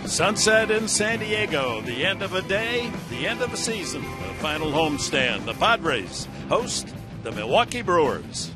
Sunset in San Diego, the end of a day, the end of a season, the final homestand. The Padres host the Milwaukee Brewers.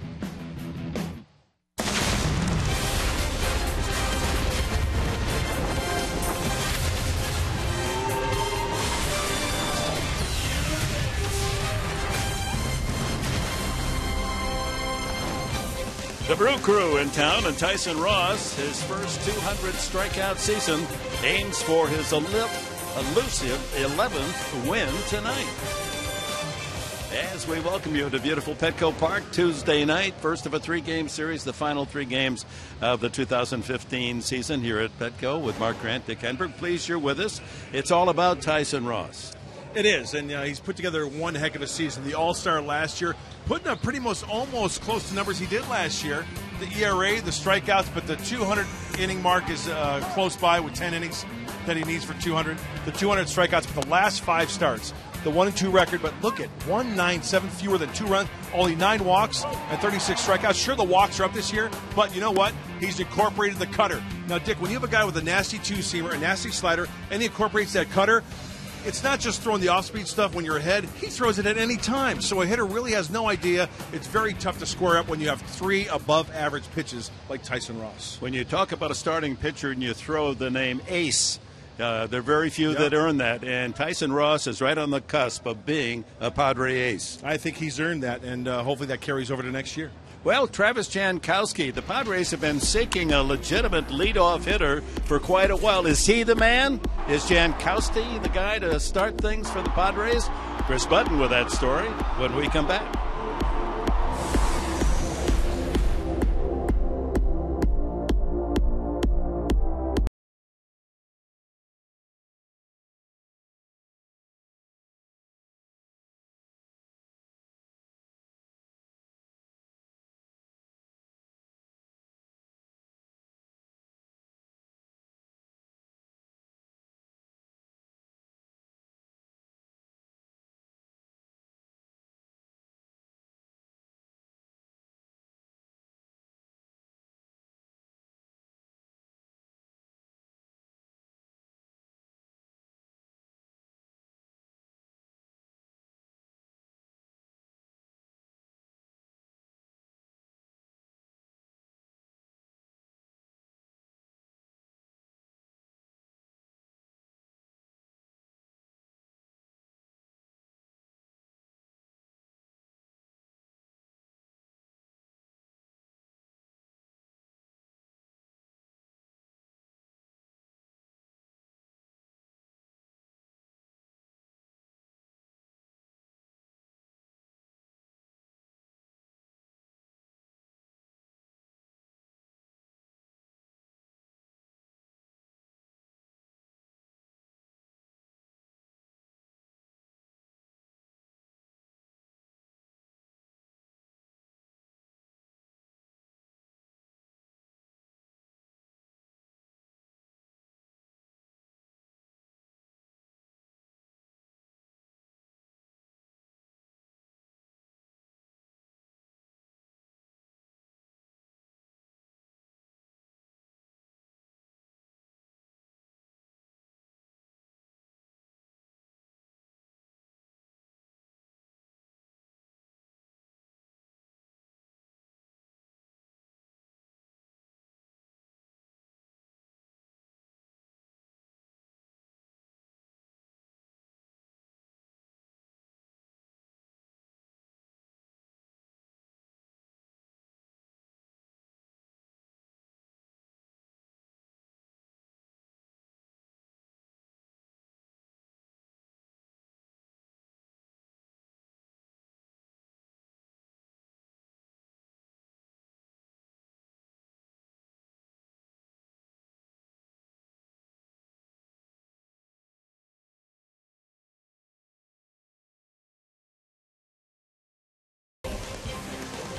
The Brew Crew in town, and Tyson Ross, his first 200 strikeout season, aims for his elusive 11th win tonight. As we welcome you to beautiful Petco Park Tuesday night, first of a three-game series, the final three games of the 2015 season here at Petco with Mark Grant, Dick Henberg. Pleased you're with us. It's all about Tyson Ross. It is, and he's put together one heck of a season. The All-Star last year, putting up almost close to numbers he did last year. The ERA, the strikeouts, but the 200-inning mark is close by with 10 innings that he needs for 200. The 200 strikeouts for the last 5 starts. The 1-2 record, but look at 197 fewer than 2 runs, only 9 walks and 36 strikeouts. Sure, the walks are up this year, but you know what? He's incorporated the cutter. Now, Dick, when you have a guy with a nasty two-seamer, a nasty slider, and he incorporates that cutter, it's not just throwing the off-speed stuff when you're ahead. He throws it at any time. So a hitter really has no idea. It's very tough to square up when you have 3 above-average pitches like Tyson Ross. When you talk about a starting pitcher and you throw the name ace, there are very few that earn that. And Tyson Ross is right on the cusp of being a Padre ace. I think he's earned that, and hopefully that carries over to next year. Well, Travis Jankowski, the Padres have been seeking a legitimate leadoff hitter for quite a while. Is he the man? Is Jankowski the guy to start things for the Padres? Chris Button with that story when we come back.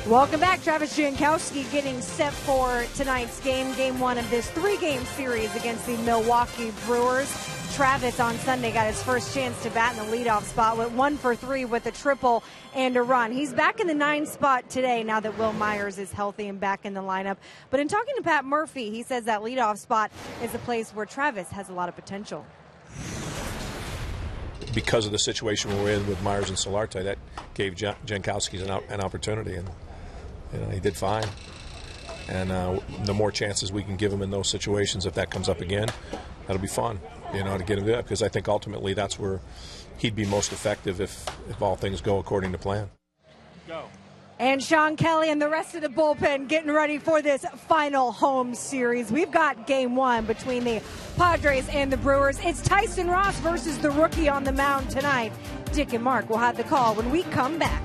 Welcome back. Travis Jankowski getting set for tonight's game 1 of this 3-game series against the Milwaukee Brewers. Travis on Sunday got his first chance to bat in the leadoff spot, went 1 for 3 with a triple and a run. He's back in the 9 spot today now that Will Myers is healthy and back in the lineup. But in talking to Pat Murphy, he says that leadoff spot is a place where Travis has a lot of potential. Because of the situation we're in with Myers and Solarte, that gave Jankowski an opportunity, and he did fine. And the more chances we can give him in those situations, if that comes up again, that'll be fun, to get him there, because I think ultimately that's where he'd be most effective if all things go according to plan. Go. And Sean Kelly and the rest of the bullpen getting ready for this final home series. We've got game 1 between the Padres and the Brewers. It's Tyson Ross versus the rookie on the mound tonight. Dick and Mark will have the call when we come back.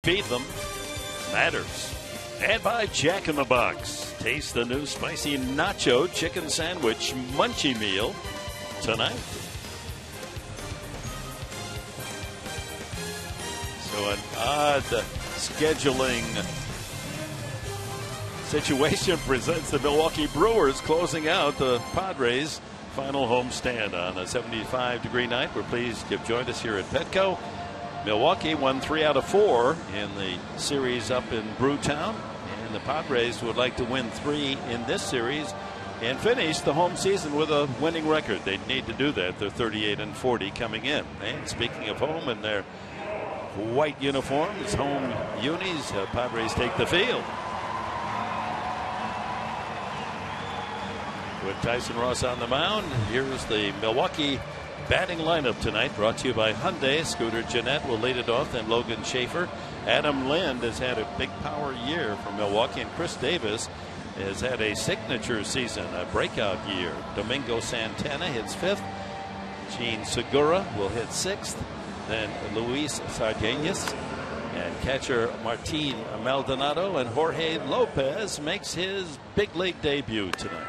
Feed them matters. And by Jack in the Box. Taste the new spicy nacho chicken sandwich munchie meal tonight. So an odd scheduling situation presents the Milwaukee Brewers closing out the Padres' final homestand on a 75-degree night. We're pleased you've joined us here at Petco. Milwaukee won 3 out of 4 in the series up in Brewtown, and the Padres would like to win 3 in this series and finish the home season with a winning record. They'd need to do that. They're 38-40 coming in. And speaking of home and their white uniforms, home unis, Padres take the field. With Tyson Ross on the mound, here's the Milwaukee batting lineup tonight, brought to you by Hyundai. Scooter Jeanette will lead it off, then Logan Schaefer. Adam Lind has had a big power year for Milwaukee, and Chris Davis has had a signature season, a breakout year. Domingo Santana hits 5th. Gene Segura will hit 6th. Then Luis Sardinas and catcher Martin Maldonado, and Jorge Lopez makes his big league debut tonight.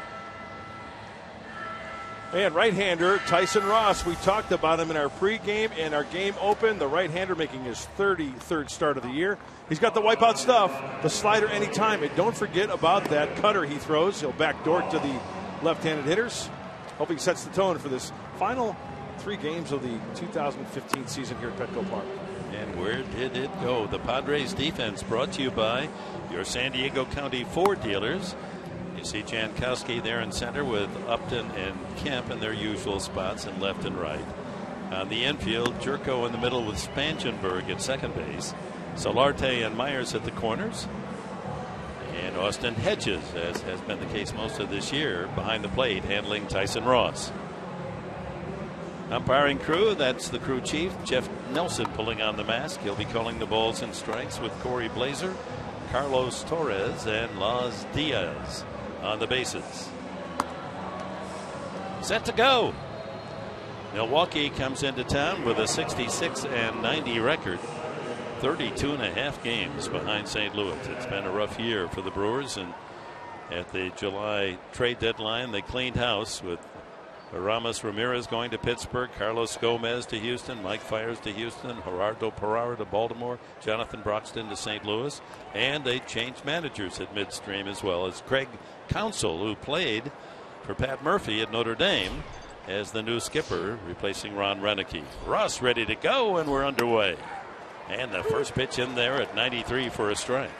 And right-hander Tyson Ross, we talked about him in our pregame and our game open. The right-hander making his 33rd start of the year. He's got the wipeout stuff, the slider anytime. And don't forget about that cutter he throws. He'll backdoor to the left-handed hitters. Hoping sets the tone for this final 3 games of the 2015 season here at Petco Park. And where did it go? The Padres defense brought to you by your San Diego County Ford dealers. You see Jankowski there in center with Upton and Kemp in their usual spots in left and right. On the infield, Jerko in the middle with Spangenberg at second base. Solarte and Myers at the corners. And Austin Hedges, as has been the case most of this year, behind the plate handling Tyson Ross. Umpiring crew, that's the crew chief, Jeff Nelson, pulling on the mask. He'll be calling the balls and strikes with Corey Blazer, Carlos Torres, and Las Diaz on the bases. Set to go. Milwaukee comes into town with a 66-90 record. 32.5 games behind St. Louis. It's been a rough year for the Brewers, and at the July trade deadline they cleaned house with Aramis Ramirez going to Pittsburgh, Carlos Gomez to Houston, Mike Fiers to Houston, Gerardo Parra to Baltimore, Jonathan Broxton to St. Louis, and they changed managers at midstream as well, as Craig Counsell, who played for Pat Murphy at Notre Dame, as the new skipper, replacing Ron Renicky. Ross ready to go, and we're underway. And the first pitch in there at 93 for a strike.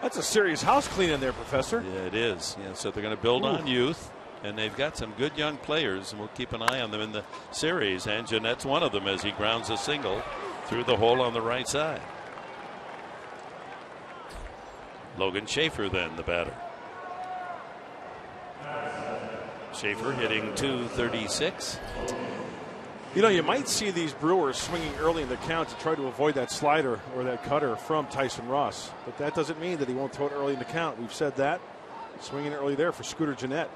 That's a serious house clean in there, Professor. Yeah, it is. Yeah, so they're going to build on youth, and they've got some good young players, and we'll keep an eye on them in the series. And Jeanette's one of them as he grounds a single through the hole on the right side. Logan Schaefer then the batter. Schaefer hitting .236. You know, you might see these Brewers swinging early in the count to try to avoid that slider or that cutter from Tyson Ross. But that doesn't mean that he won't throw it early in the count. We've said that. Swinging early there for Scooter Gennett.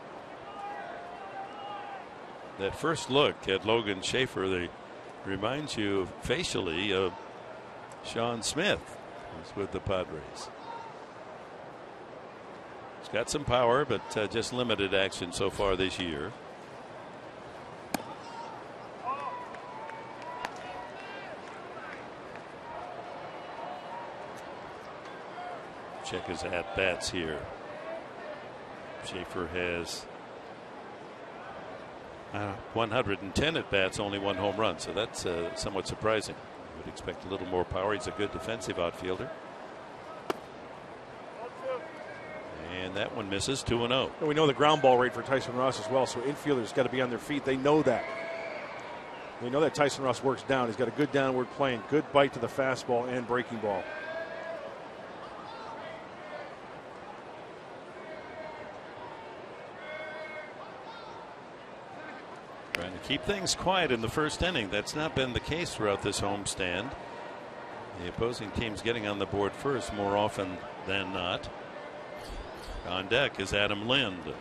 That first look at Logan Schaefer, they reminds you facially of Sean Smith, who's with the Padres. He's got some power, but just limited action so far this year. Check his at-bats here. Schaefer has 110 at-bats, only 1 home run, so that's somewhat surprising. I would expect a little more power. He's a good defensive outfielder. And that one misses, 2-0. And we know the ground ball rate for Tyson Ross as well, so infielders got to be on their feet. They know that. They know that Tyson Ross works down. He's got a good downward plane, good bite to the fastball and breaking ball. Trying to keep things quiet in the first inning. That's not been the case throughout this homestand. The opposing team's getting on the board first more often than not. On deck is Adam Lind.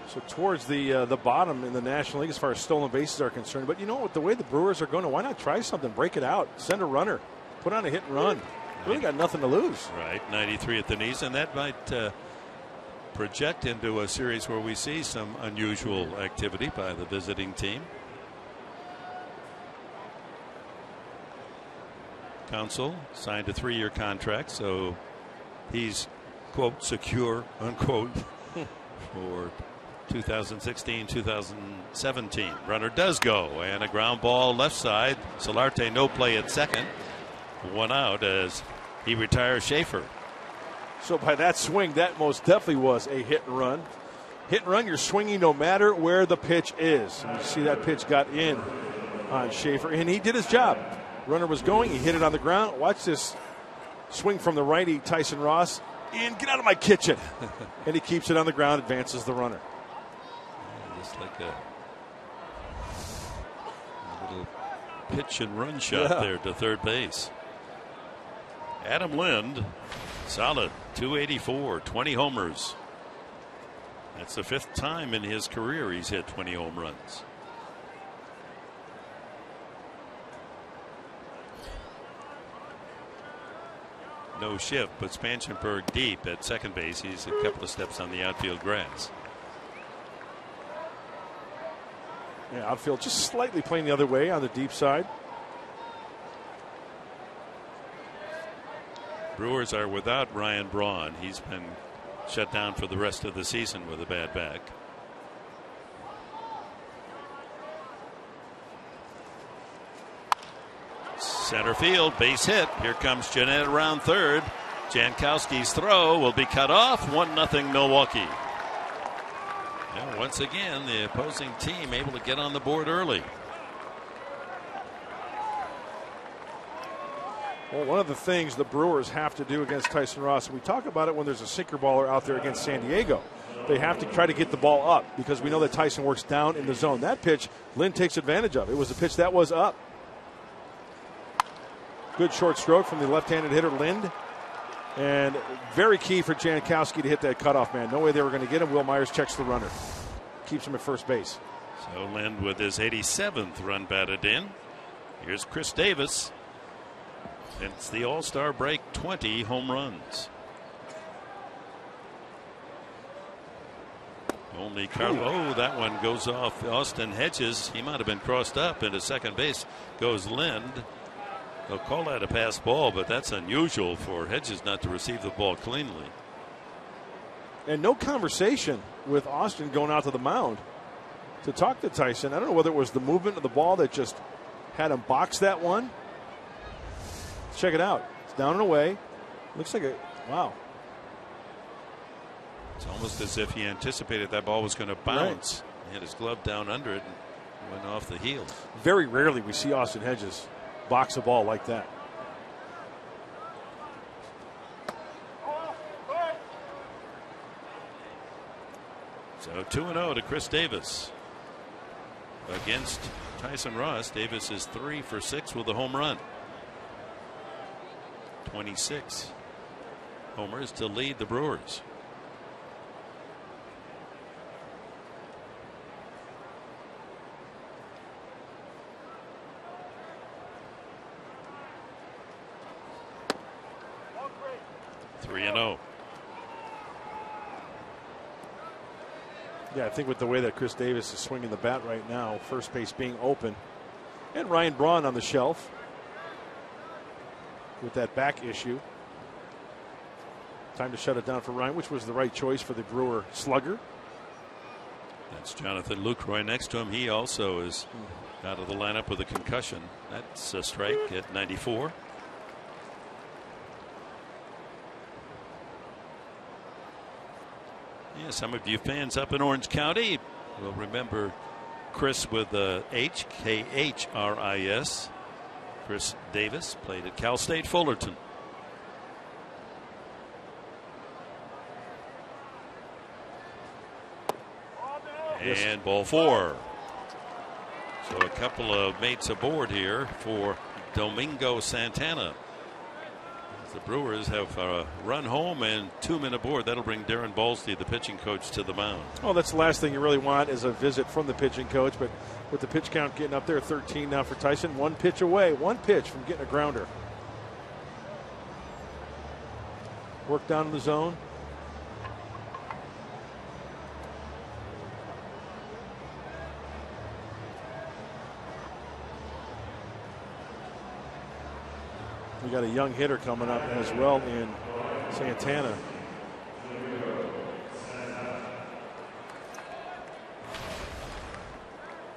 So towards the bottom in the National League as far as stolen bases are concerned. But you know what? The way the Brewers are going, why not try something? Break it out. Send a runner. Put on a hit and run. Really got nothing to lose. Right. 93 at the knees, and that might project into a series where we see some unusual activity by the visiting team. Counsell signed a 3-year contract, so he's, quote, secure, unquote, for 2016-2017. Runner does go, and a ground ball left side. Solarte no play at second. 1 out as he retires Schaefer. So by that swing, that most definitely was a hit and run. Hit and run, you're swinging no matter where the pitch is. And you see that pitch got in on Schaefer, and he did his job. Runner was going, he hit it on the ground. Watch this swing from the righty, Tyson Ross. And get out of my kitchen. And he keeps it on the ground, advances the runner. Yeah, just like a little pitch and run shot there to third base. Adam Lind, solid, 284, 20 homers. That's the 5th time in his career he's hit 20 home runs. No shift, but Spangenberg deep at second base. He's a couple of steps on the outfield grass. Yeah, outfield just slightly playing the other way on the deep side. Brewers are without Ryan Braun. He's been shut down for the rest of the season with a bad back. Center field, base hit. Here comes Jeanette around third. Jankowski's throw will be cut off. 1-0 Milwaukee. And once again, the opposing team able to get on the board early. Well, one of the things the Brewers have to do against Tyson Ross, and we talk about it when there's a sinker baller out there against San Diego, they have to try to get the ball up because we know that Tyson works down in the zone. That pitch, Lynn takes advantage of. It was a pitch that was up. Good short stroke from the left-handed hitter, Lind. And very key for Jankowski to hit that cutoff man. No way they were going to get him. Will Myers checks the runner. Keeps him at first base. So Lind with his 87th run batted in. Here's Chris Davis. Since the All-Star break, 20 home runs. Only Carlo. Oh, that one goes off Austin Hedges. He might have been crossed up into second base. Goes Lind. They'll call that a pass ball, but that's unusual for Hedges not to receive the ball cleanly. And no conversation with Austin going out to the mound to talk to Tyson. I don't know whether it was the movement of the ball that just had him box that one. Let's check it out. It's down and away. Looks like wow. It's almost as if he anticipated that ball was going to bounce. Right. He had his glove down under it and went off the heel. Very rarely we see Austin Hedges box a ball like that. So 2-0 to Chris Davis. Against Tyson Ross, Davis is 3 for 6 with a home run. 26 homers to lead the Brewers. Yeah, I think with the way that Chris Davis is swinging the bat right now, first base being open, and Ryan Braun on the shelf with that back issue. Time to shut it down for Ryan, which was the right choice for the Brewer slugger. That's Jonathan Lucroy next to him. He also is out of the lineup with a concussion. That's a strike at 94. Yeah, some of you fans up in Orange County will remember Chris with H, K-H-R-I-S. Chris Davis played at Cal State Fullerton. And ball 4. So a couple of mates aboard here for Domingo Santana. The Brewers have run home and 2 men aboard. That'll bring Darren Balsley, the pitching coach, to the mound. Oh, that's the last thing you really want is a visit from the pitching coach. But with the pitch count getting up there, 13 now for Tyson. 1 pitch away, 1 pitch from getting a grounder. Work down in the zone. We got a young hitter coming up as well in Santana.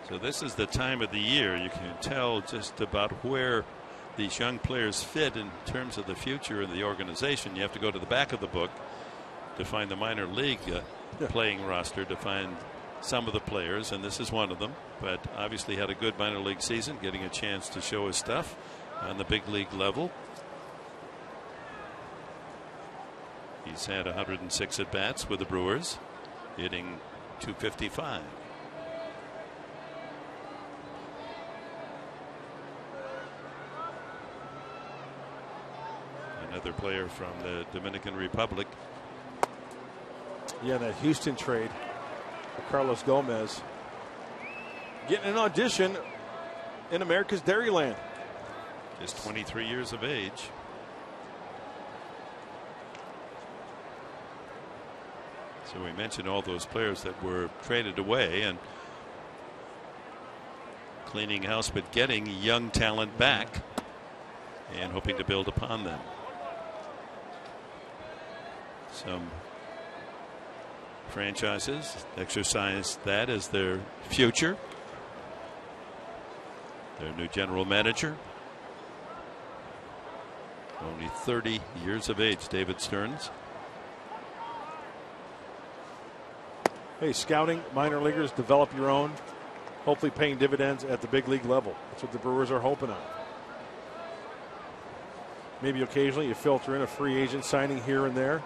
So this is the time of the year you can tell just about where these young players fit in terms of the future of the organization. You have to go to the back of the book to find the minor league playing roster to find some of the players, and this is one of them. But obviously had a good minor league season, getting a chance to show his stuff on the big league level. He's had 106 at bats with the Brewers, hitting .255. Another player from the Dominican Republic. Yeah, that Houston trade for Carlos Gomez. Getting an audition in America's Dairyland. Just 23 years of age. So we mentioned all those players that were traded away and cleaning house, but getting young talent back and hoping to build upon them. Some franchises exercise that as their future. Their new general manager Only 30 years of age, David Stearns. Hey, scouting minor leaguers, develop your own, hopefully paying dividends at the big league level. That's what the Brewers are hoping on. Maybe occasionally you filter in a free agent signing here and there,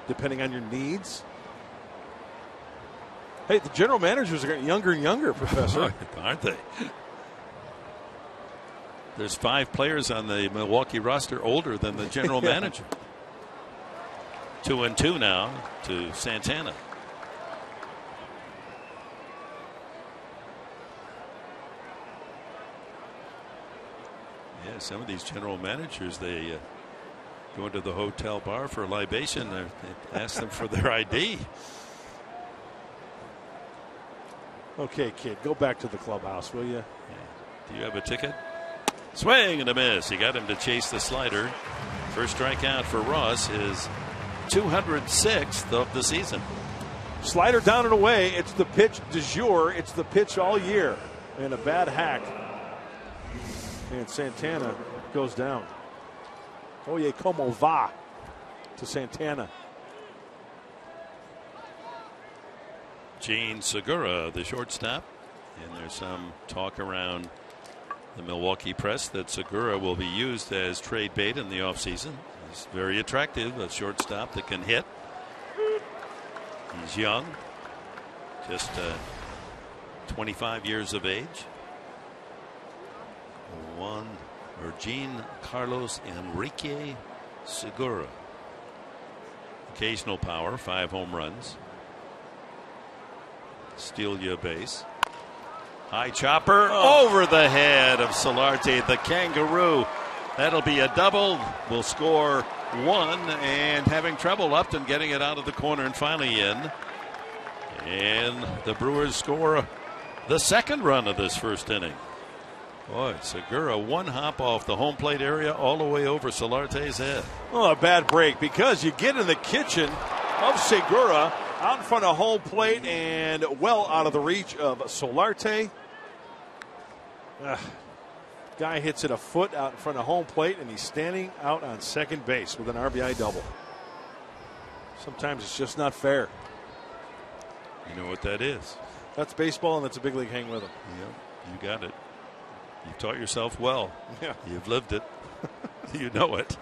depending on your needs. Hey, the general managers are getting younger and younger, Professor. Aren't they? There's 5 players on the Milwaukee roster older than the general manager. 2-2 now to Santana. Yeah, some of these general managers, they go into the hotel bar for a libation. They ask them for their ID. Okay, kid, go back to the clubhouse, will you? Yeah. Do you have a ticket? Swing and a miss. He got him to chase the slider. First strikeout for Ross, his 206th of the season. Slider down and away. It's the pitch du jour. It's the pitch all year. And a bad hack. And Santana goes down. Oye, como va to Santana. Gene Segura, the shortstop. And there's some talk around the Milwaukee press that Segura will be used as trade bait in the offseason. He's very attractive, a shortstop that can hit. He's young, just 25 years of age. Gene Carlos Enrique Segura. Occasional power, 5 home runs. Steal you a base. High chopper over the head of Solarte, the Kangaroo. That'll be a double. Will score 1, and having trouble Upton getting it out of the corner and finally in. And the Brewers score the second run of this first inning. Boy, Segura, 1 hop off the home plate area all the way over Solarte's head. Oh, a bad break because you get in the kitchen of Segura, out in front of home plate and well out of the reach of Solarte. Guy hits it a foot out in front of home plate, and he's standing out on second base with an RBI double. Sometimes it's just not fair. You know what that is? That's baseball, and that's a big league hang with him. Yeah, you got it. You've taught yourself well. Yeah. You've lived it. You know it.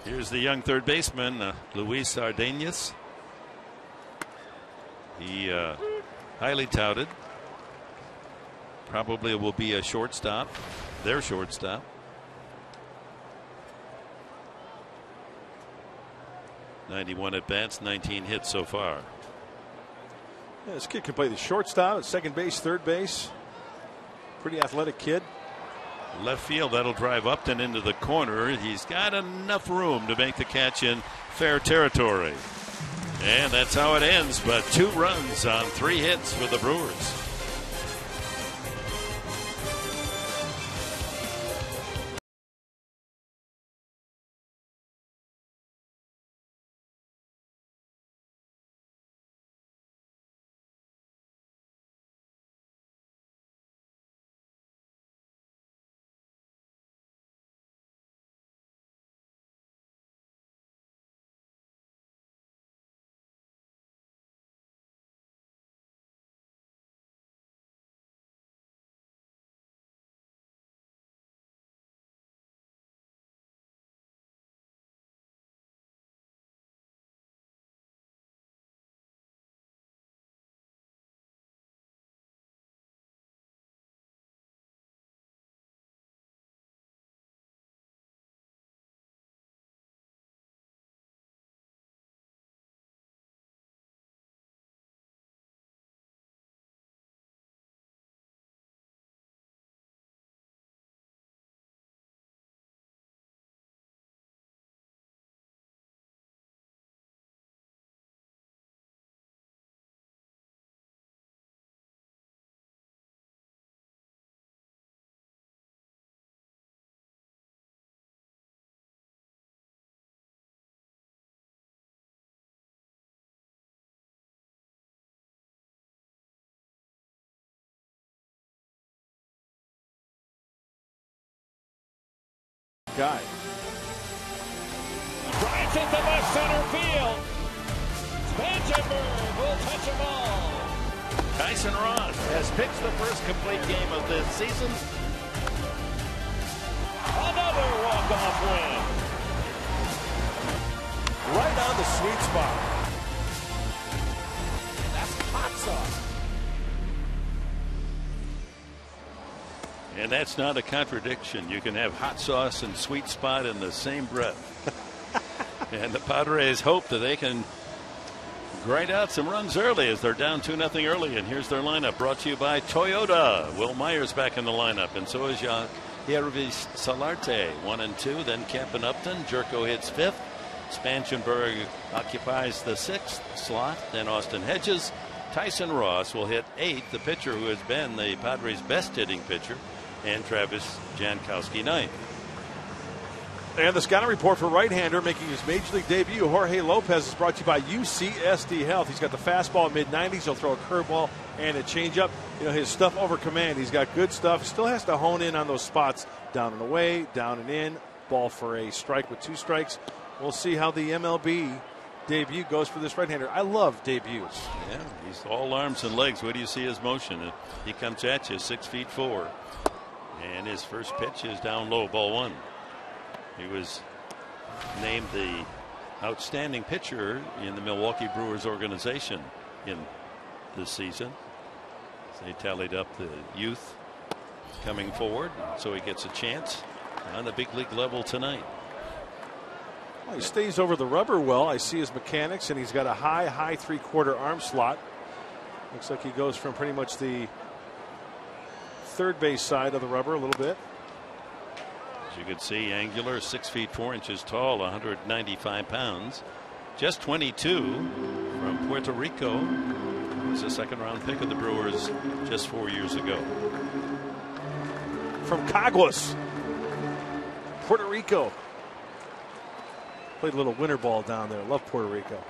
Here's the young third baseman, Luis Ardenas. He highly touted. Probably will be a shortstop, their shortstop. '91 at bats, 19 hits so far. Yeah, this kid can play the shortstop, at second base, third base. Pretty athletic kid. Left field, that'll drive Upton into the corner. He's got enough room to make the catch in fair territory. And that's how it ends, but 2 runs on 3 hits for the Brewers. Guy. Drives it to left center field. Spangenberg will touch a ball. Tyson Ross has pitched the first complete game of this season. Another walk-off win. Right on the sweet spot. That's hot sauce. And that's not a contradiction. You can have hot sauce and sweet spot in the same breath. And the Padres hope that they can grind out some runs early as they're down 2-0 early. And here's their lineup, brought to you by Toyota. Will Myers back in the lineup, and so is Yervis Solarte, 1 and 2. Then Kemp and Upton. Jerko hits 5th. Spangenberg occupies the 6th slot. Then Austin Hedges. Tyson Ross will hit 8th, the pitcher who has been the Padres' best hitting pitcher, and Travis Jankowski 9th. And the scouting report for right-hander making his major league debut, Jorge Lopez, is brought to you by UCSD Health. He's got the fastball mid-90s. He'll throw a curveball and a changeup. You know, his stuff over command. He's got good stuff. Still has to hone in on those spots. Down and away, down and in. Ball for a strike with 2 strikes. We'll see how the MLB debut goes for this right-hander. I love debuts. Yeah, he's all arms and legs. What do you see his motion? He comes at you 6'4". And his first pitch is down low, ball 1. He was named the outstanding pitcher in the Milwaukee Brewers organization in this season. They tallied up the youth coming forward, so he gets a chance on the big league level tonight. Well, he stays over the rubber well. I see his mechanics, and he's got a high 3/4 arm slot. Looks like he goes from pretty much the third base side of the rubber a little bit. As you can see, angular, 6 feet 4 inches tall, 195 pounds, just 22, from Puerto Rico. He was a second-round pick of the Brewers just 4 years ago. From Caguas, Puerto Rico. Played a little winter ball down there. Love Puerto Rico.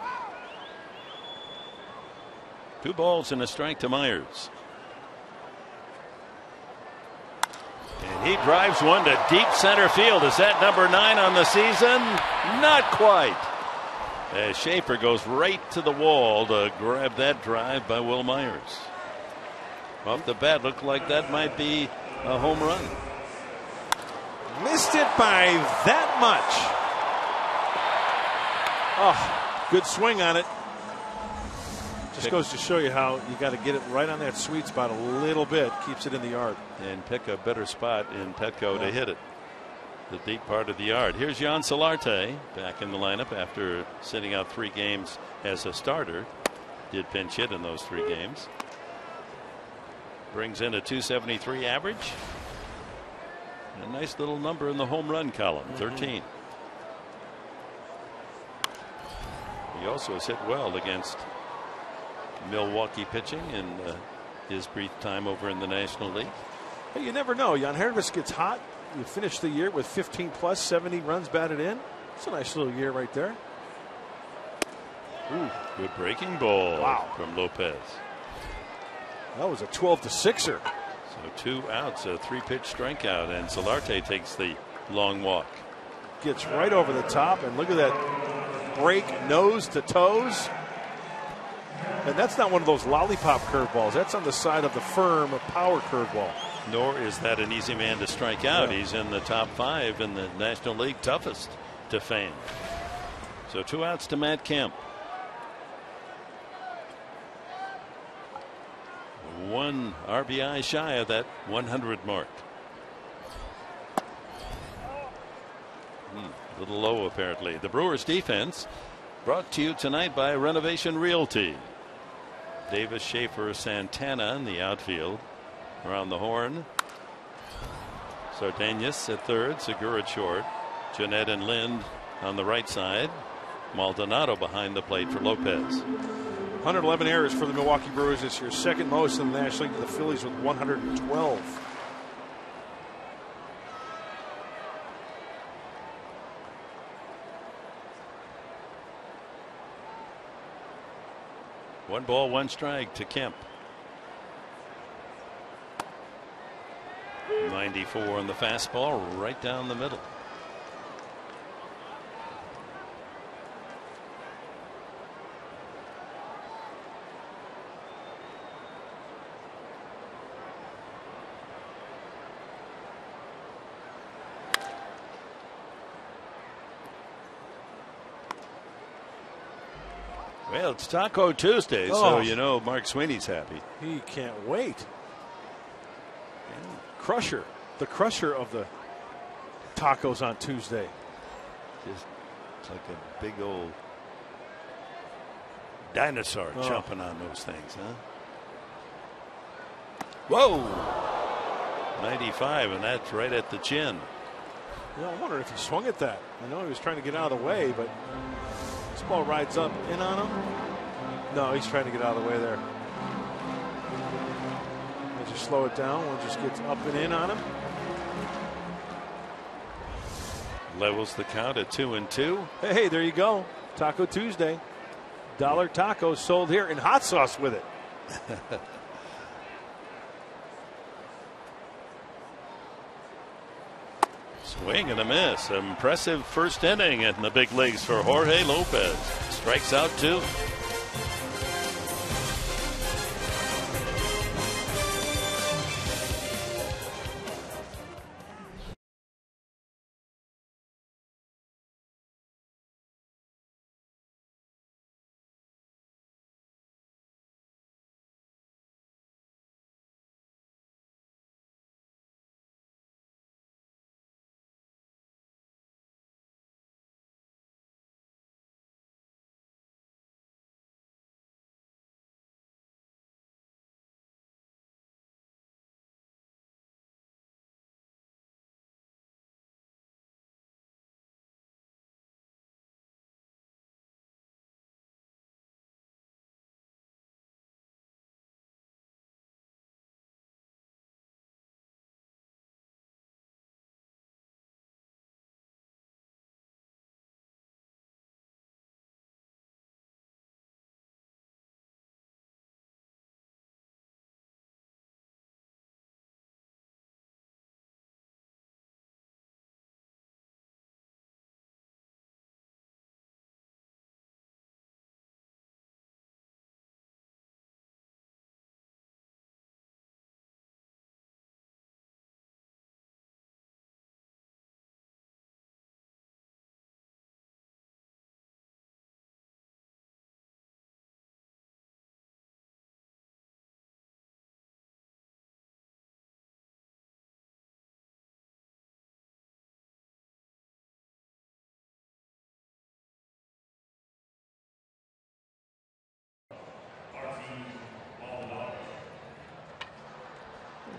2 balls and a strike to Myers. And he drives one to deep center field. Is that number 9 on the season? Not quite. As Schaefer goes right to the wall to grab that drive by Will Myers. Off the bat, looked like that might be a home run. Missed it by that much. Oh, good swing on it. Just goes to show you how you got to get it right on that sweet spot a little bit. Keeps it in the yard. And pick a better spot in Petco to hit it. The deep part of the yard. Here's Yann Solarte back in the lineup after sitting out 3 games as a starter. Did pinch hit in those 3 games. Brings in a 273 average. A nice little number in the home run column, 13. He also has hit well against Milwaukee pitching in his brief time over in the National League. Hey, you never know. Jan Hervis gets hot. You finish the year with 15 plus, 70 runs batted in. It's a nice little year right there. Ooh, good breaking ball. Wow. From Lopez. That was a 12-6er. So 2 outs, a 3-pitch strikeout, and Solarte takes the long walk. Gets right over the top, and look at that break, nose to toes. And that's not one of those lollipop curveballs. That's on the side of the firm power curveball. Nor is that an easy man to strike out. Yeah. He's in the top 5 in the National League, toughest to fan. So 2 outs to Matt Kemp. 1 RBI shy of that 100 mark. A little low apparently. The Brewers defense brought to you tonight by Renovation Realty. Davis, Schaefer, Santana in the outfield. Around the horn, Sardanis at third, Segura at short, Jeanette and Lind on the right side, Maldonado behind the plate for Lopez. 111 errors for the Milwaukee Brewers this year, second most in the National League to the Phillies with 112. One ball, 1 strike to Kemp. 94 on the fastball, right down the middle. Well, it's Taco Tuesday, so you know Mark Sweeney's happy. He can't wait. And Crusher, the crusher of the tacos on Tuesday. Just like a big old dinosaur jumping on those things, huh? Whoa! 95, and that's right at the chin. Yeah, I wonder if he swung at that. I know he was trying to get out of the way, but this ball rides up in on him. No, he's trying to get out of the way there. We'll just slow it down. We'll just get up and in on him. Levels the count at 2-2. Hey, there you go. Taco Tuesday. $1 tacos sold here in hot sauce with it. Swing and a miss. Impressive first inning in the big leagues for Jorge Lopez. Strikes out 2.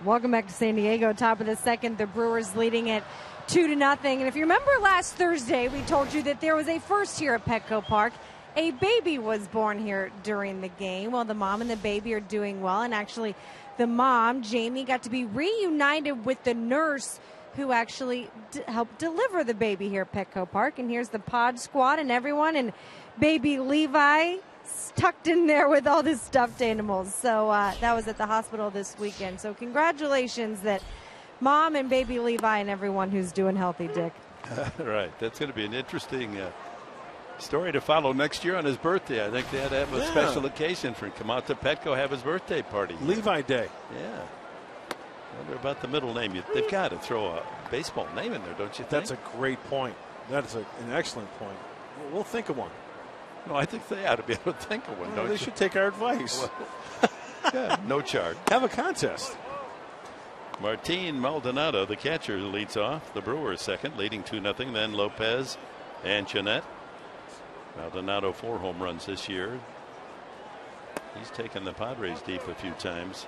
Welcome back to San Diego. Top of the second, the Brewers leading it 2-0. And if you remember last Thursday, we told you that there was a first here at Petco Park. A baby was born here during the game. Well, the mom and the baby are doing well. And actually, the mom, Jamie, got to be reunited with the nurse who actually helped deliver the baby here at Petco Park. And here's the pod squad and everyone. And baby Levi tucked in there with all the stuffed animals. So that was at the hospital this weekend. So congratulations that mom and baby Levi and everyone who's doing healthy, Dick. Right. That's going to be an interesting story to follow next year on his birthday. I think they had to have a special occasion for him. Come out to Petco, have his birthday party. Levi Day. Yeah. I wonder about the middle name. They've got to throw a baseball name in there, don't you think? That's a great point. That is an excellent point. We'll think of one. No, I think they ought to be able to think of one. Well, they should take our advice. Well, yeah, no charge. Have a contest. Martin Maldonado, the catcher, leads off. The Brewers second, leading 2-0. Then Lopez and Jeanette. Maldonado 4 home runs this year. He's taken the Padres deep a few times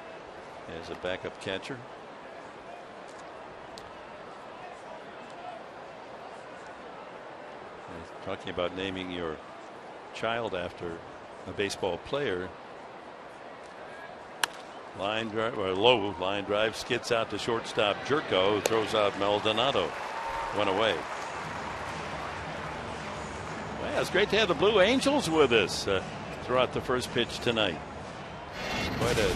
as a backup catcher. Talking about naming your child after a baseball player. Line drive, or low line drive, skids out to shortstop Jerko, throws out Maldonado. One away. Well, it's great to have the Blue Angels with us throughout the first pitch tonight. Quite a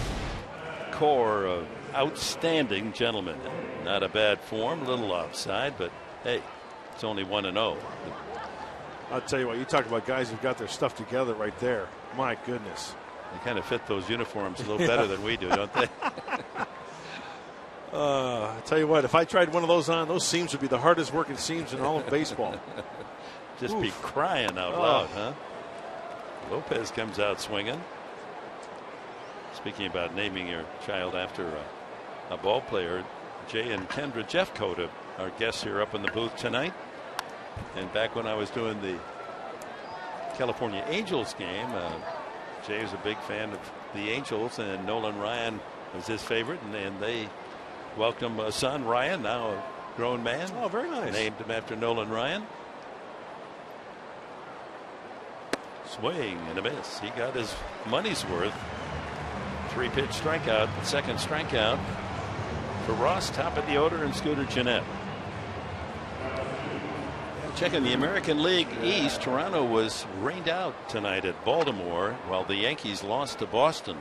core of outstanding gentlemen. Not a bad form, a little offside, but hey, it's only 1-0. I'll tell you what, you talk about guys who've got their stuff together right there. My goodness. They kind of fit those uniforms a little better than we do, don't they? I'll tell you what, if I tried one of those on, those seams would be the hardest working seams in all of baseball. Just be crying out loud, huh? Lopez comes out swinging. Speaking about naming your child after a ball player, Jay and Kendra Jeffcoat, our guests here up in the booth tonight. And back when I was doing the California Angels game, Jay was a big fan of the Angels, and Nolan Ryan was his favorite, and they welcomed a son, Ryan, now a grown man. Oh, very nice. Named him after Nolan Ryan. Swing and a miss. He got his money's worth. 3-pitch strikeout, the second strikeout for Ross, top of the order, and Scooter Gennett. Checking the American League East, Toronto was rained out tonight at Baltimore, while the Yankees lost to Boston.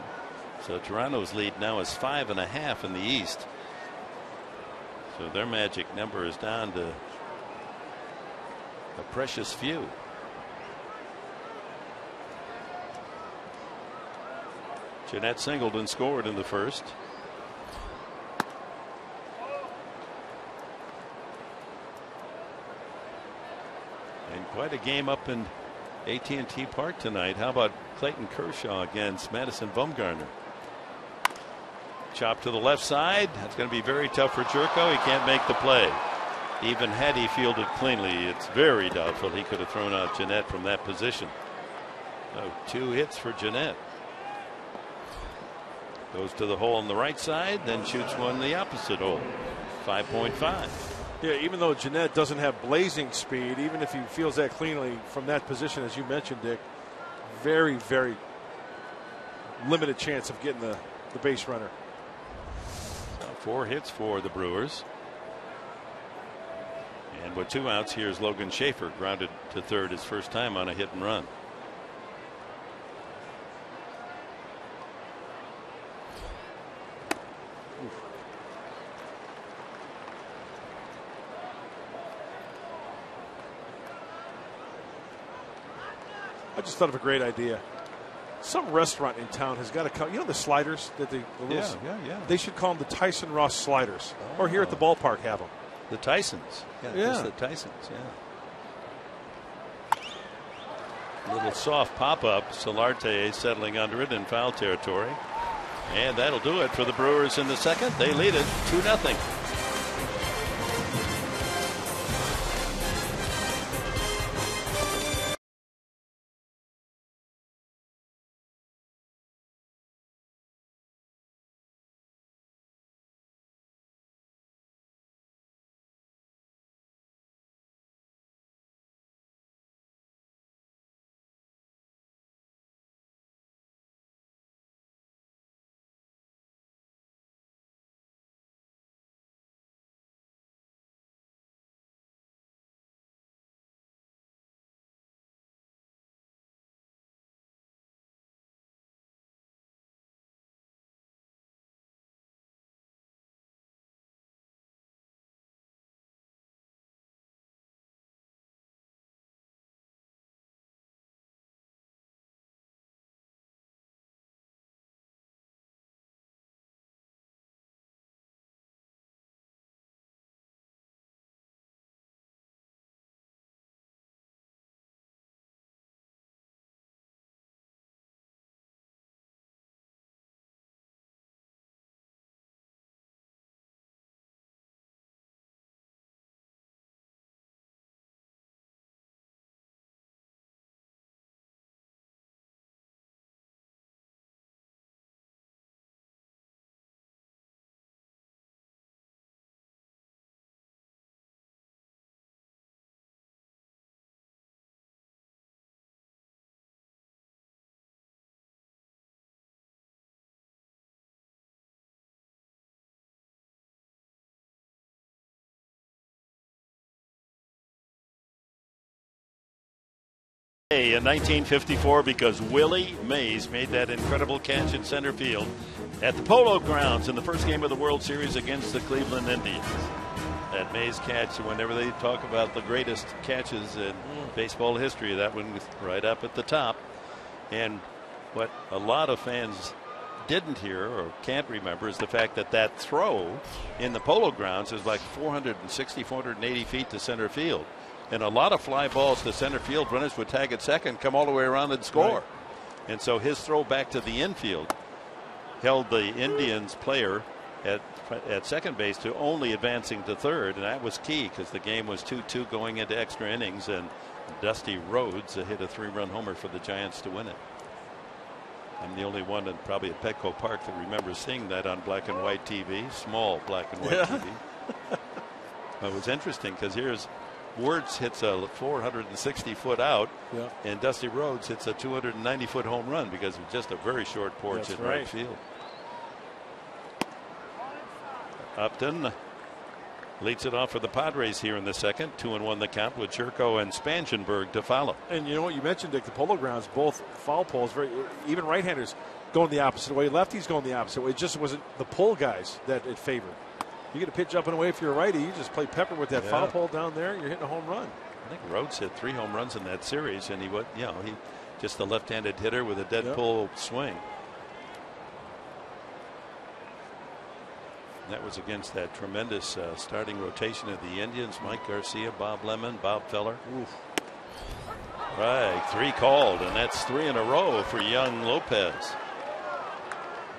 So Toronto's lead now is 5.5 in the East. So their magic number is down to a precious few. Gennett singled and scored in the first. And quite a game up in AT&T Park tonight. How about Clayton Kershaw against Madison Bumgarner? Chop to the left side. That's going to be very tough for Jerko. He can't make the play. Even had he fielded cleanly, it's very doubtful he could have thrown out Gennett from that position. Oh, 2 hits for Gennett. Goes to the hole on the right side, then shoots one the opposite hole. 5.5. Yeah, even though Gennett doesn't have blazing speed, even if he feels that cleanly from that position, as you mentioned, Dick, very, very limited chance of getting the base runner. So 4 hits for the Brewers. And with 2 outs, here's Logan Schaefer, grounded to third his first time on a hit and run. I just thought of a great idea. Some restaurant in town has got to come. You know the sliders that the little, yeah. They should call them the Tyson Ross sliders, or here at the ballpark have them. The Tysons. Yeah. Just the Tysons. Yeah. Little soft pop up. Solarte settling under it in foul territory, and that'll do it for the Brewers in the second. They lead it 2-0. In 1954, because Willie Mays made that incredible catch in center field at the Polo Grounds in the first game of the World Series against the Cleveland Indians. That Mays catch, whenever they talk about the greatest catches in baseball history, that one was right up at the top. And what a lot of fans didn't hear or can't remember is the fact that that throw in the Polo Grounds is like 460, 480 feet to center field. And a lot of fly balls to center field. Runners would tag at second, come all the way around and score. Right. And so his throw back to the infield held the Indians player at second base to only advancing to third, and that was key because the game was 2-2 going into extra innings, and Dusty Rhodes hit a 3-run homer for the Giants to win it. I'm the only one, and probably at Petco Park, that remembers seeing that on black and white TV, small black and white TV. It was interesting because here's Wirtz hits a 460-foot out, and Dusty Rhodes hits a 290-foot home run because of just a very short porch in right field. Upton leads it off for the Padres here in the second. 2-1 the count with Jerko and Spangenberg to follow. And you know what you mentioned, Dick, the Polo Grounds, both foul poles, even right-handers going the opposite way, lefties going the opposite way. It just wasn't the pull guys that it favored. You get a pitch up and away if you're a righty, you just play pepper with that foul pole down there, you're hitting a home run. I think Rhodes hit 3 home runs in that series, and he just a left-handed hitter with a dead pull swing. That was against that tremendous starting rotation of the Indians. Mike Garcia, Bob Lemon, Bob Feller. Oof. Right, 3 called, and that's 3 in a row for young Lopez.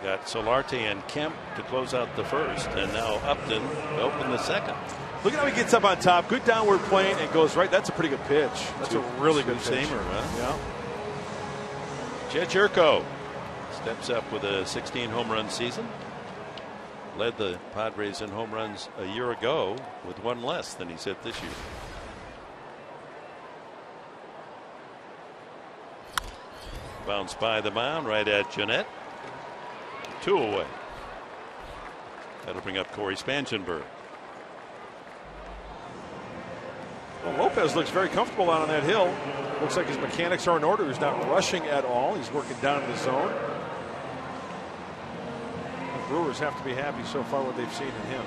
Got Solarte and Kemp to close out the first, and now Upton to open the second. Look at how he gets up on top, good downward plane, and goes right. That's a pretty good pitch. That's a really good pitch. Samer, huh? Yeah. Jed Jerko steps up with a 16 home run season. Led the Padres in home runs a year ago with 1 less than he's hit this year. Bounce by the mound right at Jeanette. 2 away. That'll bring up Corey Spangenberg. Well, Lopez looks very comfortable out on that hill. Looks like his mechanics are in order. He's not rushing at all. He's working down in the zone. Brewers have to be happy so far what they've seen in him.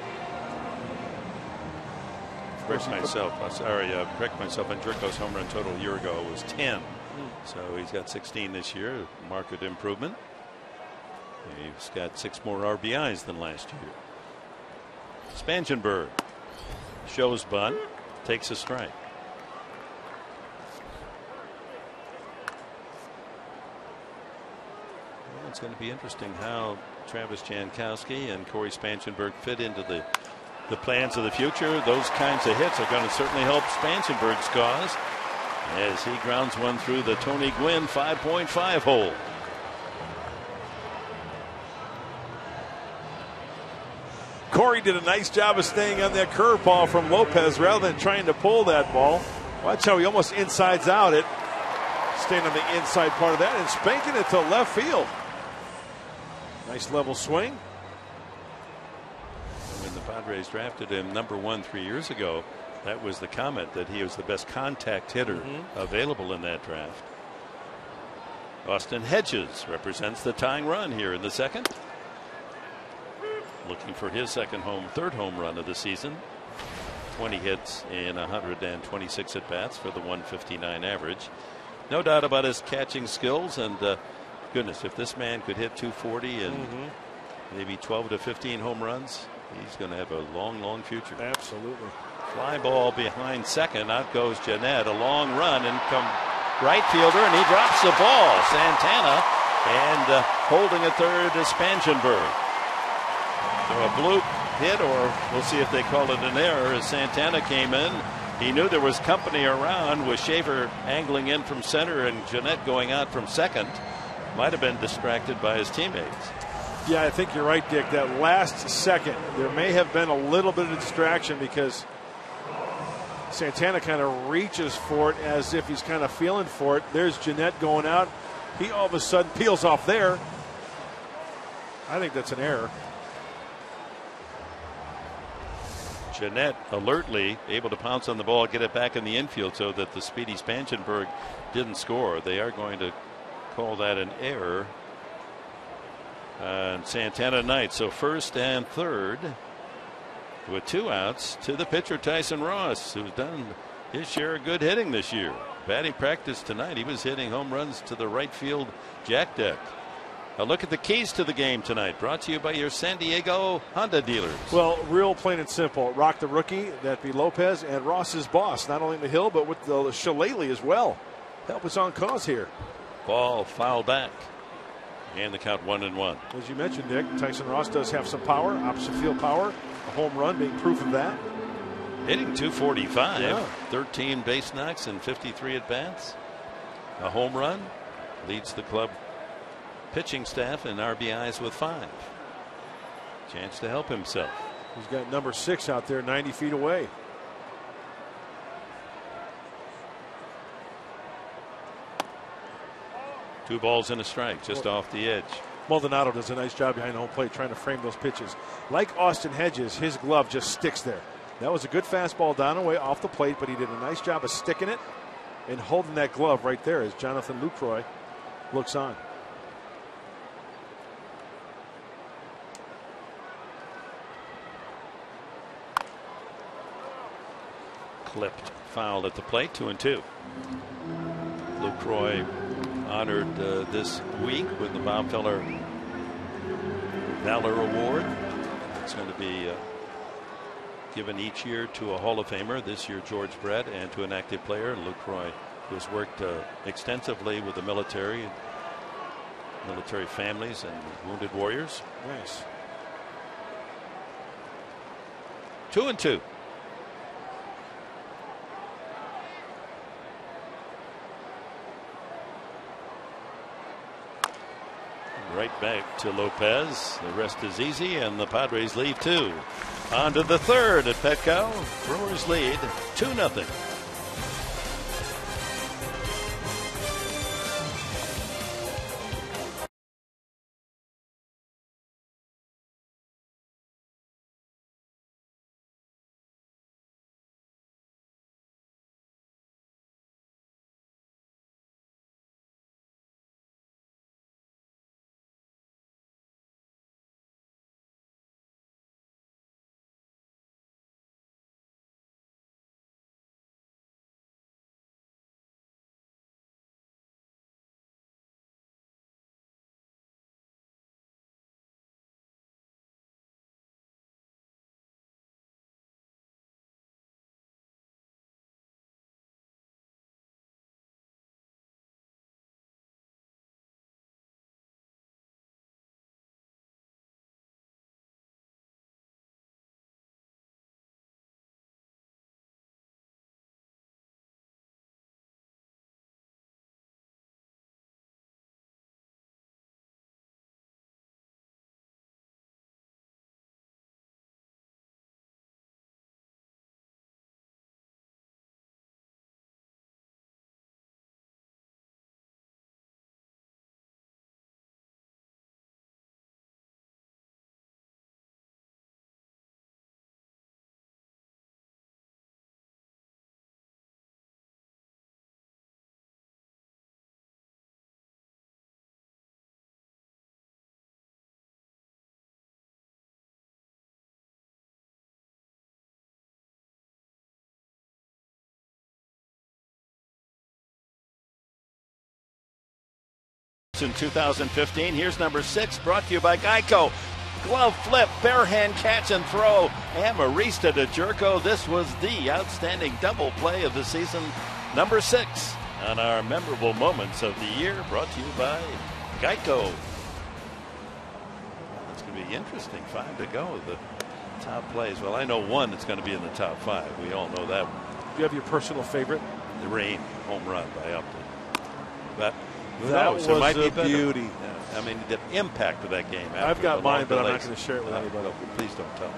Correct myself on Jerko's home run total a year ago was 10. So he's got 16 this year, marked improvement. He's got 6 more RBIs than last year. Spangenberg shows bunt, takes a strike. Well, it's going to be interesting how Travis Jankowski and Corey Spangenberg fit into the plans of the future. Those kinds of hits are going to certainly help Spangenberg's cause as he grounds one through the Tony Gwynn 5.5 hole. Corey did a nice job of staying on that curveball from Lopez rather than trying to pull that ball. Watch how he almost insides out it. Staying on the inside part of that and spanking it to left field. Nice level swing. When the Padres drafted him #1 3 years ago, that was the comment that he was the best contact hitter available in that draft. Austin Hedges represents the tying run here in the second. Looking for his third home run of the season. 20 hits in 126 at bats for the 159 average. No doubt about his catching skills, and goodness, if this man could hit 240 and maybe 12 to 15 home runs, he's going to have a long future. Absolutely. Fly ball behind second. Out goes Jeanette. A long run, and come right fielder, and he drops the ball. Santana, and holding at third is Spangenberg. So a bloop hit, or we'll see if they call it an error, as Santana came in. He knew there was company around with Shaver angling in from center and Jeanette going out from second. Might have been distracted by his teammates. Yeah, I think you're right, Dick. That last second, there may have been a little bit of distraction because Santana kind of reaches for it as if he's kind of feeling for it. There's Jeanette going out. He all of a sudden peels off there. I think that's an error. Jeanette alertly able to pounce on the ball, get it back in the infield so that the speedy Spangenberg didn't score. They are going to call that an error. And Santana Knight. So first and third with 2 outs to the pitcher Tyson Ross, who's done his share of good hitting this year. Batting practice tonight, he was hitting home runs to the right field jack deck. A look at the keys to the game tonight, brought to you by your San Diego Honda dealers. Well, real plain and simple. Rock the rookie, that'd be Lopez, and Ross's boss, not only in the hill, but with the shillelagh as well. Help us on cause here. Ball fouled back. And the count 1-1. As you mentioned, Dick, Tyson Ross does have some power, opposite field power. A home run being proof of that. Hitting .245, Yeah. 13 base knocks and 53 at bats. A home run, leads the club pitching staff in RBIs with 5. Chance to help himself. He's got number 6 out there 90 feet away. Two balls and a strike just off the edge. Maldonado does a nice job behind the home plate trying to frame those pitches. Like Austin Hedges, his glove just sticks there. That was a good fastball down and away off the plate, but he did a nice job of sticking it and holding that glove right there as Jonathan Lucroy looks on. Clipped, fouled at the plate, 2-2. Lucroy honored this week with the Bob Feller Valor Award. It's going to be given each year to a Hall of Famer. This year, George Brett, and to an active player. And Lucroy, who has worked extensively with the military families and wounded warriors. Nice. 2-2. Right back to Lopez. The rest is easy, and the Padres lead 2. On to the third at Petco. Brewers lead 2-0. In 2015, here's number 6, brought to you by Geico. Glove flip, bare hand catch and throw. Amarista to Jerko. This was the outstanding double play of the season. Number 6 on our memorable moments of the year, brought to you by Geico. It's going to be interesting. 5 to go. The top plays. Well, I know one that's going to be in the top 5. We all know that one. Do you have your personal favorite? The Rain home run by Upton. But that was a beauty. Yeah. I mean, the impact of that game. I've got mine, but I'm not going to share it with anybody. Please don't tell me.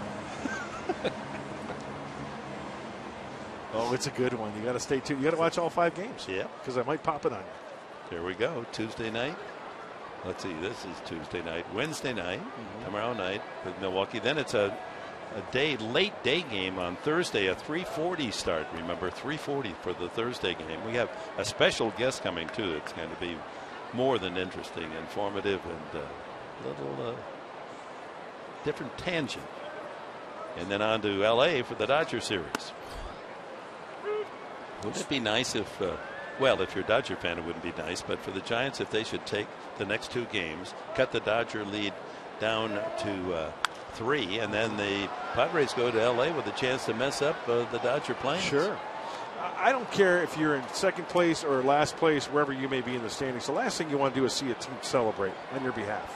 Oh, it's a good one. You got to stay tuned. You got to watch all 5 games. Yeah, because I might pop it on you. Here we go. Tuesday night. Let's see. This is Tuesday night. Wednesday night. Tomorrow night with Milwaukee. Then it's a late day game on Thursday, a 3:40 start. Remember, 3:40 for the Thursday game. We have a special guest coming too. It's going to be more than interesting, informative, and a little different tangent. And then on to LA for the Dodger series. Wouldn't it be nice if Well, if you're a Dodger fan, it wouldn't be nice. But for the Giants, if they should take the next 2 games, cut the Dodger lead down to 3, and then the Padres go to L.A. with a chance to mess up the Dodger plans. Sure. I don't care if you're in second place or last place, wherever you may be in the standings. The last thing you want to do is see a team celebrate on your behalf.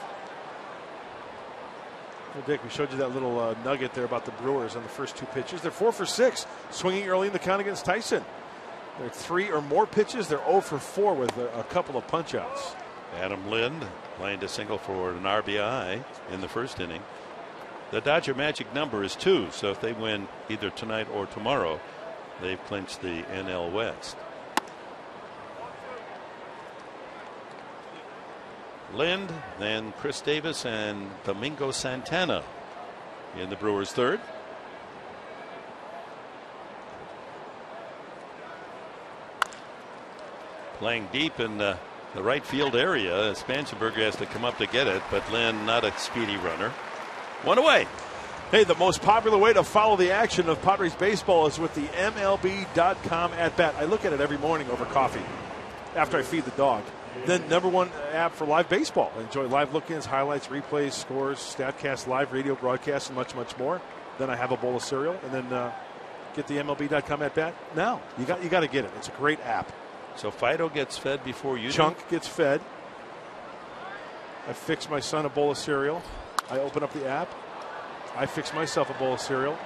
Well, Dick, we showed you that little nugget there about the Brewers on the first 2 pitches. They're 4 for 6, swinging early in the count against Tyson. They're 3 or more pitches. They're 0 for 4 with a couple of punch-outs. Adam Lind lined a single for an RBI in the first inning. The Dodger magic number is 2, so if they win either tonight or tomorrow, they've clinched the NL West. Lind, then Chris Davis and Domingo Santana in the Brewers' third. Playing deep in the right field area. Spansberger has to come up to get it, but Lind not a speedy runner. 1 away. Hey, the most popular way to follow the action of Padres baseball is with the MLB.com at bat. I look at it every morning over coffee after I feed the dog. Then #1 app for live baseball. Enjoy live look-ins, highlights, replays, scores, StatCast, live radio broadcasts, and much, much more. Then I have a bowl of cereal, and then get the MLB.com at bat. Now you got to get it. It's a great app. So Fido gets fed before you. Chunk gets fed. I fix my son a bowl of cereal. I open up the app. I fix myself a bowl of cereal.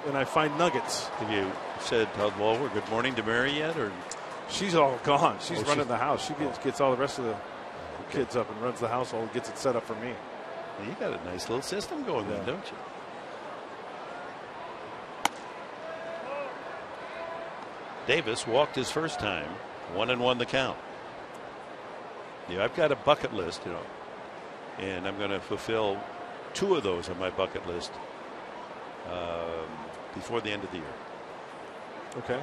And I find nuggets. Have you said hello or good morning to Mary yet? Or she's all gone. She's running the house. She gets all the rest of the kids up and runs the household, gets it set up for me. Well, you got a nice little system going there, don't you? Davis walked his first time, 1-1 the count. Yeah, I've got a bucket list, and I'm going to fulfill 2 of those on my bucket list before the end of the year. Okay.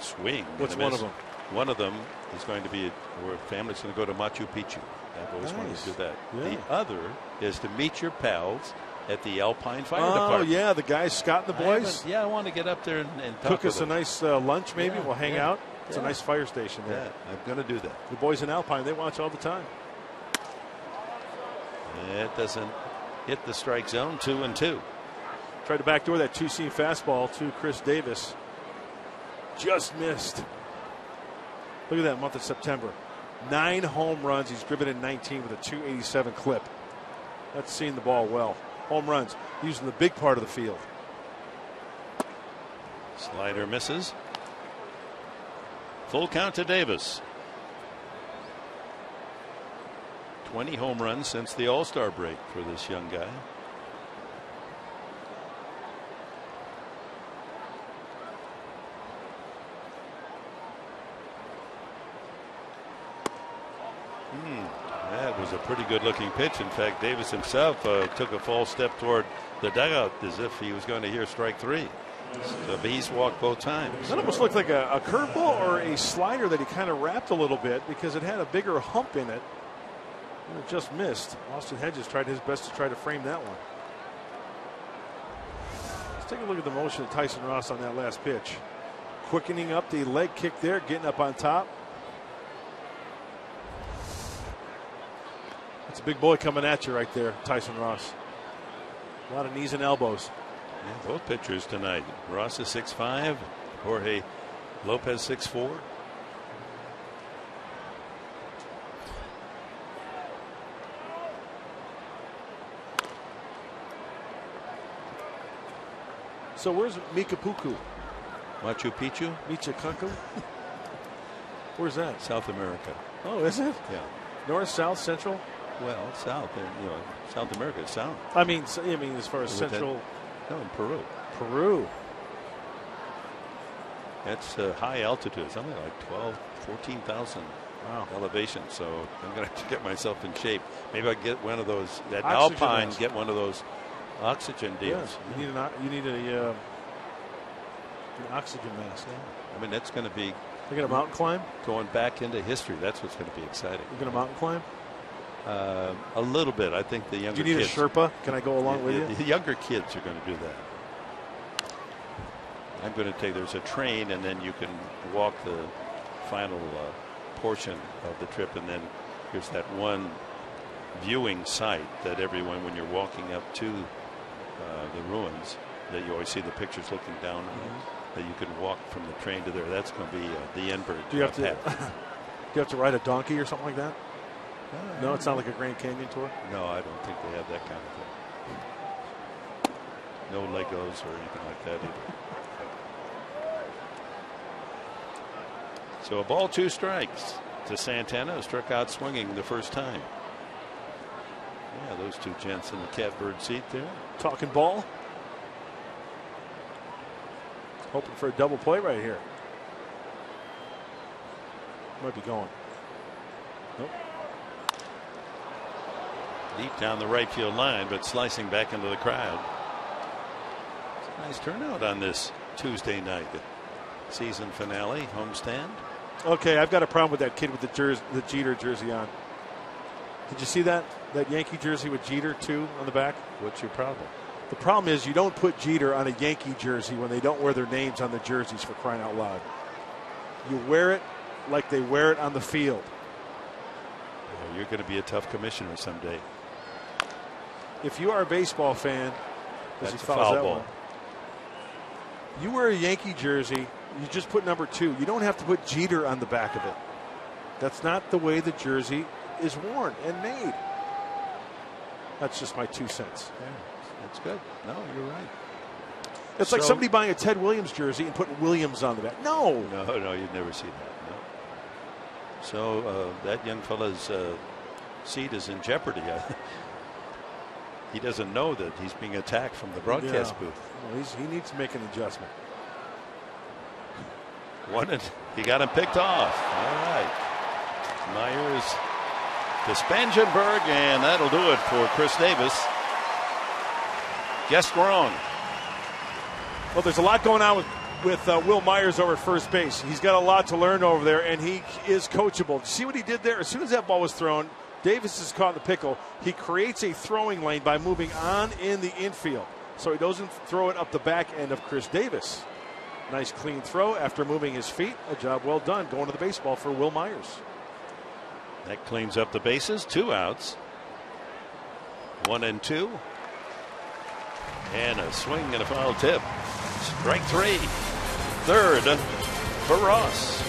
Swing. What's one of them? One of them is going to be where family's going to go to Machu Picchu. I've always wanted to do that. Yeah. The other is to meet your pals at the Alpine Fire Department. Oh, yeah, the guys, Scott and the boys. I want to get up there and cook us a nice lunch, maybe. We'll hang out. It's a nice fire station there. Yeah, I'm going to do that. The boys in Alpine, they watch all the time. It doesn't hit the strike zone. 2-2. Tried to backdoor that 2-seam fastball to Chris Davis. Just missed. Look at that month of September. 9 home runs. He's driven in 19 with a .287 clip. That's seeing the ball well. Home runs using the big part of the field. Slider misses. Full count to Davis. 20 home runs since the All-Star break for this young guy. That was a pretty good looking pitch. In fact, Davis himself took a false step toward the dugout as if he was going to hear strike 3. So he's walked both times. That almost looked like a curveball or a slider that he kind of wrapped a little bit because it had a bigger hump in it. And it just missed. Austin Hedges tried his best to try to frame that one. Let's take a look at the motion of Tyson Ross on that last pitch. Quickening up the leg kick there, getting up on top. That's a big boy coming at you right there, Tyson Ross. A lot of knees and elbows. Yeah, both pitchers tonight. Ross is 6'5", Jorge Lopez 6'4". So where's Mikapuku? Machu Picchu? Michikaku? Where's that? South America. Oh, is it? Yeah. North, south, central? Well, south. South America is south. I mean as far as central. No, in Peru. Peru. That's high altitude, something like 14,000 elevation. So I'm going to have to get myself in shape. Maybe I get one of those at Alpine. Get one of those oxygen deals. Yeah. You need an oxygen mask. Yeah. I mean, that's going to be. You're going to mountain climb? Going back into history. That's what's going to be exciting. You're going to mountain climb? A little bit. I think the younger kids. Do you need a Sherpa? Can I go along with you? The younger kids are going to do that. I'm going to take, there's a train, and then you can walk the final portion of the trip, and then here's that one viewing site that everyone, when you're walking up to the ruins, that you always see the pictures looking down, that you can walk from the train to there. That's going to be the Enberg. Do you have to? Do you have to ride a donkey or something like that? No, it's not like a Grand Canyon tour. No, I don't think they have that kind of thing. No Legos or anything like that either. So a ball, 2 strikes to Santana, who struck out swinging the first time. Yeah, those two gents in the catbird seat there. Talking ball. Hoping for a double play right here. Might be going. Nope. Deep down the right field line, but slicing back into the crowd. It's a nice turnout on this Tuesday night. The season finale, homestand. Okay, I've got a problem with that kid with the Jeter jersey on. Did you see that? That Yankee jersey with Jeter, too, on the back? What's your problem? The problem is you don't put Jeter on a Yankee jersey when they don't wear their names on the jerseys, for crying out loud. You wear it like they wear it on the field. Yeah, you're going to be a tough commissioner someday. If you are a baseball fan, that's a foul ball. You wear a Yankee jersey, you just put number 2. You don't have to put Jeter on the back of it. That's not the way the jersey is worn and made. That's just my 2 cents. Yeah, that's good. No, you're right. It's like somebody buying a Ted Williams jersey and putting Williams on the back. No, you'd never see that. No. So that young fella's seat is in jeopardy. He doesn't know that he's being attacked from the broadcast booth. Well, he needs to make an adjustment. He got him picked off. All right. Myers to Spangenberg, and that'll do it for Chris Davis. Guessed wrong. Well, there's a lot going on with Will Myers over at first base. He's got a lot to learn over there, and he is coachable. See what he did there? As soon as that ball was thrown, Davis is caught in the pickle. He creates a throwing lane by moving on in the infield, so he doesn't throw it up the back end of Chris Davis. Nice clean throw after moving his feet. A job well done going to the baseball for Will Myers. That cleans up the bases. 2 outs. 1 and 2. And a swing and a foul tip. Strike 3. Third for Ross.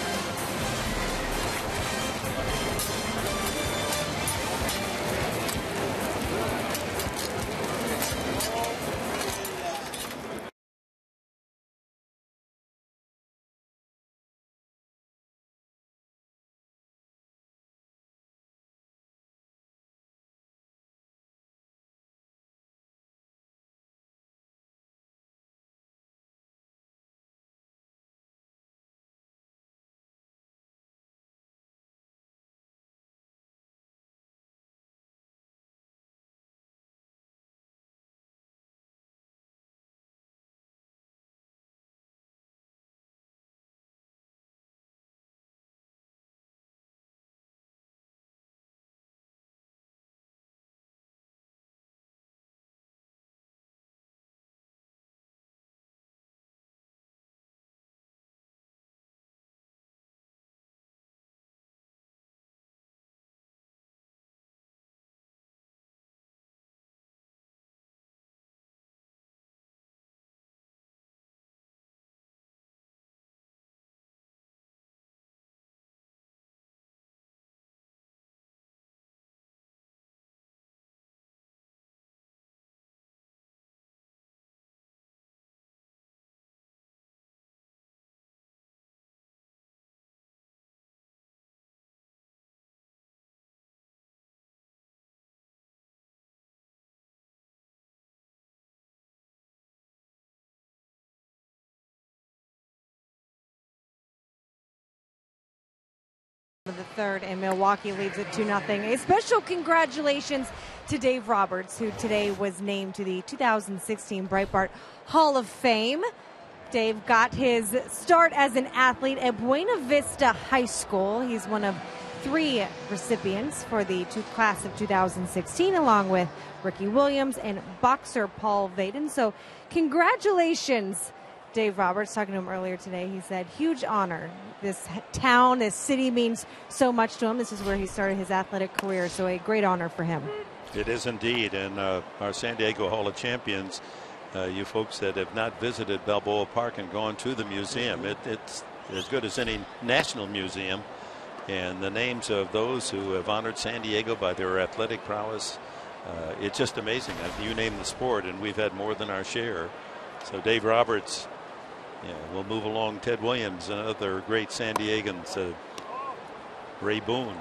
The third, and Milwaukee leads it 2-0. A special congratulations to Dave Roberts, who today was named to the 2016 Breitbart Hall of Fame. Dave got his start as an athlete at Buena Vista High School. He's one of 3 recipients for the class of 2016, along with Ricky Williams and boxer Paul Vaden. So congratulations Dave Roberts, talking to him earlier today, he said, huge honor. This town, this city means so much to him. This is where he started his athletic career, so a great honor for him. It is indeed. And our San Diego Hall of Champions, you folks that have not visited Balboa Park and gone to the museum, it's as good as any national museum. And the names of those who have honored San Diego by their athletic prowess, it's just amazing. You name the sport, and we've had more than our share. So Dave Roberts, we'll move along. Ted Williams, another great San Diegans, Ray Boone,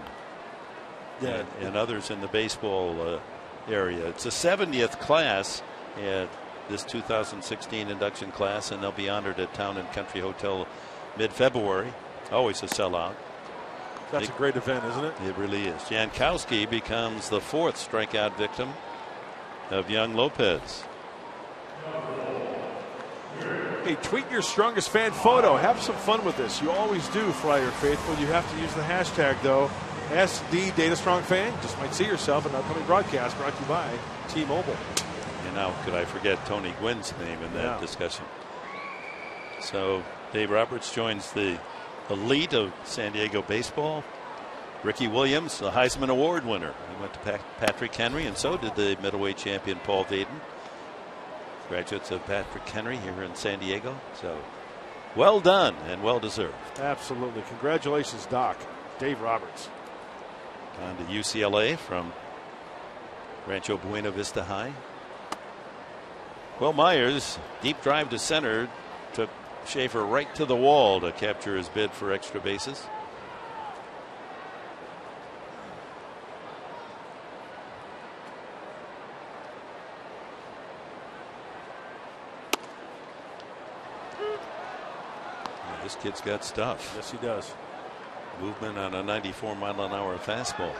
and others in the baseball area. It's the 70th class at this 2016 induction class, and they'll be honored at Town and Country Hotel mid-February. Always a sellout. That's a great event, isn't it? It really is. Jankowski becomes the 4th strikeout victim of young Lopez. Hey, tweet your strongest fan photo. Have some fun with this. You always do, Flyer Faithful. You have to use the hashtag, though. SD Data Strong Fan. Just might see yourself in an upcoming broadcast brought to you by T-Mobile. And now, could I forget Tony Gwynn's name in that discussion? So, Dave Roberts joins the elite of San Diego baseball. Ricky Williams, the Heisman Award winner. He went to Patrick Henry, and so did the middleweight champion Paul Vaden. Graduates of Patrick Henry here in San Diego. So, well done and well deserved. Absolutely. Congratulations, Doc. Dave Roberts. On to UCLA from Rancho Buena Vista High. Will Myers, deep drive to center, took Schaefer right to the wall to capture his bid for extra bases. This kid's got stuff. Yes, he does. Movement on a 94-mile-an-hour fastball.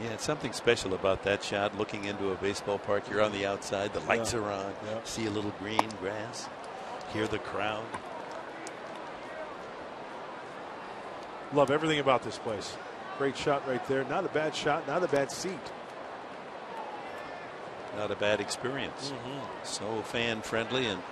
Yeah, it's something special about that shot. Looking into a baseball park, you're on the outside, the lights are on, see a little green grass, hear the crowd. Love everything about this place. Great shot right there. Not a bad shot, not a bad seat. Not a bad experience. So fan friendly, and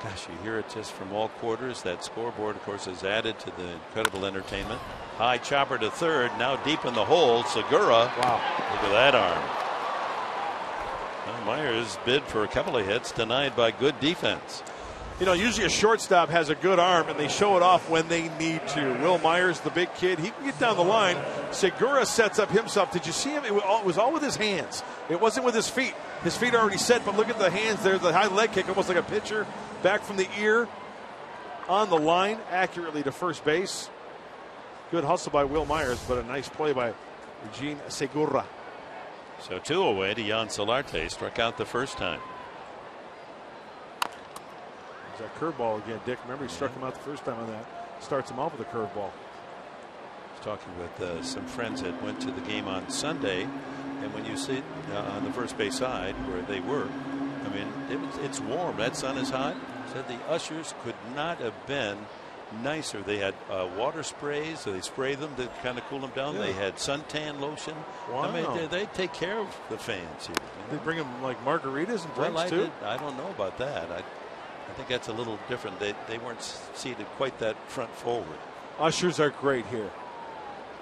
gosh, you hear it just from all quarters. That scoreboard, of course, is added to the incredible entertainment. High chopper to third, now deep in the hole. Segura. Wow. Look at that arm. Well, Myers bid for a couple of hits, denied by good defense. You know, usually a shortstop has a good arm, and they show it off when they need to. Will Myers, the big kid, he can get down the line. Segura sets up himself. Did you see him? It was all with his hands. It wasn't with his feet. His feet are already set, but look at the hands there. The high leg kick, almost like a pitcher. Back from the ear. On the line, accurately to first base. Good hustle by Will Myers, but a nice play by Eugene Segura. So 2 away to Jan Solarte. Struck out the first time. There's that curveball again, Dick. Remember, he struck him out the first time on that. Starts him off with a curveball. I was talking with some friends that went to the game on Sunday, and when you sit on the first base side where they were, I mean, it's warm. That sun is hot. Said the ushers could not have been nicer. They had water sprays, so they spray them to kind of cool them down. They had suntan lotion. Wow. I mean, they take care of the fans here. They bring them like margaritas and drinks too? I don't know about that. I think that's a little different. They weren't seated quite that front forward. Ushers are great here.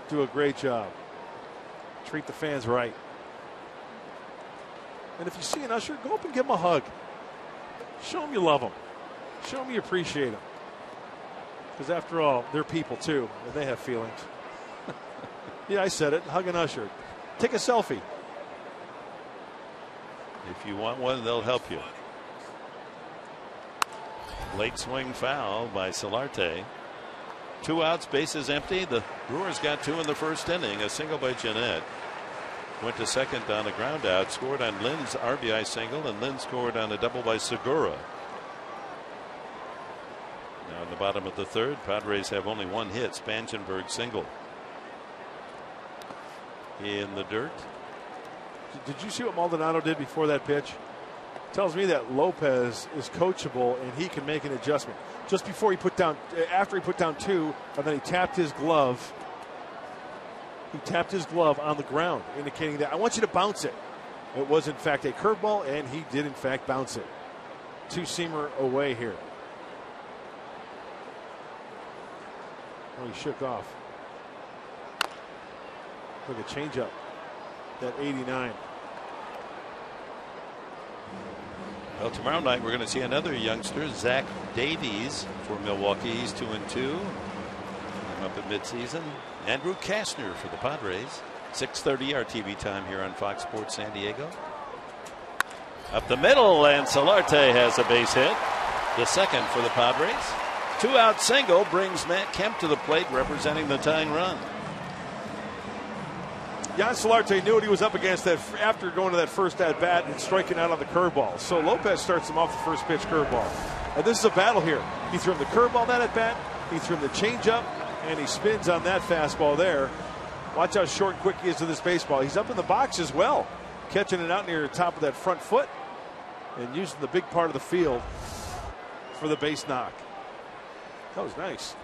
Do a great job. Treat the fans right. And if you see an usher, go up and give them a hug. Show them you love them. Show them you appreciate them. Because after all, they're people too, and they have feelings. Yeah, I said it. Hug an usher. Take a selfie. If you want one, they'll help you. Late swing foul by Solarte. 2 outs, bases empty. The Brewers got 2 in the first inning. A single by Jeanette. Went to second on a ground out. Scored on Lynn's RBI single, and Lynn scored on a double by Segura. Now in the bottom of the third, Padres have only 1 hit. Spangenberg single. In the dirt. Did you see what Maldonado did before that pitch? Tells me that Lopez is coachable and he can make an adjustment. Just before he put down, after he put down 2, and then he tapped his glove. He tapped his glove on the ground, indicating that I want you to bounce it. It was, in fact, a curveball, and he did, in fact, bounce it. Two-seamer away here. Oh, he shook off. Look at changeup. That 89. Well, tomorrow night we're going to see another youngster, Zach Davies, for Milwaukee. He's 2-2. I'm up at midseason. Andrew Kastner for the Padres. 6:30 our TV time here on Fox Sports San Diego. Up the middle, and Solarte has a base hit. The second for the Padres. 2-out single brings Matt Kemp to the plate, representing the tying run. Jan Solarte knew what he was up against that after going to that first at bat and striking out on the curveball. So Lopez starts him off the first pitch curveball. And this is a battle here. He threw him the curveball that at bat. He threw him the changeup, and he spins on that fastball there. Watch how short and quick he is to this baseball. He's up in the box as well, catching it out near the top of that front foot and using the big part of the field for the base knock. That was nice.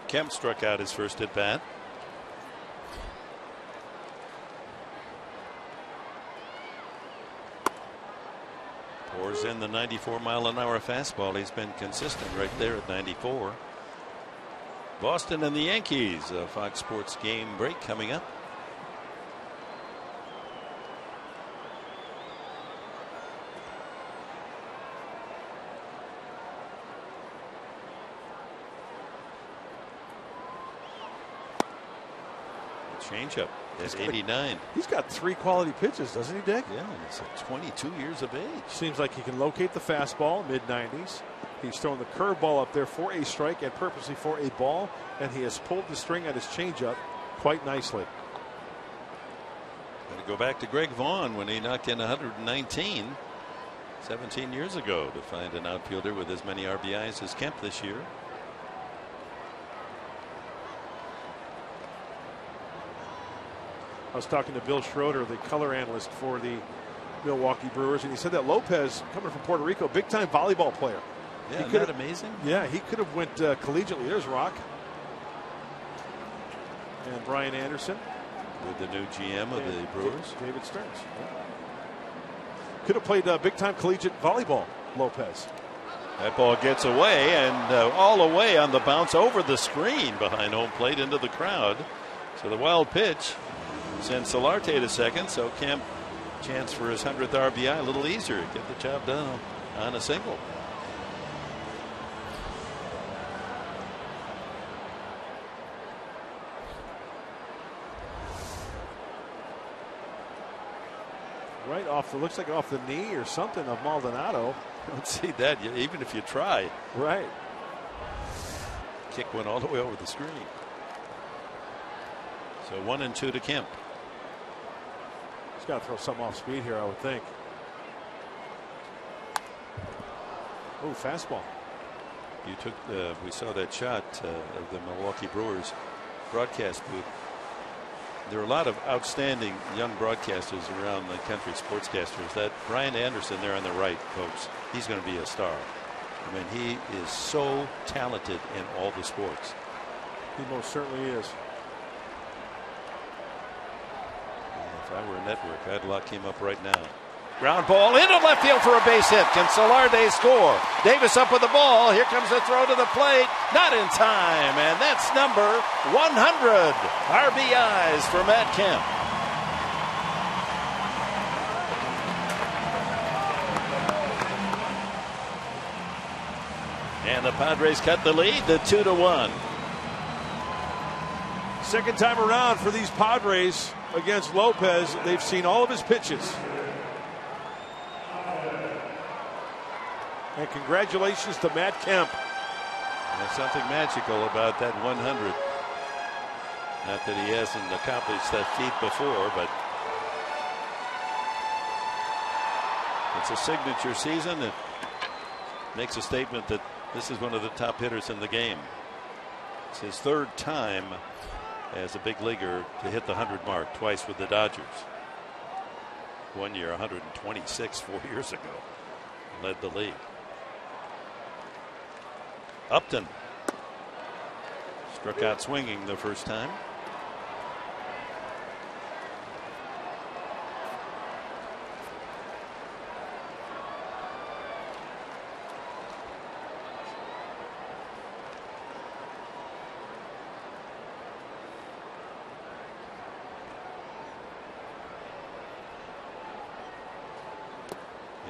Kemp struck out his first at bat. Pours in the 94-mile-an-hour fastball. He's been consistent right there at 94. Boston and the Yankees. A Fox Sports game break coming up. Changeup at 89. He's got 3 quality pitches, doesn't he, Dick? Yeah, and he's at 22 years of age. Seems like he can locate the fastball, mid-90s. He's thrown the curveball up there for a strike and purposely for a ball, and he has pulled the string at his changeup quite nicely. Got to go back to Greg Vaughn when he knocked in 119 17 years ago to find an outfielder with as many RBIs as Kemp this year. I was talking to Bill Schroeder, the color analyst for the Milwaukee Brewers, and he said that Lopez, coming from Puerto Rico, big-time volleyball player. Yeah, isn't that amazing? Yeah, he could have went collegiately. There's Rock. And Brian Anderson. With the new GM of the Brewers. David Stearns. Yeah. Could have played big-time collegiate volleyball, Lopez. That ball gets away, and all the way on the bounce over the screen behind home plate into the crowd. So the wild pitch sends Solarte to second, so Kemp chance for his 100th RBI a little easier. Get the job done on a single. Right off the, looks like off the knee or something of Maldonado. Don't see that even if you try. Right. Kick went all the way over the screen. So 1-2 to Kemp. He's got to throw something off speed here, I would think. Oh, fastball. You took we saw that shot of the Milwaukee Brewers broadcast booth. There are a lot of outstanding young broadcasters around the country, sportscasters. That Brian Anderson there on the right, folks, he's going to be a star. I mean, he is so talented in all the sports. He most certainly is. If I were a network, I'd lock him up right now. Ground ball into left field for a base hit. Can Solarte score? Davis up with the ball. Here comes the throw to the plate. Not in time. And that's number 100 RBIs for Matt Kemp. And the Padres cut the lead to 2-1. Second time around for these Padres against Lopez. They've seen all of his pitches. And congratulations to Matt Kemp. There's something magical about that 100. Not that he hasn't accomplished that feat before, but it's a signature season. It makes a statement that this is one of the top hitters in the game. It's his third time as a big leaguer to hit the 100 mark, twice with the Dodgers. 1 year, 126 4 years ago. Led the league. Upton struck out swinging the first time.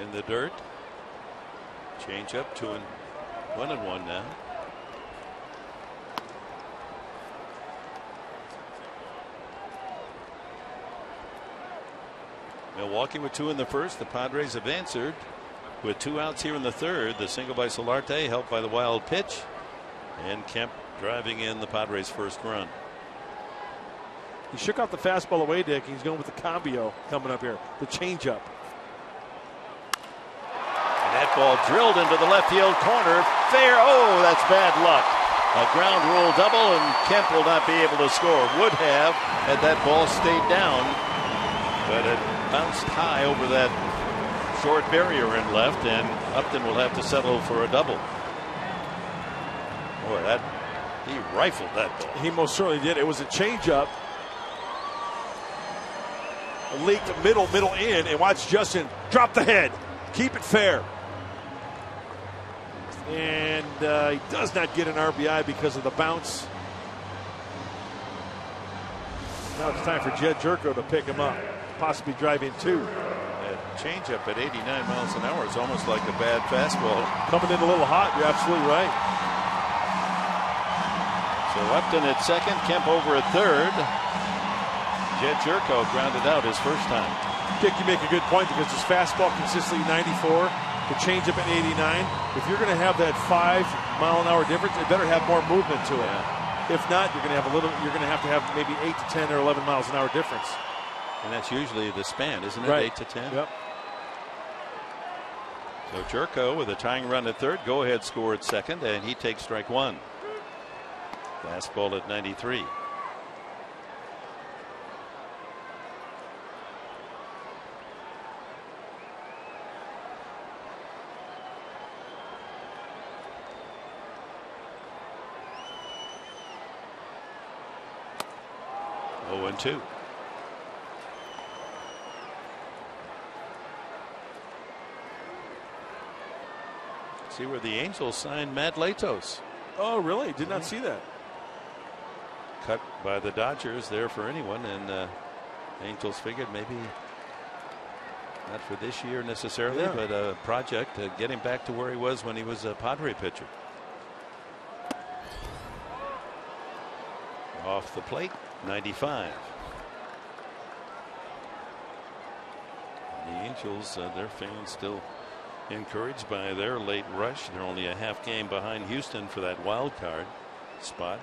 in the dirt. Change up 2-1 now. Milwaukee with 2 in the first. The Padres have answered with 2 outs here in the third. The single by Solarte helped by the wild pitch, and Kemp driving in the Padres' first run. He shook out the fastball away, Dick. He's going with the cambio coming up here, the changeup. And that ball drilled into the left field corner. Fair. Oh, that's bad luck. A ground rule double, and Kemp will not be able to score. Would have had that ball stayed down, but it bounced high over that short barrier in left, and Upton will have to settle for a double. Boy, he rifled that ball. He most certainly did. It was a changeup. Leaked middle in, and watch Justin drop the head. Keep it fair. And he does not get an RBI because of the bounce. Now it's time for Jed Jerko to pick him up, possibly drive in 2. That changeup at 89 miles an hour is almost like a bad fastball. Coming in a little hot, you're absolutely right. So Upton at second, Kemp over at third. Jed Jerko grounded out his first time. Dick, you make a good point because his fastball consistently 94, the changeup at 89. If you're going to have that 5-mile-an-hour difference, it better have more movement to it. Yeah. If not, you're going to have to have maybe 8 to 10 or 11 miles an hour difference. And that's usually the span, isn't it? Right. 8 to 10. Yep. So Jerko with a tying run at third, go ahead score at second, and he takes strike 1. Fastball at 93. Oh, and 2. See where the Angels signed Matt Latos. Oh, really? Did not see that. Cut by the Dodgers there for anyone, and Angels figured maybe not for this year necessarily, but a project to get him back to where he was when he was a Padre pitcher. Off the plate, 95. The Angels, their fans still encouraged by their late rush. They're only a half game behind Houston for that wild card spot.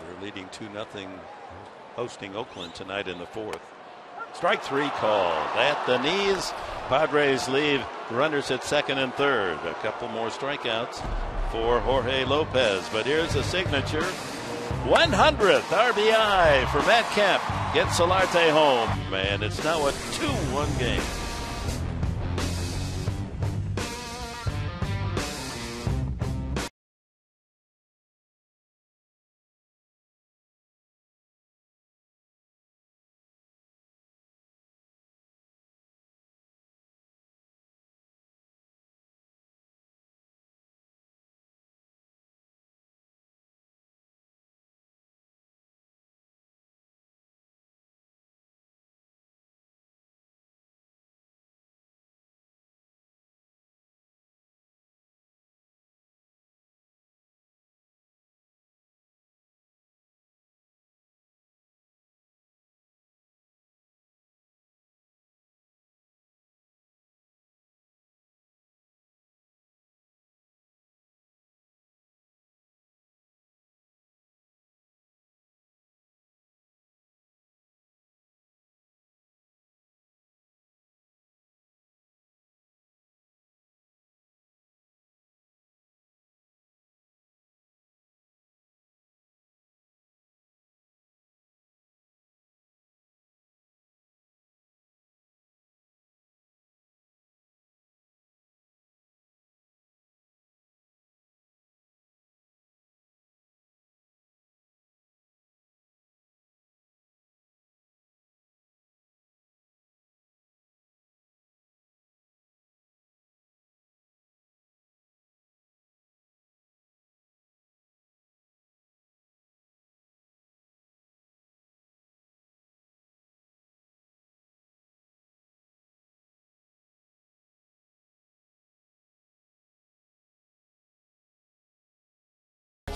They're leading 2-0, hosting Oakland tonight in the 4th. Strike 3 called at the knees. Padres leave runners at second and third. A couple more strikeouts for Jorge Lopez, but here's a signature 100th RBI for Matt Kemp. Gets Solarte home, and it's now a 2-1 game.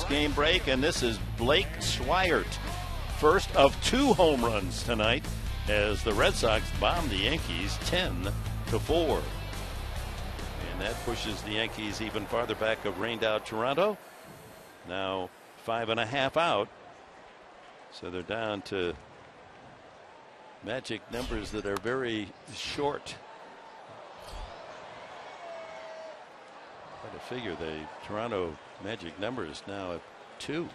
6-game break, and this is Blake Swihart. First of 2 home runs tonight as the Red Sox bomb the Yankees 10-4. And that pushes the Yankees even farther back of rained-out Toronto. Now 5.5 out. So they're down to magic numbers that are very short. Try to figure the Toronto magic number is now at 2.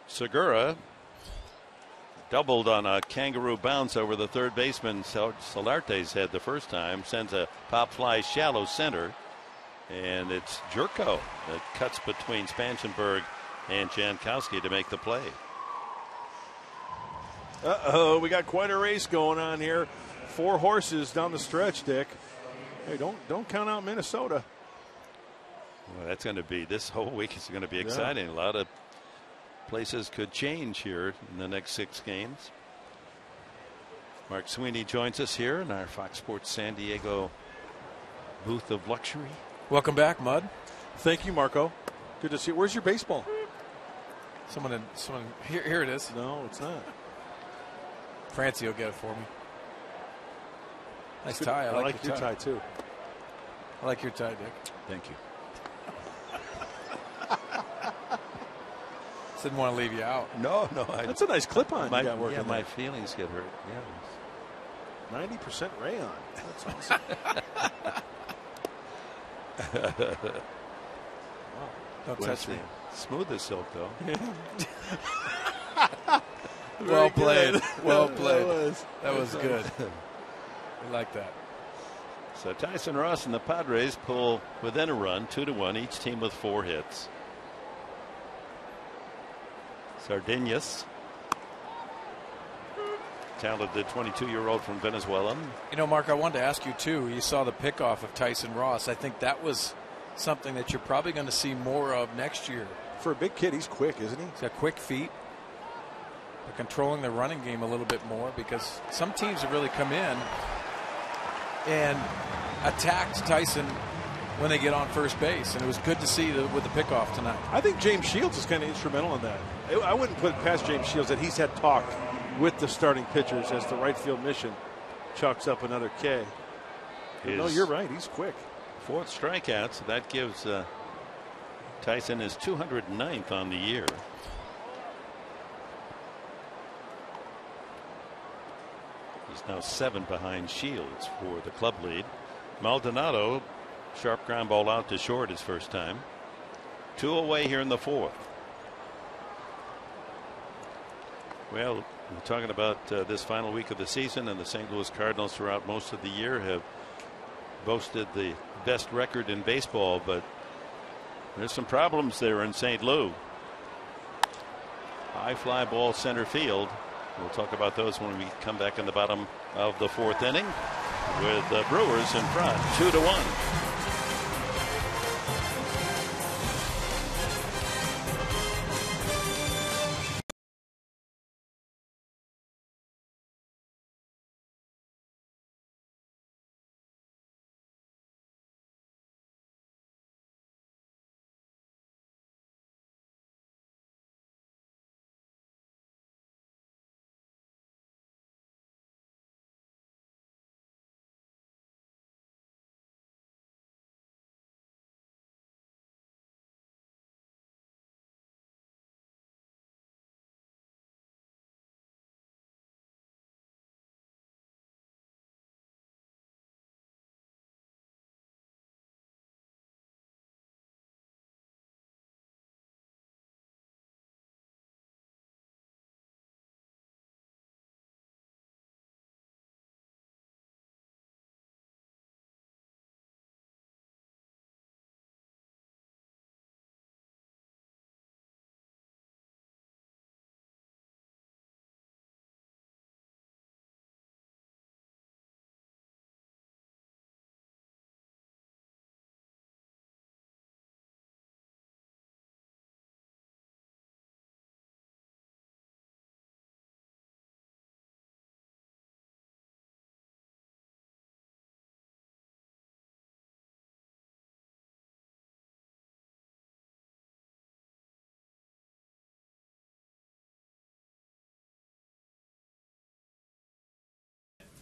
Segura doubled on a kangaroo bounce over the third baseman Solarte's head the first time. Sends a pop fly shallow center. And it's Jerko that cuts between Spanshenberg and Jankowski to make the play. Uh-oh, we got quite a race going on here. 4 horses down the stretch, Dick. Hey, don't count out Minnesota. Well, that's going to be, this whole week is going to be exciting. A lot of places could change here in the next 6 games. Mark Sweeney joins us here in our Fox Sports San Diego booth of luxury. Welcome back, Mud. Thank you, Marco. Good to see you. Where's your baseball? Someone here it is. No, it's not. Francie will get it for me. Nice tie. I like your tie too. I like your tie, Dick. Thank you. Didn't want to leave you out. No. That's a nice clip-on. My feelings get hurt. Yeah. 90% rayon. That's awesome. Wow. Don't touch me. Smooth as silk, though. Well played. Well played. That was good. I like that. So Tyson Ross and the Padres pull within a run, 2-1, each team with 4 hits. Sardinas, talented 22-year-old from Venezuela. You know, Mark, I wanted to ask you, too. You saw the pickoff of Tyson Ross. I think that was something that you're probably going to see more of next year. For a big kid, he's quick, isn't he? He's got quick feet. They're controlling the running game a little bit more because some teams have really come in and attacked Tyson when they get on first base, and it was good to see with the pickoff tonight. I think James Shields is kind of instrumental in that. I wouldn't put it past James Shields that he's had talk with the starting pitchers as the right field mission chalks up another K. No, you're right. He's quick. 4th strikeout, so that gives Tyson his 209th on the year. He's now 7 behind Shields for the club lead. Maldonado, sharp ground ball out to short his first time. 2 away here in the 4th. Well, we're talking about this final week of the season, and the St. Louis Cardinals throughout most of the year have boasted the best record in baseball, but there's some problems there in St. Louis. High fly ball center field. We'll talk about those when we come back in the bottom of the 4th inning with the Brewers in front 2-1.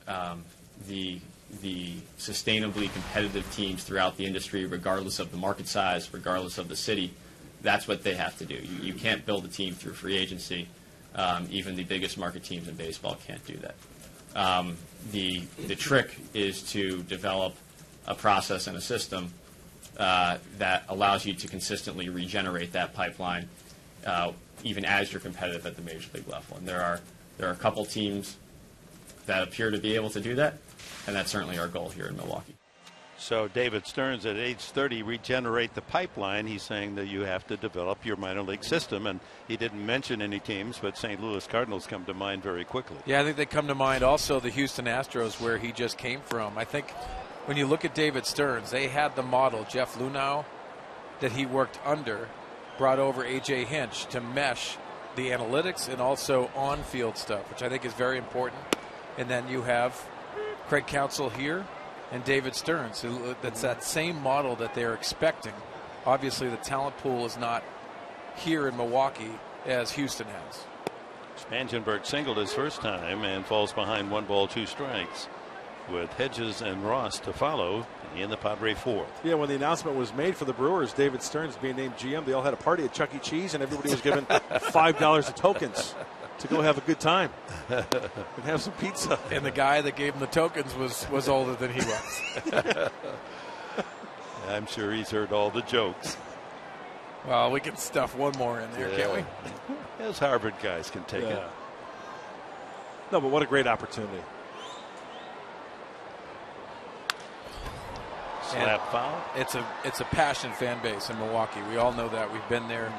the sustainably competitive teams throughout the industry, regardless of the market size, regardless of the city. That's what they have to do. You can't build a team through free agency. Even the biggest market teams in baseball can't do that. The trick is to develop a process and a system that allows you to consistently regenerate that pipeline, even as you're competitive at the major league level. And there are a couple teams that appear to be able to do that, and that's certainly our goal here in Milwaukee. So David Stearns, at age 30, regenerate the pipeline. He's saying that you have to develop your minor league system, and he didn't mention any teams, but St. Louis Cardinals come to mind very quickly. Yeah, I think they come to mind also the Houston Astros, where he just came from. I think when you look at David Stearns, they had the model, Jeff Lunau, that he worked under, brought over A.J. Hinch to mesh the analytics and also on-field stuff, which I think is very important. And then you have Craig Counsell here and David Stearns. That's that same model that they're expecting. Obviously, the talent pool is not here in Milwaukee as Houston has. Spangenberg singled his first time and falls behind 1 ball, 2 strikes, with Hedges and Ross to follow in the Padre fourth. Yeah, when the announcement was made for the Brewers, David Stearns being named GM, they all had a party at Chuck E. Cheese, and everybody was given $5 of tokens to go have a good time and have some pizza. And the guy that gave him the tokens was older than he was. I'm sure he's heard all the jokes. Well, we can stuff one more in there, can't we? As Harvard guys can take it. No, but what a great opportunity. Slap foul. It's a passionate fan base in Milwaukee. We all know that. We've been there.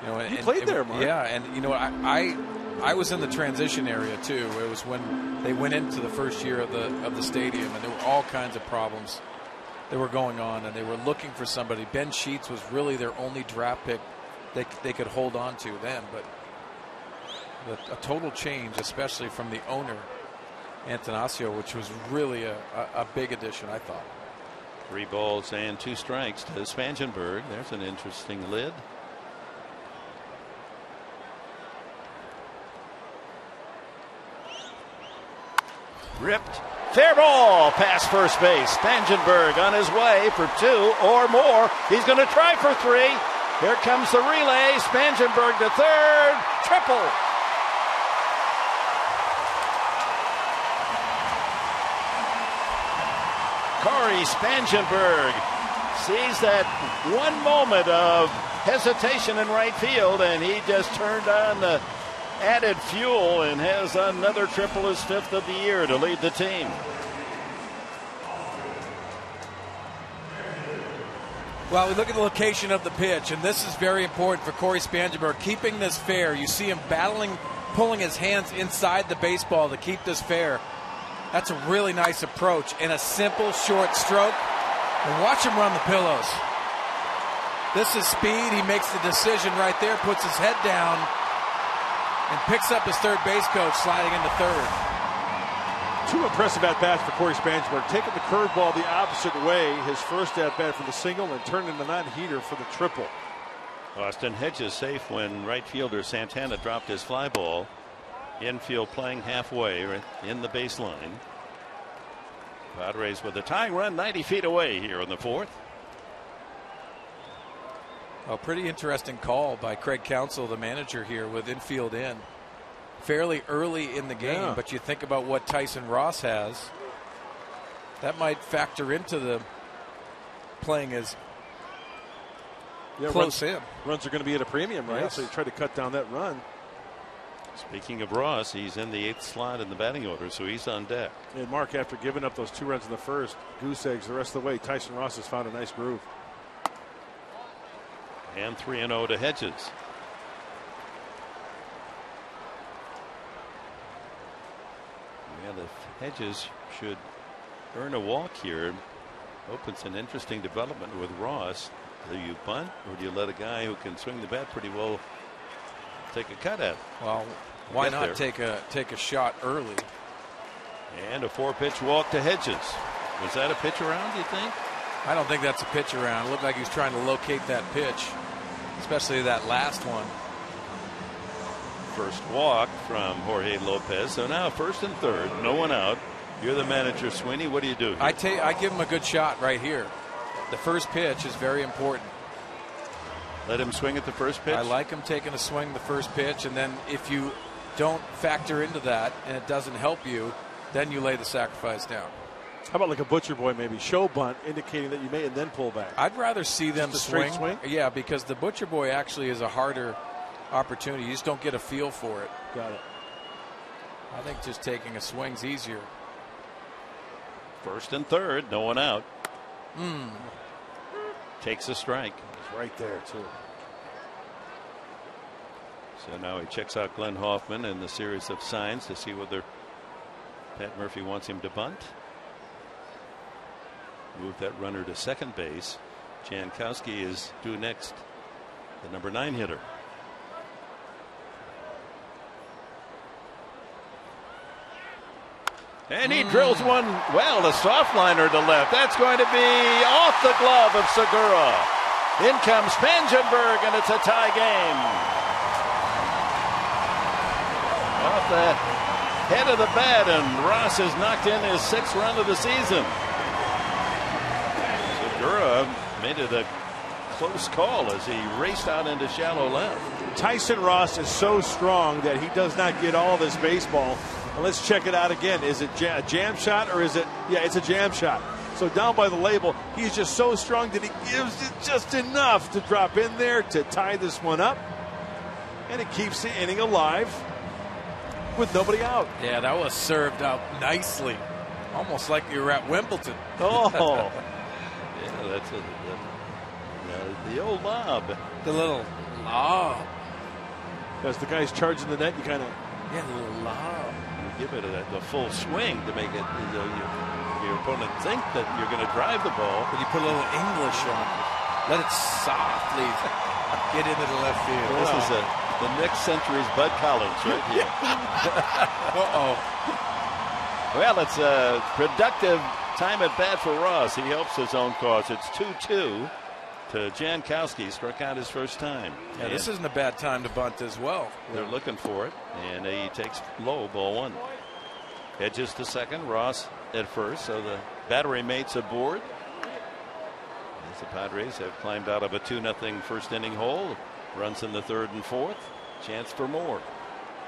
You know, you played there, Mark. Yeah, and you know, I was in the transition area too. It was when they went into the first year of the stadium, and there were all kinds of problems that were going on, and they were looking for somebody. Ben Sheets was really their only draft pick they could hold on to then, but a total change, especially from the owner, Antanasio, which was really a big addition, I thought. 3 balls and 2 strikes to Spangenberg. There's an interesting lid. Ripped. Fair ball past first base. Spangenberg on his way for 2 or more. He's going to try for 3. Here comes the relay. Spangenberg to third. Triple. Corey Spangenberg sees that one moment of hesitation in right field, and he just turned on the added fuel and has another triple, his 5th of the year, to lead the team. Well, we look at the location of the pitch, and this is very important for Corey Spangenberg, keeping this fair. You see him battling, pulling his hands inside the baseball to keep this fair. That's a really nice approach and a simple short stroke. And watch him run the pillows. This is speed. He makes the decision right there, puts his head down, and picks up his third base coach sliding into third. 2 impressive at-bats for Corey Spangenberg. Taking the curveball the opposite way, his first at-bat for the single, and turning the non-heater for the triple. Austin Hedges safe when right fielder Santana dropped his fly ball. Infield playing halfway in the baseline. Padres with a tying run 90 feet away here in the 4th. A pretty interesting call by Craig Counsell, the manager here, with infield in. Fairly early in the game, but you think about what Tyson Ross has. That might factor into the playing as close in. Runs are going to be at a premium, right? Yes. So you try to cut down that run. Speaking of Ross, he's in the 8th slot in the batting order, so he's on deck. And Mark, after giving up those 2 runs in the first, goose eggs the rest of the way, Tyson Ross has found a nice groove. And 3-0 to Hedges. Yeah, the Hedges should earn a walk here. Opens an interesting development with Ross. Do you bunt, or do you let a guy who can swing the bat pretty well take a cut at it? Well, why not take a shot early? And a 4-pitch walk to Hedges. Was that a pitch around, do you think? I don't think that's a pitch around. It looked like he was trying to locate that pitch, especially that last one. First walk from Jorge Lopez. So now 1st and 3rd, no one out. You're the manager, Sweeney. What do you do here? I give him a good shot right here. The first pitch is very important. Let him swing at the first pitch? I like him taking a swing the first pitch, and then if you don't factor into that and it doesn't help you, then you lay the sacrifice down. How about like a butcher boy, maybe show bunt, indicating that you may and then pull back? I'd rather see them straight swing. Yeah, because the butcher boy actually is a harder opportunity. You just don't get a feel for it. Got it. I think just taking a swing's easier. First and third, no one out. Takes a strike. It's right there too. So now he checks out Glenn Hoffman and the series of signs to see whether Pat Murphy wants him to bunt. Move that runner to second base. Jankowski is due next, the number 9 hitter. And he drills one, well, a soft liner to left. That's going to be off the glove of Segura. In comes Spangenberg, and it's a tie game. Off the head of the bat, and Ross has knocked in his 6th run of the season. Segura made it a close call as he raced out into shallow left. Tyson Ross is so strong that he does not get all this baseball. And let's check it out again. Is it a jam shot or is it? Yeah, it's a jam shot. So down by the label, he's just so strong that he gives it just enough to drop in there to tie this one up. And it keeps the inning alive with nobody out. Yeah, that was served out nicely. Almost like you were at Wimbledon. Oh. Yeah, that's the old lob. The little lob. As the guy's charging the net, you kind of. Yeah, the little lob. You give it the full swing to make it, your opponent think that you're going to drive the ball. But you put a little English on it. Let it softly get into the left field. Well, this is the next century's Bud Collins right here. Uh-oh. Well, it's a productive time at bat for Ross. He helps his own cause. It's 2-2 to Jankowski. Struck out his first time. Yeah, this isn't a bad time to bunt as well. They're looking for it, and he takes low, ball 1. Edges to second, Ross at first, so the battery mates aboard. As the Padres have climbed out of a 2-0 first inning hole. Runs in the 3rd and 4th. Chance for more.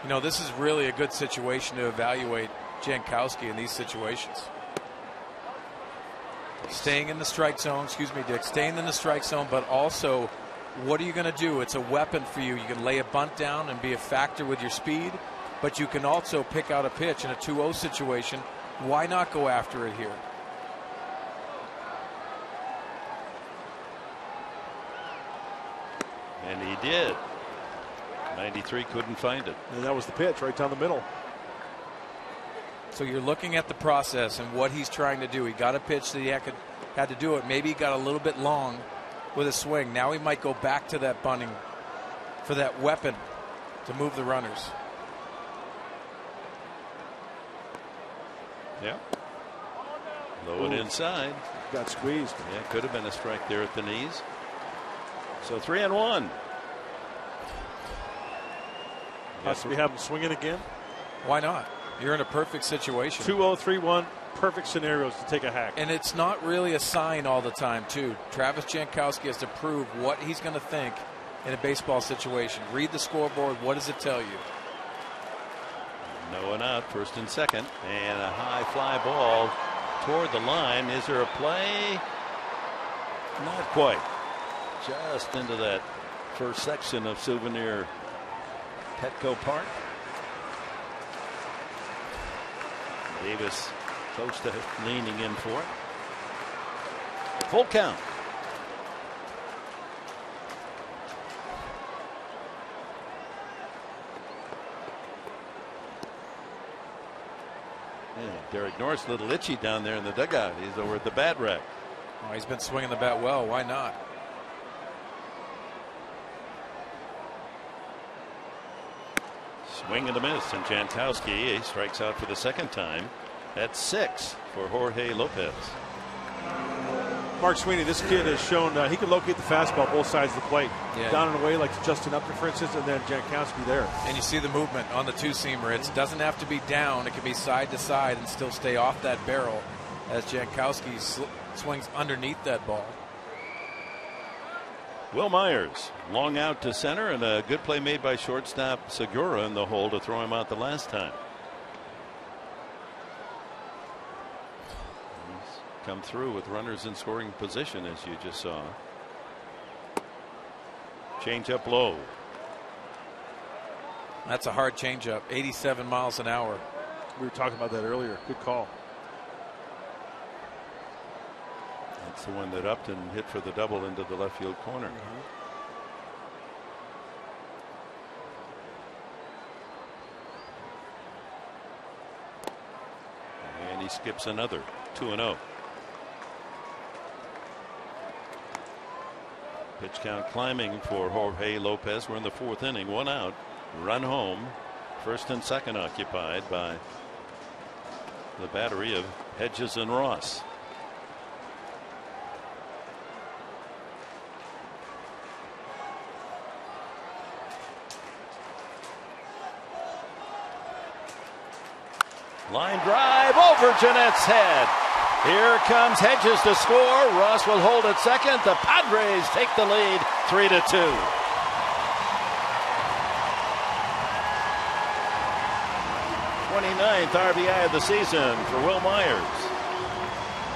You know, this is really a good situation to evaluate Jankowski in these situations. Staying in the strike zone, excuse me, Dick, staying in the strike zone, but also what are you going to do? It's a weapon for you. You can lay a bunt down and be a factor with your speed, but you can also pick out a pitch in a 2-0 situation. Why not go after it here? And he did. 93 couldn't find it. And that was the pitch right down the middle. So you're looking at the process and what he's trying to do. He got a pitch that he had to do it. Maybe he got a little bit long with a swing. Now he might go back to that bunting for that weapon to move the runners. Yeah. Low and inside. Got squeezed. Yeah, could have been a strike there at the knees. So 3-1. Possibly have him swinging again. Why not? You're in a perfect situation. 2-0, 3-1, perfect scenarios to take a hack. And it's not really a sign all the time, too. Travis Jankowski has to prove what he's going to think in a baseball situation. Read the scoreboard. What does it tell you? No one out, first and second, and a high fly ball toward the line. Is there a play? Not quite. Just into that first section of Souvenir Petco Park. Davis close to leaning in for it. Full count. Yeah, Derek Norris a little itchy down there in the dugout. He's over at the bat rack. Oh, he's been swinging the bat well. Why not? Swing and a miss, and Jankowski, he strikes out for the second time. That's 6 for Jorge Lopez. Mark Sweeney, this kid has shown he can locate the fastball both sides of the plate. Yeah. Down and away, like Justin Upton, for instance, and then Jankowski there. And you see the movement on the two-seamer. It doesn't have to be down. It can be side to side and still stay off that barrel as Jankowski swings underneath that ball. Will Myers, long out to center, and a good play made by shortstop Segura in the hole to throw him out the last time. He's come through with runners in scoring position, as you just saw. Change up low. That's a hard changeup, 87 miles an hour. We were talking about that earlier. Good call. That's the one that Upton hit for the double into the left field corner. And he skips another 2-0. Pitch count climbing for Jorge Lopez. We're in the fourth inning. One out. Run home. First and second occupied by the battery of Hedges and Ross. Line drive over Jeanette's head. Here comes Hedges to score. Ross will hold at second. The Padres take the lead 3-2. '29th RBI of the season for Will Myers.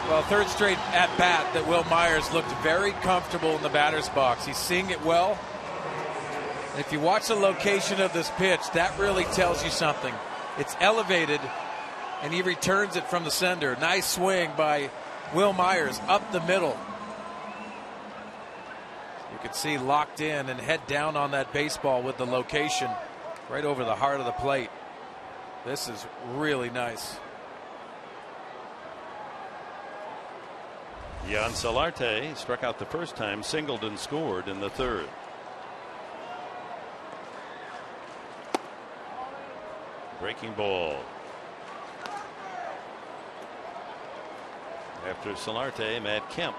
Well, third straight at bat that Will Myers looked very comfortable in the batter's box. He's seeing it well. If you watch the location of this pitch, that really tells you something. It's elevated, and he returns it from the sender. Nice swing by Will Myers up the middle. You can see locked in and head down on that baseball with the location right over the heart of the plate. This is really nice. Jan Solarte struck out the first time, singled and scored in the third. Breaking ball. After Solarte, Matt Kemp.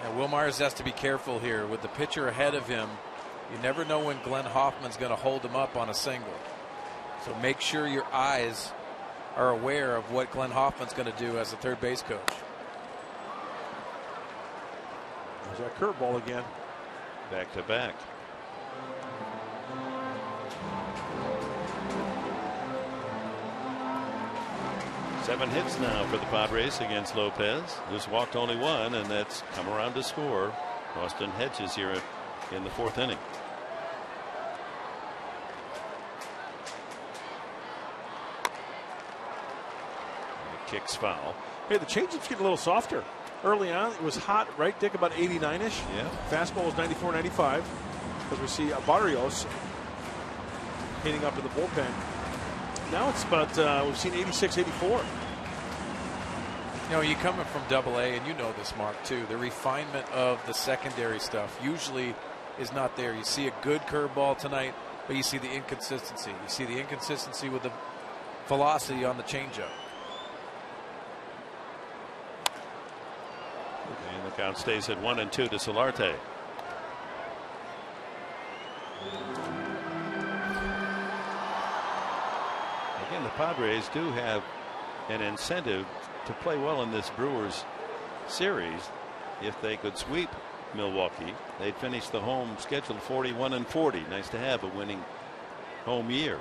And Will Myers has to be careful here with the pitcher ahead of him. You never know when Glenn Hoffman's going to hold him up on a single. So make sure your eyes are aware of what Glenn Hoffman's going to do as a third base coach. There's that curveball again. Back to back. Seven hits now for the Padres against Lopez. Just walked only one, and that's come around to score. Austin Hedges here in the fourth inning. Kicks foul. Hey, the changeup's getting a little softer. Early on, it was hot, right, Dick? About 89-ish. Yeah. Fastball was 94, 95. Because we see Barrios hitting up in the bullpen. Now it's about, we've seen 86, 84. You know, you're coming from Double-A, and you know this, Mark, too. The refinement of the secondary stuff usually is not there. You see a good curveball tonight, but you see the inconsistency. You see the inconsistency with the velocity on the changeup. And the count stays at 1-2 to Solarte. Again, the Padres do have an incentive to play well in this Brewers series. If they could sweep Milwaukee, they'd finish the home schedule 41-40. Nice to have a winning home year.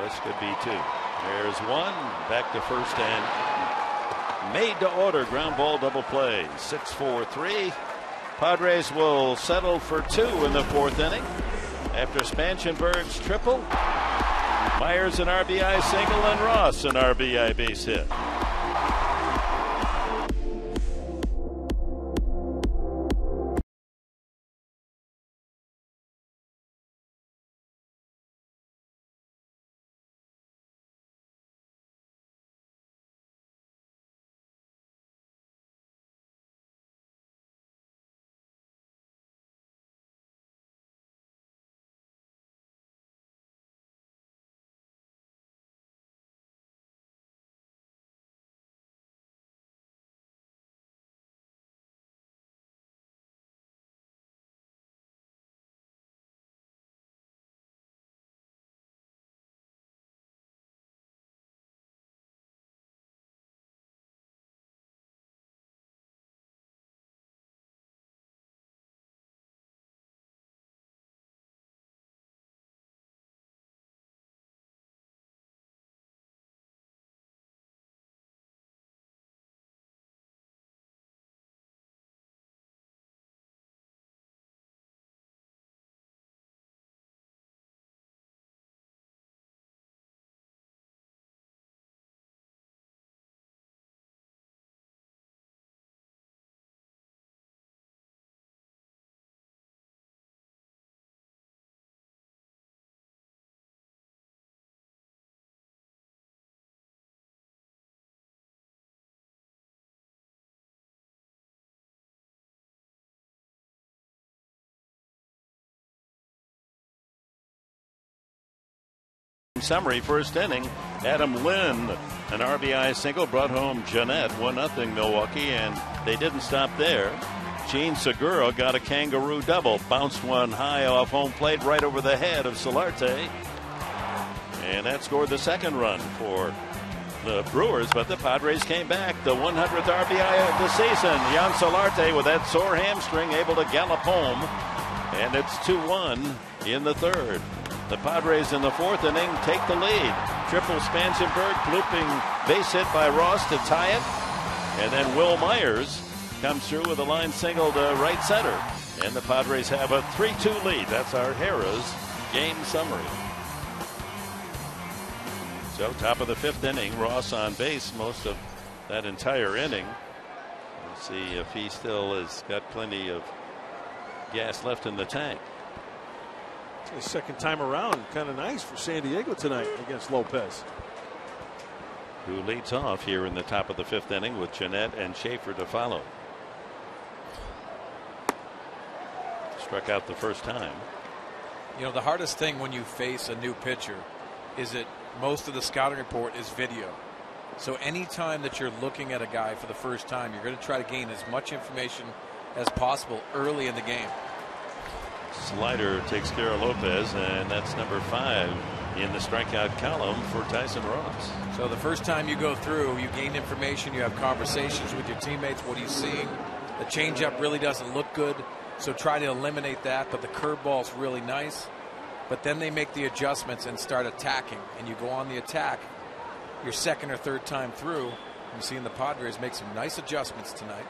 This could be two. There's one. Back to first and made to order. Ground ball double play. 6-4-3. Padres will settle for two in the fourth inning. After Spanchenberg's triple, Myers an RBI single, and Ross an RBI base hit. Summary, first inning, Adam Lynn, an RBI single, brought home Jeanette, 1-0 Milwaukee, and they didn't stop there. Gene Segura got a kangaroo double, bounced one high off home plate right over the head of Solarte, and that scored the second run for the Brewers, but the Padres came back. The 100th RBI of the season. Jan Solarte with that sore hamstring able to gallop home, and it's 2-1 in the third. The Padres in the fourth inning take the lead. Triple Spangenberg, blooping base hit by Ross to tie it. And then Will Myers comes through with a line single to right center. And the Padres have a 3-2 lead. That's our Harrah's game summary. So top of the fifth inning, Ross on base most of that entire inning. We'll see if he still has got plenty of gas left in the tank. His second time around, kind of nice for San Diego tonight against Lopez, who leads off here in the top of the fifth inning with Jeanette and Schaefer to follow. Struck out the first time. You know, the hardest thing when you face a new pitcher is that most of the scouting report is video. So anytime that you're looking at a guy for the first time, you're going to try to gain as much information as possible early in the game. Slider takes care of Lopez, and that's number 5 in the strikeout column for Tyson Ross. So the first time you go through, you gain information, you have conversations with your teammates. What are you seeing? The changeup really doesn't look good, so try to eliminate that, but the curveball's really nice. But then they make the adjustments and start attacking, and you go on the attack your second or third time through. You've seen the Padres make some nice adjustments tonight.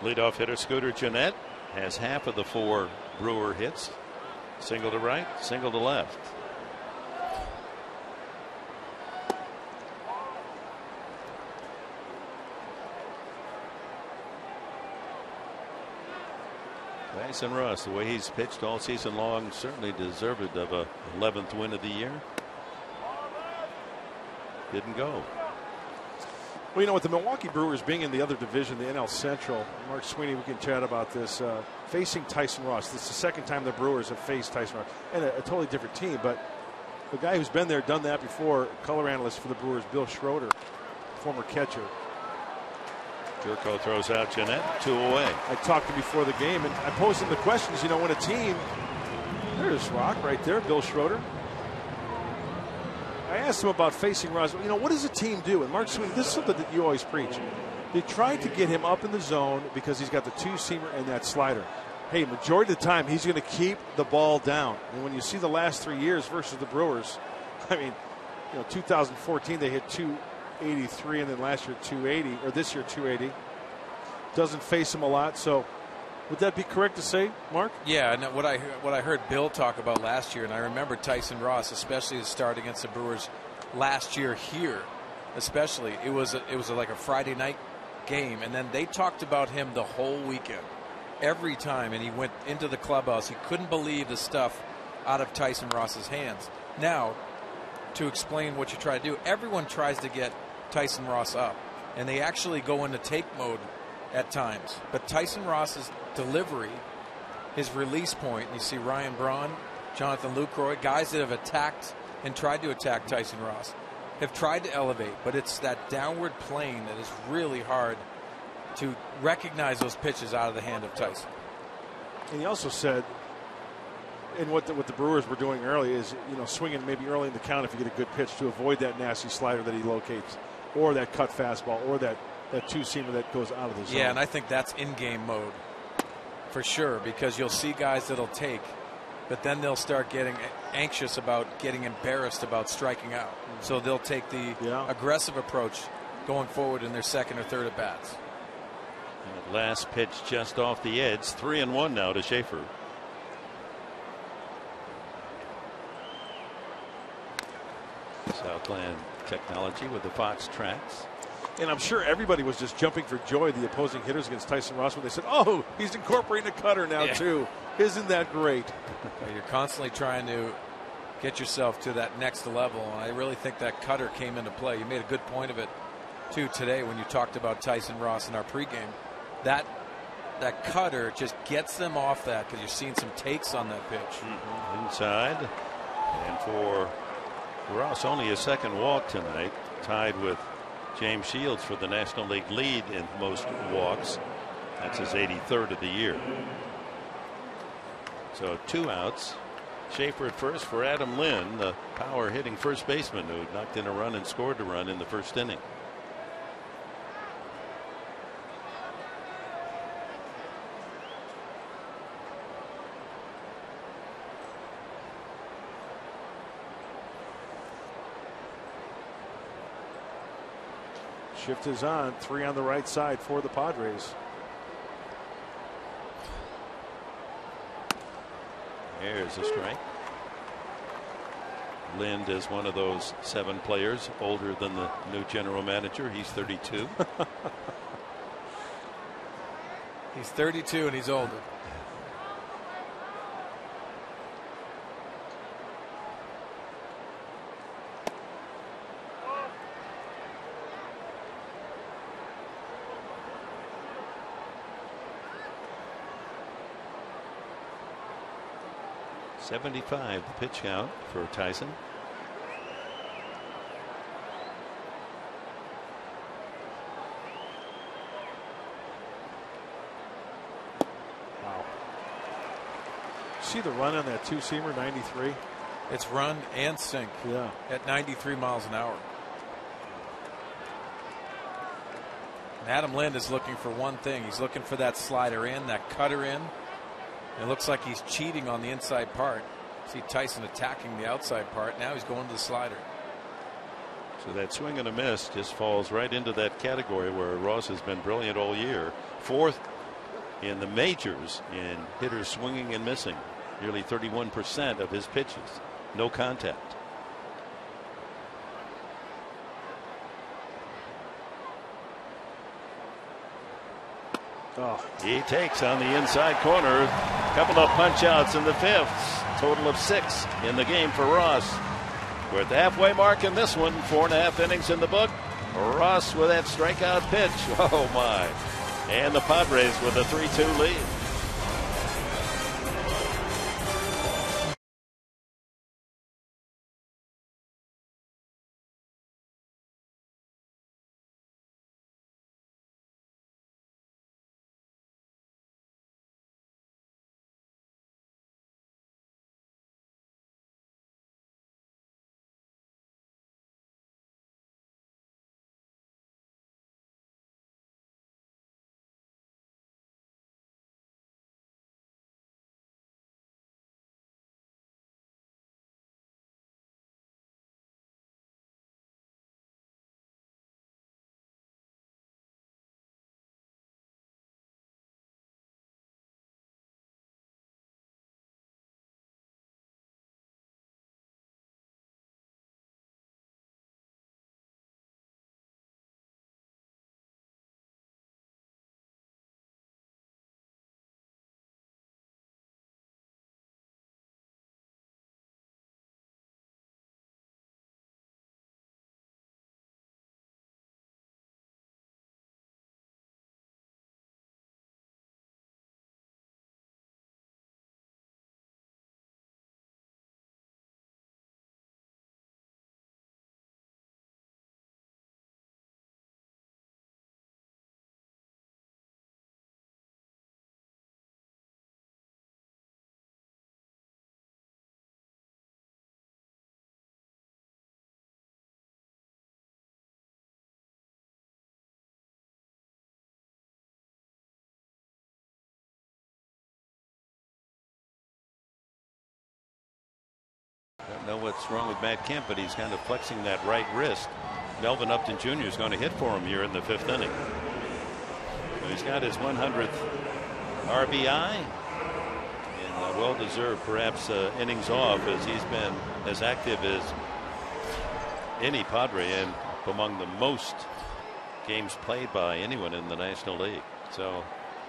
Leadoff hitter Scooter Jeanette has half of the 4 Brewer hits. Single to right, single to left. Tyson Ross, the way he's pitched all season long, certainly deserved of a 11th win of the year. Didn't go. Well, you know, with the Milwaukee Brewers being in the other division, the NL Central, Mark Sweeney, we can chat about this, facing Tyson Ross. This is the second time the Brewers have faced Tyson Ross, and a totally different team, but the guy who's been there, done that before, color analyst for the Brewers, Bill Schroeder, former catcher. Jerko throws out Jeanette, 2 away. I talked to him before the game, and I posed him the questions, you know, when a team, there's Rock right there, Bill Schroeder. I asked him about facing Ross. You know, what does a team do? And Mark Sweeney, this is something that you always preach. They try to get him up in the zone because he's got the 2-seamer and that slider. Hey, majority of the time, he's going to keep the ball down. And when you see the last 3 years versus the Brewers, I mean, you know, 2014 they hit 283, and then last year 280, or this year 280. Doesn't face him a lot, so would that be correct to say, Mark? Yeah, and what I heard Bill talk about last year, and I remember Tyson Ross, especially his start against the Brewers last year here, especially it was like a Friday night game, and then they talked about him the whole weekend, every time, and he went into the clubhouse. He couldn't believe the stuff out of Tyson Ross's hands. Now, to explain what you try to do, everyone tries to get Tyson Ross up, and they actually go into take mode at times. But Tyson Ross's delivery, his release point, you see Ryan Braun, Jonathan Lucroy, guys that have attacked and tried to attack Tyson Ross, have tried to elevate, but it's that downward plane that is really hard to recognize those pitches out of the hand of Tyson. And he also said, and what the Brewers were doing early is, you know, swinging maybe early in the count if you get a good pitch to avoid that nasty slider that he locates, or that cut fastball, or that 2-seamer that goes out of the zone. Yeah, and I think that's in-game mode for sure, because you'll see guys that'll take, but then they'll start getting anxious about getting embarrassed about striking out. So they'll take the aggressive approach going forward in their second or third at-bats. Last pitch just off the edge. 3-1 now to Schaefer. Southland technology with the Fox tracks. And I'm sure everybody was just jumping for joy, the opposing hitters against Tyson Ross, when they said, oh, he's incorporating a cutter now, too. Isn't that great? You're constantly trying to get yourself to that next level. And I really think that cutter came into play. You made a good point of it, too, today when you talked about Tyson Ross in our pregame. That cutter just gets them off that, because you're seeing some takes on that pitch. Inside. And for Ross, only his second walk tonight, tied with James Shields for the National League lead in most walks. That's his 83rd of the year. So 2 outs. Schaefer at first for Adam Lynn, the power hitting first baseman who knocked in a run and scored a run in the first inning. Shift is on. 3 on the right side for the Padres. There's a strike. Lind is one of those 7 players older than the new general manager. He's 32. He's 32 and he's older. .75 the pitch count for Tyson. Wow. See the run on that 2-seamer, 93? It's run and sink. Yeah. At 93 miles an hour. And Adam Lind is looking for one thing. He's looking for that slider in, that cutter in. It looks like he's cheating on the inside part. See Tyson attacking the outside part. Now he's going to the slider. So that swing and a miss just falls right into that category where Ross has been brilliant all year. 4th in the majors in hitters swinging and missing. Nearly 31% of his pitches. No contact. Oh. He takes on the inside corner. A couple of punch outs in the 5th. Total of 6 in the game for Ross. We're at the halfway mark in this one. 4.5 innings in the book. Ross with that strikeout pitch. Oh my. And the Padres with a 3-2 lead. Don't know what's wrong with Matt Kemp, but he's kind of flexing that right wrist. Melvin Upton Jr. is going to hit for him here in the 5th inning. So he's got his 100th RBI and well-deserved perhaps innings off, as he's been as active as any Padre and among the most games played by anyone in the National League. So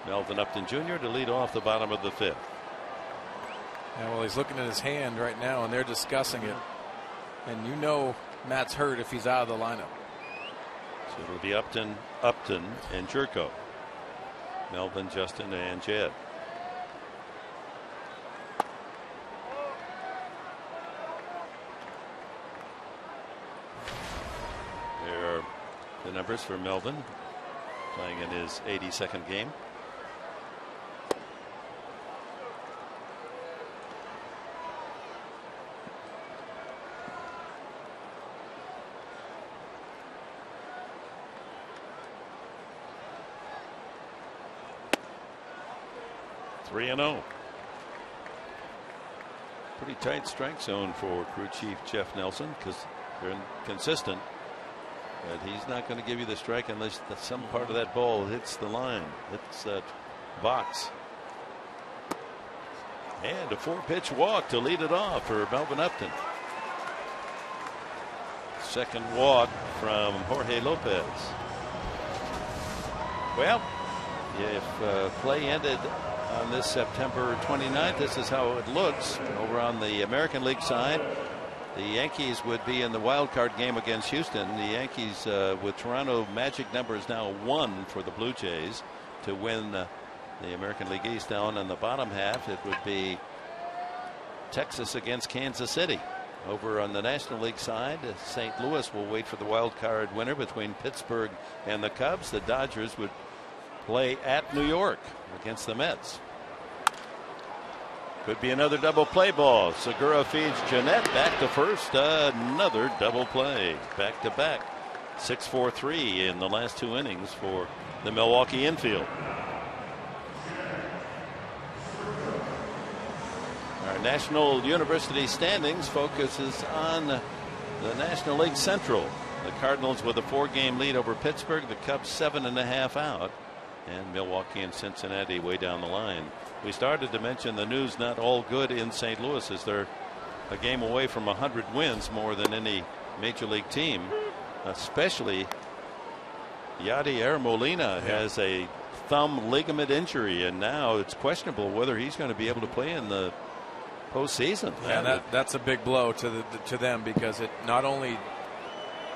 Melvin Upton Jr. to lead off the bottom of the 5th. Yeah, well, he's looking at his hand right now, and they're discussing it. And you know Matt's hurt if he's out of the lineup. So it'll be Upton, and Jerko. Melvin, Justin, and Jed. the numbers for Melvin, playing in his 82nd game. Three and 0. Pretty tight strike zone for crew chief Jeff Nelson because they're inconsistent. But he's not going to give you the strike unless some part of that ball hits the line, hits that box. And a 4-pitch walk to lead it off for Melvin Upton. Second walk from Jorge Lopez. Well, if play ended on this September 29th, this is how it looks. Over on the American League side, the Yankees would be in the wild card game against Houston. The Yankees with Toronto magic numbers now 1 for the Blue Jays to win the American League East. Down in the bottom half, it would be Texas against Kansas City. Over on the National League side, St. Louis will wait for the wild card winner between Pittsburgh and the Cubs. The Dodgers would play at New York against the Mets. Could be another double play ball. Segura feeds Jeanette back to first. Another double play. Back to back. 6-4-3 in the last 2 innings for the Milwaukee infield. Our National University standings focuses on the National League Central. The Cardinals with a 4-game lead over Pittsburgh. The Cubs 7.5 out. And Milwaukee and Cincinnati way down the line. We started to mention the news not all good in St. Louis as they're a game away from 100 wins, more than any major league team. Especially Yadier Molina has a thumb ligament injury, and now it's questionable whether he's going to be able to play in the postseason. Yeah, that's a big blow to them because it not only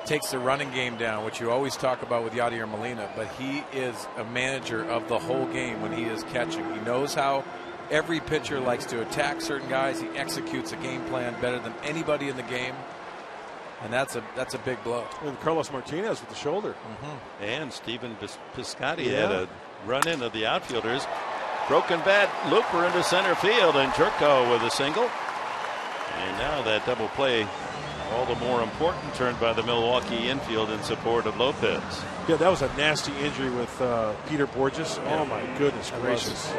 takes the running game down, which you always talk about with Yadier Molina, but he is a manager of the whole game when he is catching. He knows how every pitcher likes to attack certain guys. He executes a game plan better than anybody in the game, and that's a big blow. And Carlos Martinez with the shoulder. And Steven Piscotty had a run into the outfielders. Broken bat, looper into center field, and Jerko with a single. And now that double play, all the more important, turned by the Milwaukee infield in support of Lopez. Yeah, that was a nasty injury with Peter Borges. Oh my goodness gracious. So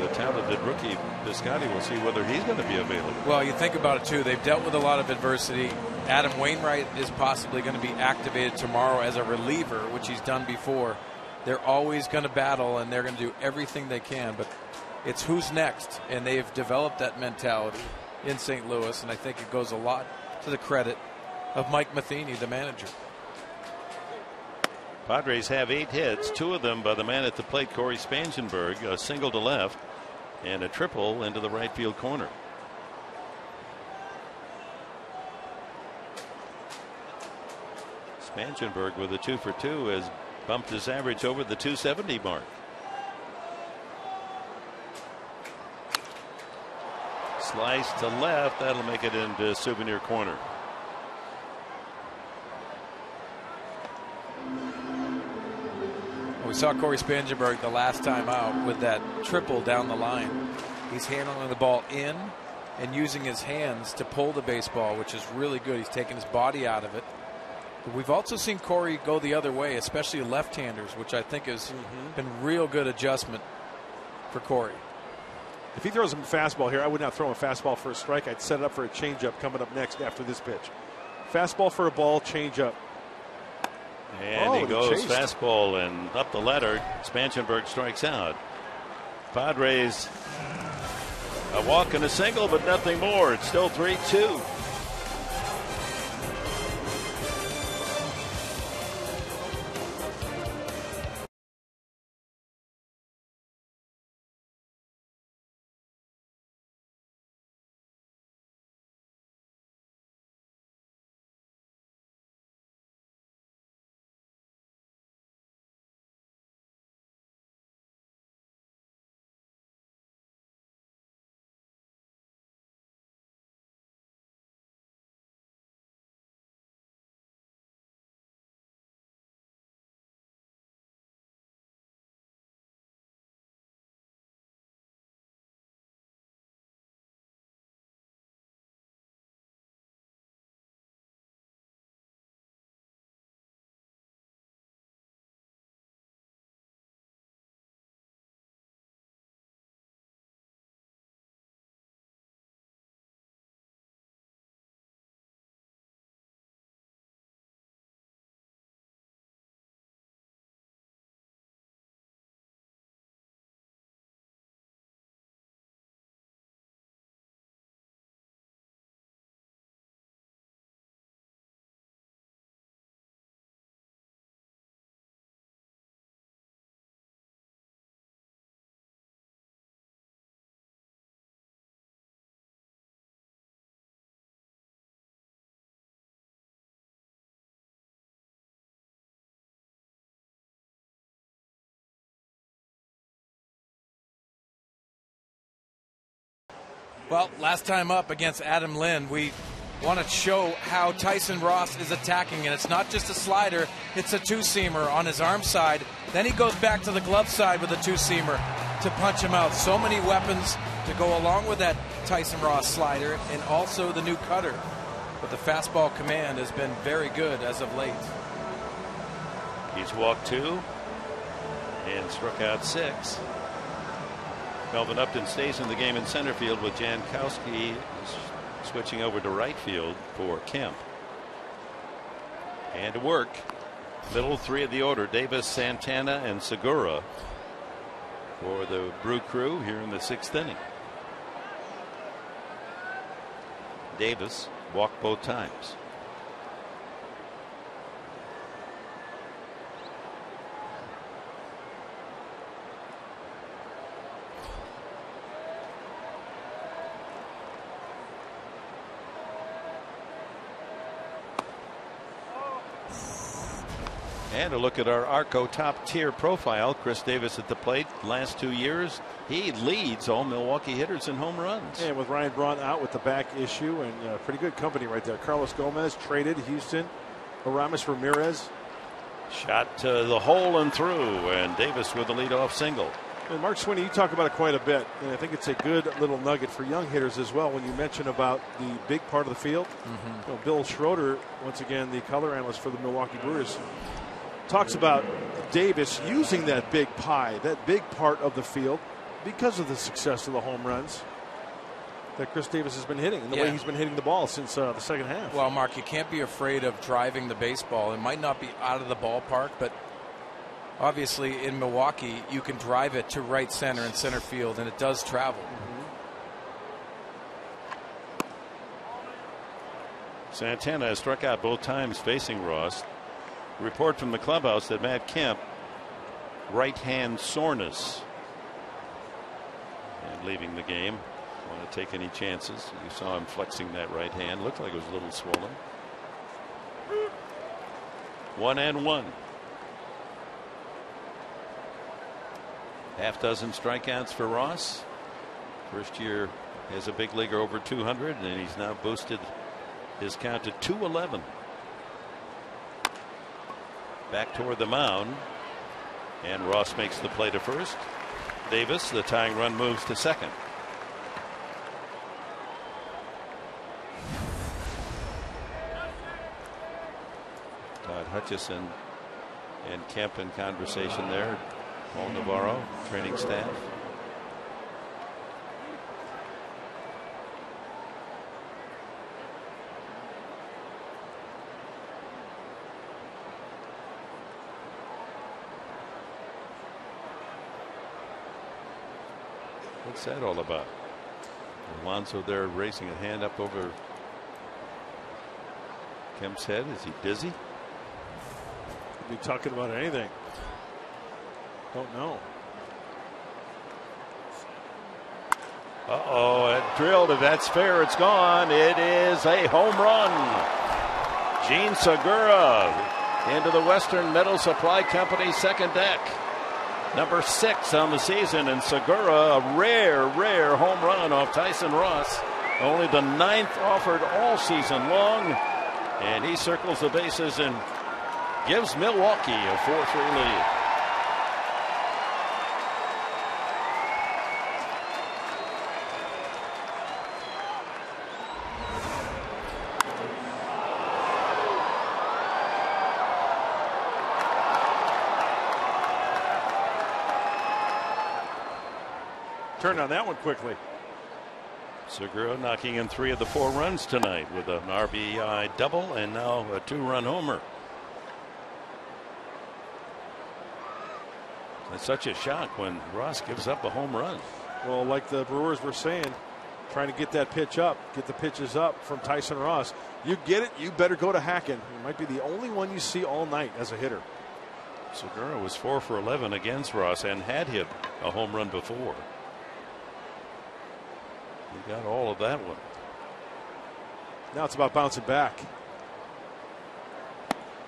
the talented rookie Piscotty will see whether he's going to be available. Well, you think about it too. They've dealt with a lot of adversity. Adam Wainwright is possibly going to be activated tomorrow as a reliever, which he's done before. They're always going to battle, and they're going to do everything they can, but it's who's next, and they've developed that mentality in St. Louis, and I think it goes a lot to the credit of Mike Matheny, the manager. Padres have 8 hits, 2 of them by the man at the plate, Corey Spangenberg, a single to left and a triple into the right field corner. Spangenberg with a 2 for 2 has bumped his average over the 270 mark. Slice to left, that'll make it into Souvenir corner. We saw Corey Spangenberg the last time out with that triple down the line. He's handling the ball in and using his hands to pull the baseball, which is really good. He's taking his body out of it. But we've also seen Corey go the other way, especially left-handers, which I think has been real good adjustment for Corey. If he throws him a fastball here, I would not throw him a fastball for a strike. I'd set it up for a changeup coming up next after this pitch. Fastball for a ball, changeup. And he goes fastball and up the ladder. Spangenberg strikes out. Padres a walk and a single, but nothing more. It's still 3-2. Well, last time up against Adam Lynn, we want to show how Tyson Ross is attacking, and it's not just a slider, it's a two-seamer on his arm side. Then he goes back to the glove side with a two-seamer to punch him out. So many weapons to go along with that Tyson Ross slider, and also the new cutter. But the fastball command has been very good as of late. He's walked 2 and struck out 6. Melvin Upton stays in the game in center field with Jankowski switching over to right field for Kemp. And to work, middle 3 of the order, Davis, Santana, and Segura for the Brew Crew here in the 6th inning. Davis walked both times. And a look at our Arco top tier profile. Chris Davis at the plate. Last 2 years, he leads all Milwaukee hitters in home runs. And with Ryan Braun out with the back issue, and pretty good company right there. Carlos Gomez traded Houston. Aramis Ramirez. Shot to the hole and through, and Davis with the leadoff single. And Mark Sweeney, you talk about it quite a bit, and I think it's a good little nugget for young hitters as well when you mention about the big part of the field. You know, Bill Schroeder, once again, the color analyst for the Milwaukee Brewers, talks about Davis using that big pie, that big part of the field, because of the success of the home runs that Chris Davis has been hitting and the way he's been hitting the ball since the second half. Well, Mark, you can't be afraid of driving the baseball. It might not be out of the ballpark, but obviously in Milwaukee, you can drive it to right center and center field, and it does travel. Santana has struck out both times facing Ross. Report from the clubhouse that Matt Kemp, right hand soreness, and leaving the game. Want to take any chances? You saw him flexing that right hand. Looked like it was a little swollen. 1-1. Half dozen strikeouts for Ross. First year as a big leaguer over 200, and he's now boosted his count to 211. Back toward the mound, and Ross makes the play to first. Davis, the tying run, moves to second. Todd Hutchison and Kemp in conversation there. Paul Navarro, training staff. What's that all about? Alonso there raising a hand up over Kemp's head. Is he dizzy? Could be talking about anything. Don't know. Uh-oh, it drilled. If that's fair, it's gone. It is a home run. Gene Segura into the Western Metal Supply Company second deck. Number 6 on the season, and Segura, a rare home run off Tyson Ross. Only the 9th offered all season long. And he circles the bases and gives Milwaukee a 4-3 lead. Turned on that one quickly. Segura knocking in 3 of the 4 runs tonight with an RBI double and now a 2-run homer. It's such a shock when Ross gives up a home run. Well, like the Brewers were saying, trying to get that pitch up, get the pitches up from Tyson Ross. You get it, you better go to Hacken. He might be the only one you see all night as a hitter. Segura was 4 for 11 against Ross and had hit a home run before. He got all of that one. Now it's about bouncing back.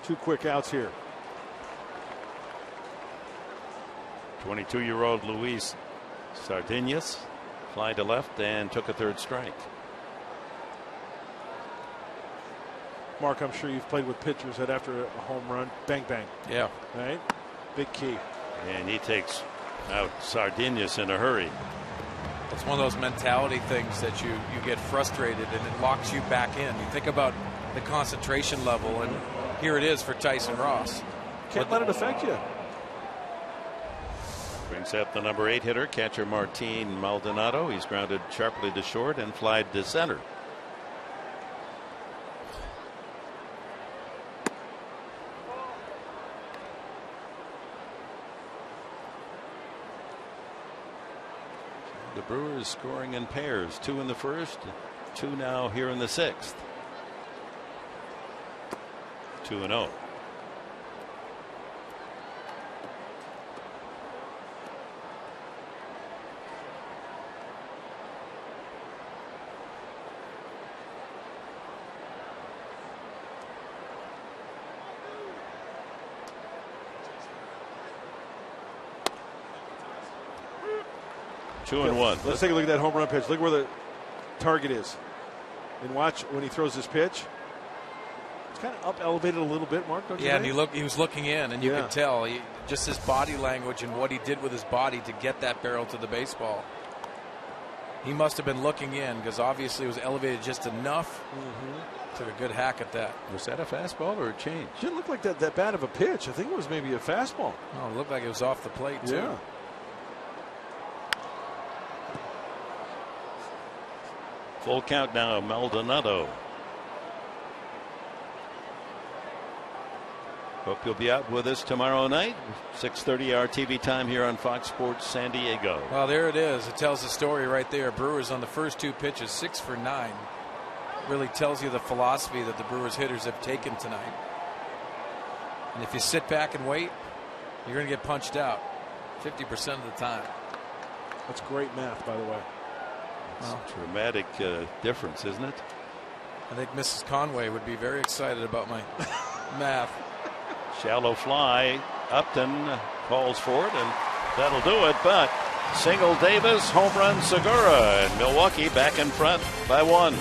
2 quick outs here. 22-year-old Luis Sardinas Fly to left and took a third strike. Mark, I'm sure you've played with pitchers that after a home run, bang, bang. Yeah. Right? Big key. And he takes out Sardinas in a hurry. It's one of those mentality things that you get frustrated and it locks you back in. You think about the concentration level, and here it is for Tyson Ross. Can't let it affect you. Brings up the number 8 hitter, catcher Martin Maldonado. He's grounded sharply to short and flied to center. The Brewers scoring in pairs, 2 in the first, 2 now here in the 6th. 2-0. Two and one. Let's take a look at that home run pitch. Look where the target is. And watch when he throws his pitch. It's kind of up elevated a little bit, Mark. Don't you Yeah, think? and he was looking in, and you could tell just his body language and what he did with his body to get that barrel to the baseball. He must have been looking in because obviously it was elevated just enough. Took a good hack at that. Was that a fastball or a change? Didn't look like that bad of a pitch. I think it was maybe a fastball. Oh, it looked like it was off the plate too. Yeah. Full count now, Maldonado. Hope you'll be out with us tomorrow night, 6:30 our TV time here on Fox Sports San Diego. Well, there it is. It tells the story right there. Brewers on the first 2 pitches, 6 for 9. Really tells you the philosophy that the Brewers hitters have taken tonight. And if you sit back and wait, you're going to get punched out 50% of the time. That's great math, by the way. Well, dramatic difference, isn't it? I think Mrs. Conway would be very excited about my math. Shallow fly. Upton calls for it, and that'll do it. But single Davis, home run Segura, and Milwaukee back in front by 1.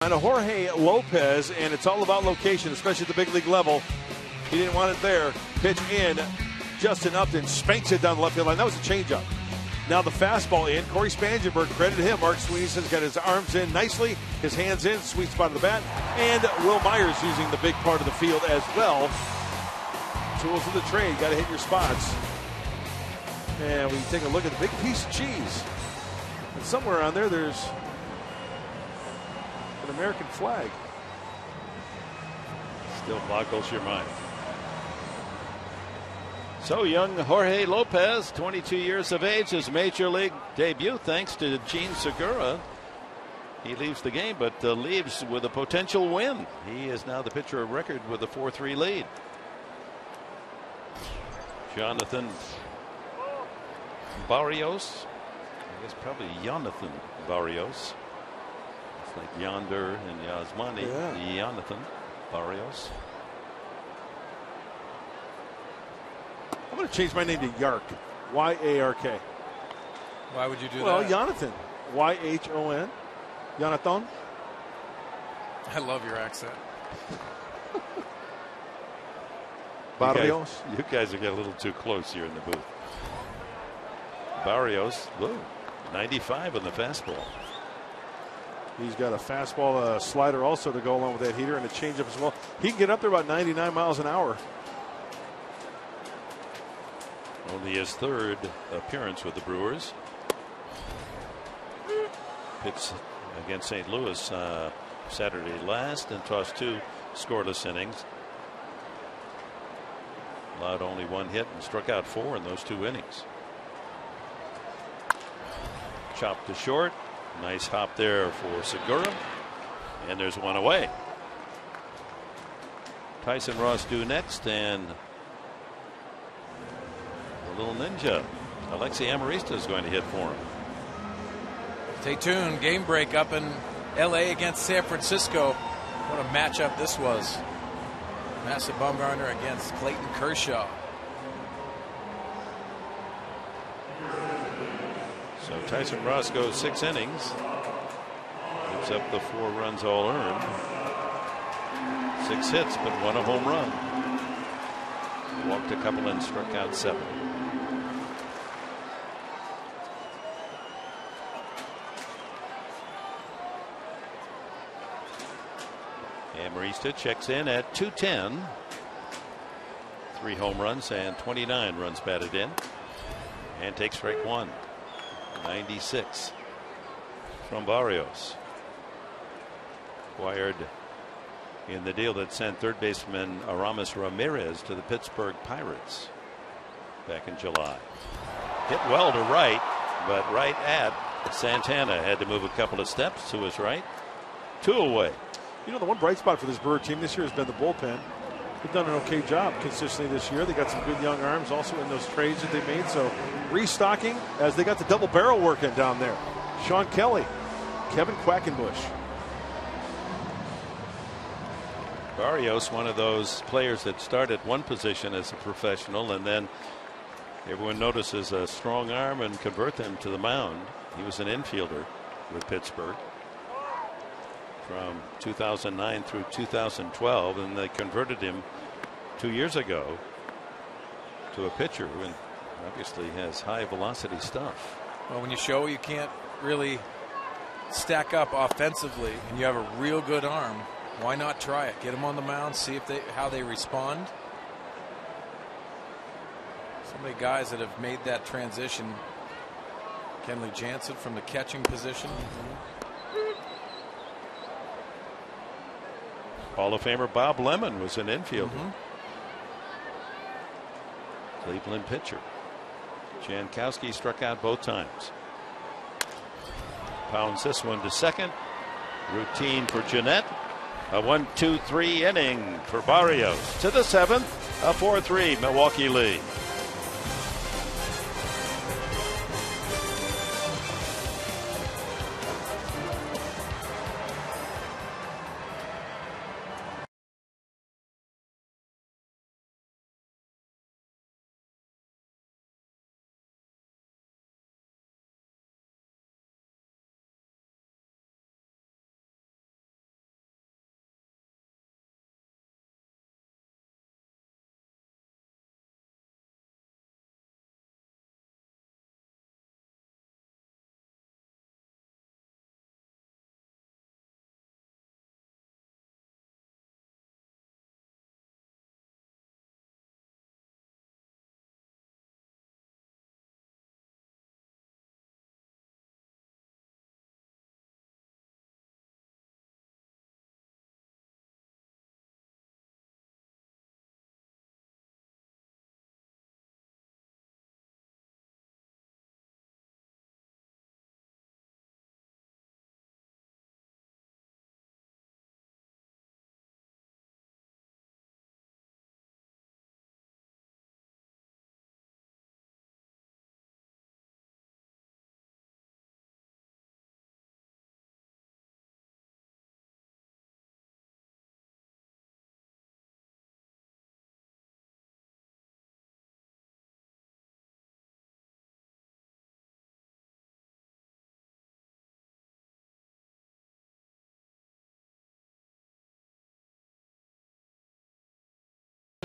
And a Jorge Lopez, and it's all about location, especially at the big league level. He didn't want it there. Pitch in. Justin Upton spanks it down the left field line. That was a changeup. Now the fastball in. Corey Spangenberg, credit him. Mark Sweeney's got his arms in nicely, his hands in, sweet spot of the bat. And Will Myers using the big part of the field as well. Tools of the trade. Got to hit your spots. And we take a look at the big piece of cheese. And somewhere on there, there's an American flag. Still boggles your mind. So young Jorge Lopez, 22 years of age, his major league debut thanks to Gene Segura. He leaves the game, but leaves with a potential win. He is now the pitcher of record with a 4-3 lead. Jonathan Barrios. I guess probably Jonathan Barrios. It's like Yonder and Yasmani. Yeah. Jonathan Barrios. I'm going to change my name to Yark. Y-A-R-K. Why would you do Well, that? Jonathan. Y-H-O-N. Jonathan. I love your accent. Barrios. You guys are getting a little too close here in the booth. Barrios, 95 on the fastball. He's got a fastball, a slider also to go along with that heater, and a changeup as well. He can get up there about 99 miles an hour. Only his third appearance with the Brewers. Pitched against St. Louis Saturday last and tossed 2 scoreless innings. Allowed only 1 hit and struck out 4 in those 2 innings. Chopped to short. Nice hop there for Segura. And there's 1 away. Tyson Ross due next, and the little ninja Alexi Amarista is going to hit for him. Stay tuned. Game break up in LA against San Francisco. What a matchup this was. Massive Bumgarner against Clayton Kershaw. So Tyson Ross goes 6 innings. Gives up the 4 runs all earned. 6 hits, but 1 a home run. Walked a couple and struck out 7. Amarista checks in at 210. 3 home runs and 29 runs batted in. And takes strike 1. 96 from Barrios. Acquired in the deal that sent third baseman Aramis Ramirez to the Pittsburgh Pirates back in July. Hit well to right, but right at Santana. Had to move a couple of steps to his right. 2 away. You know, the one bright spot for this Brewer team this year has been the bullpen. They've done an okay job consistently this year. They got some good young arms also in those trades that they made. So restocking as they got the double barrel working down there. Sean Kelly, Kevin Quackenbush. Barrios, one of those players that start at one position as a professional, and then everyone notices a strong arm and convert them to the mound. He was an infielder with Pittsburgh from 2009 through 2012, and they converted him 2 years ago to a pitcher who obviously has high velocity stuff. Well, when you show you can't really stack up offensively and you have a real good arm, why not try it? Get them on the mound, see if how they respond. So many guys that have made that transition. Kenley Jansen from the catching position. Hall of Famer Bob Lemon was an infielder. Cleveland pitcher. Jankowski struck out both times. Pounds this one to second. Routine for Jeanette. A 1-2-3 inning for Barrios. To the 7th, a 4-3 Milwaukee lead.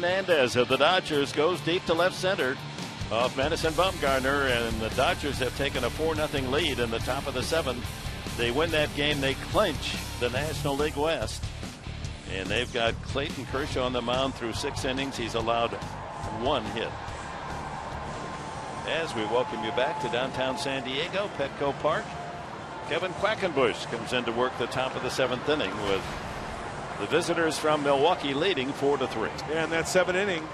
Hernandez of the Dodgers goes deep to left center off Madison Bumgarner, and the Dodgers have taken a 4-0 lead in the top of the 7th. They win that game, they clinch the National League West, and they've got Clayton Kershaw on the mound through 6 innings. He's allowed 1 hit. As we welcome you back to downtown San Diego, Petco Park, Kevin Quackenbush comes in to work the top of the 7th inning with the visitors from Milwaukee leading 4-3. And that 7th inning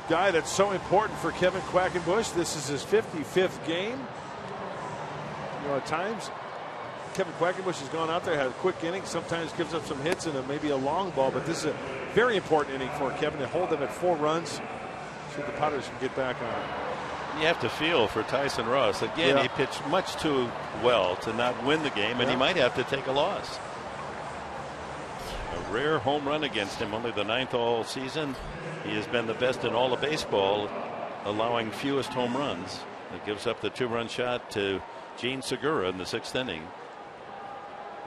guy that's so important for Kevin Quackenbush. This is his 55th game. You know, at times Kevin Quackenbush has gone out there, had a quick inning, sometimes gives up some hits and maybe a long ball, but this is a very important inning for Kevin to hold them at 4 runs. See if the Padres can get back on it. You have to feel for Tyson Ross. Again, he pitched much too well to not win the game, and he might have to take a loss. A rare home run against him, only the 9th all season. He has been the best in all of baseball, allowing fewest home runs. It gives up the 2-run shot to Gene Segura in the 6th inning.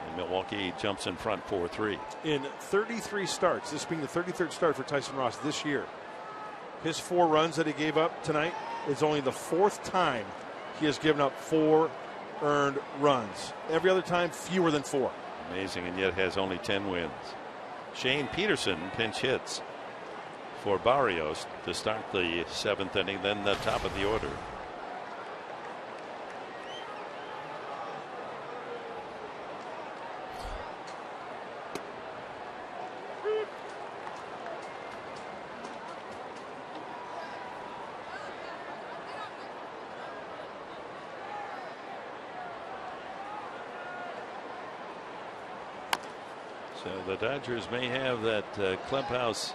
And Milwaukee jumps in front 4-3. In 33 starts, this being the 33rd start for Tyson Ross this year, his 4 runs that he gave up tonight is only the 4th time he has given up 4 earned runs. Every other time, fewer than 4. Amazing, and yet has only 10 wins. Shane Peterson pinch hits for Barrios to start the 7th inning, then the top of the order. So the Dodgers may have that clubhouse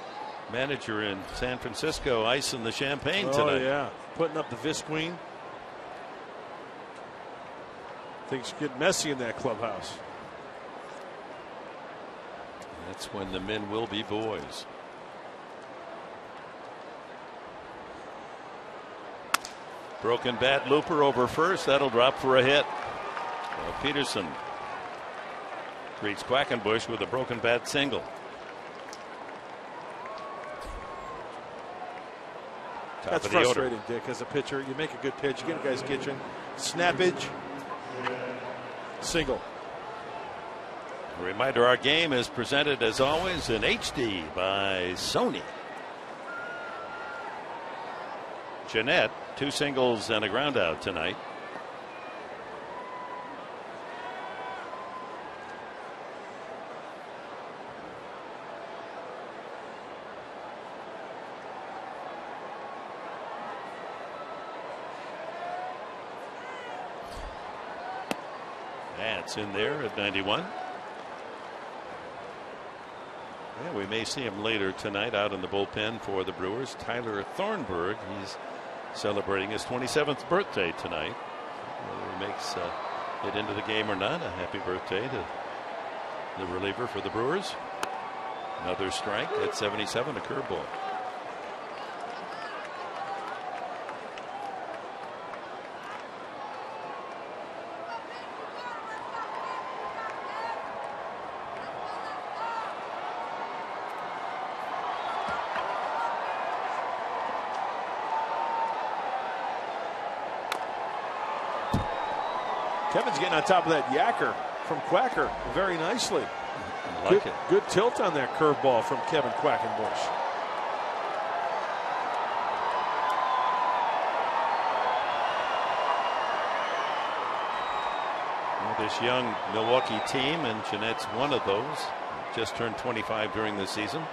manager in San Francisco icing the champagne tonight. Oh, yeah. Putting up the Visqueen. Things get messy in that clubhouse. That's when the men will be boys. Broken bat looper over first. That'll drop for a hit. Well, Peterson greets Quackenbush with a broken bat single. That's frustrating, Dick, as a pitcher. You make a good pitch, you get a guy's kitchen, snappage, single. A reminder, our game is presented as always in HD by Sony. Jeanette, 2 singles and a ground out tonight. That's in there at 91. Yeah, we may see him later tonight out in the bullpen for the Brewers. Tyler Thornburg, he's celebrating his 27th birthday tonight. Whether he makes it into the game or not, a happy birthday to the reliever for the Brewers. Another strike at 77, a curveball. Kevin's getting on top of that yacker from Quacker very nicely. I like it. Good tilt on that curveball from Kevin Quackenbush. Well, this young Milwaukee team, and Jeanette's one of those, just turned 25 during the season.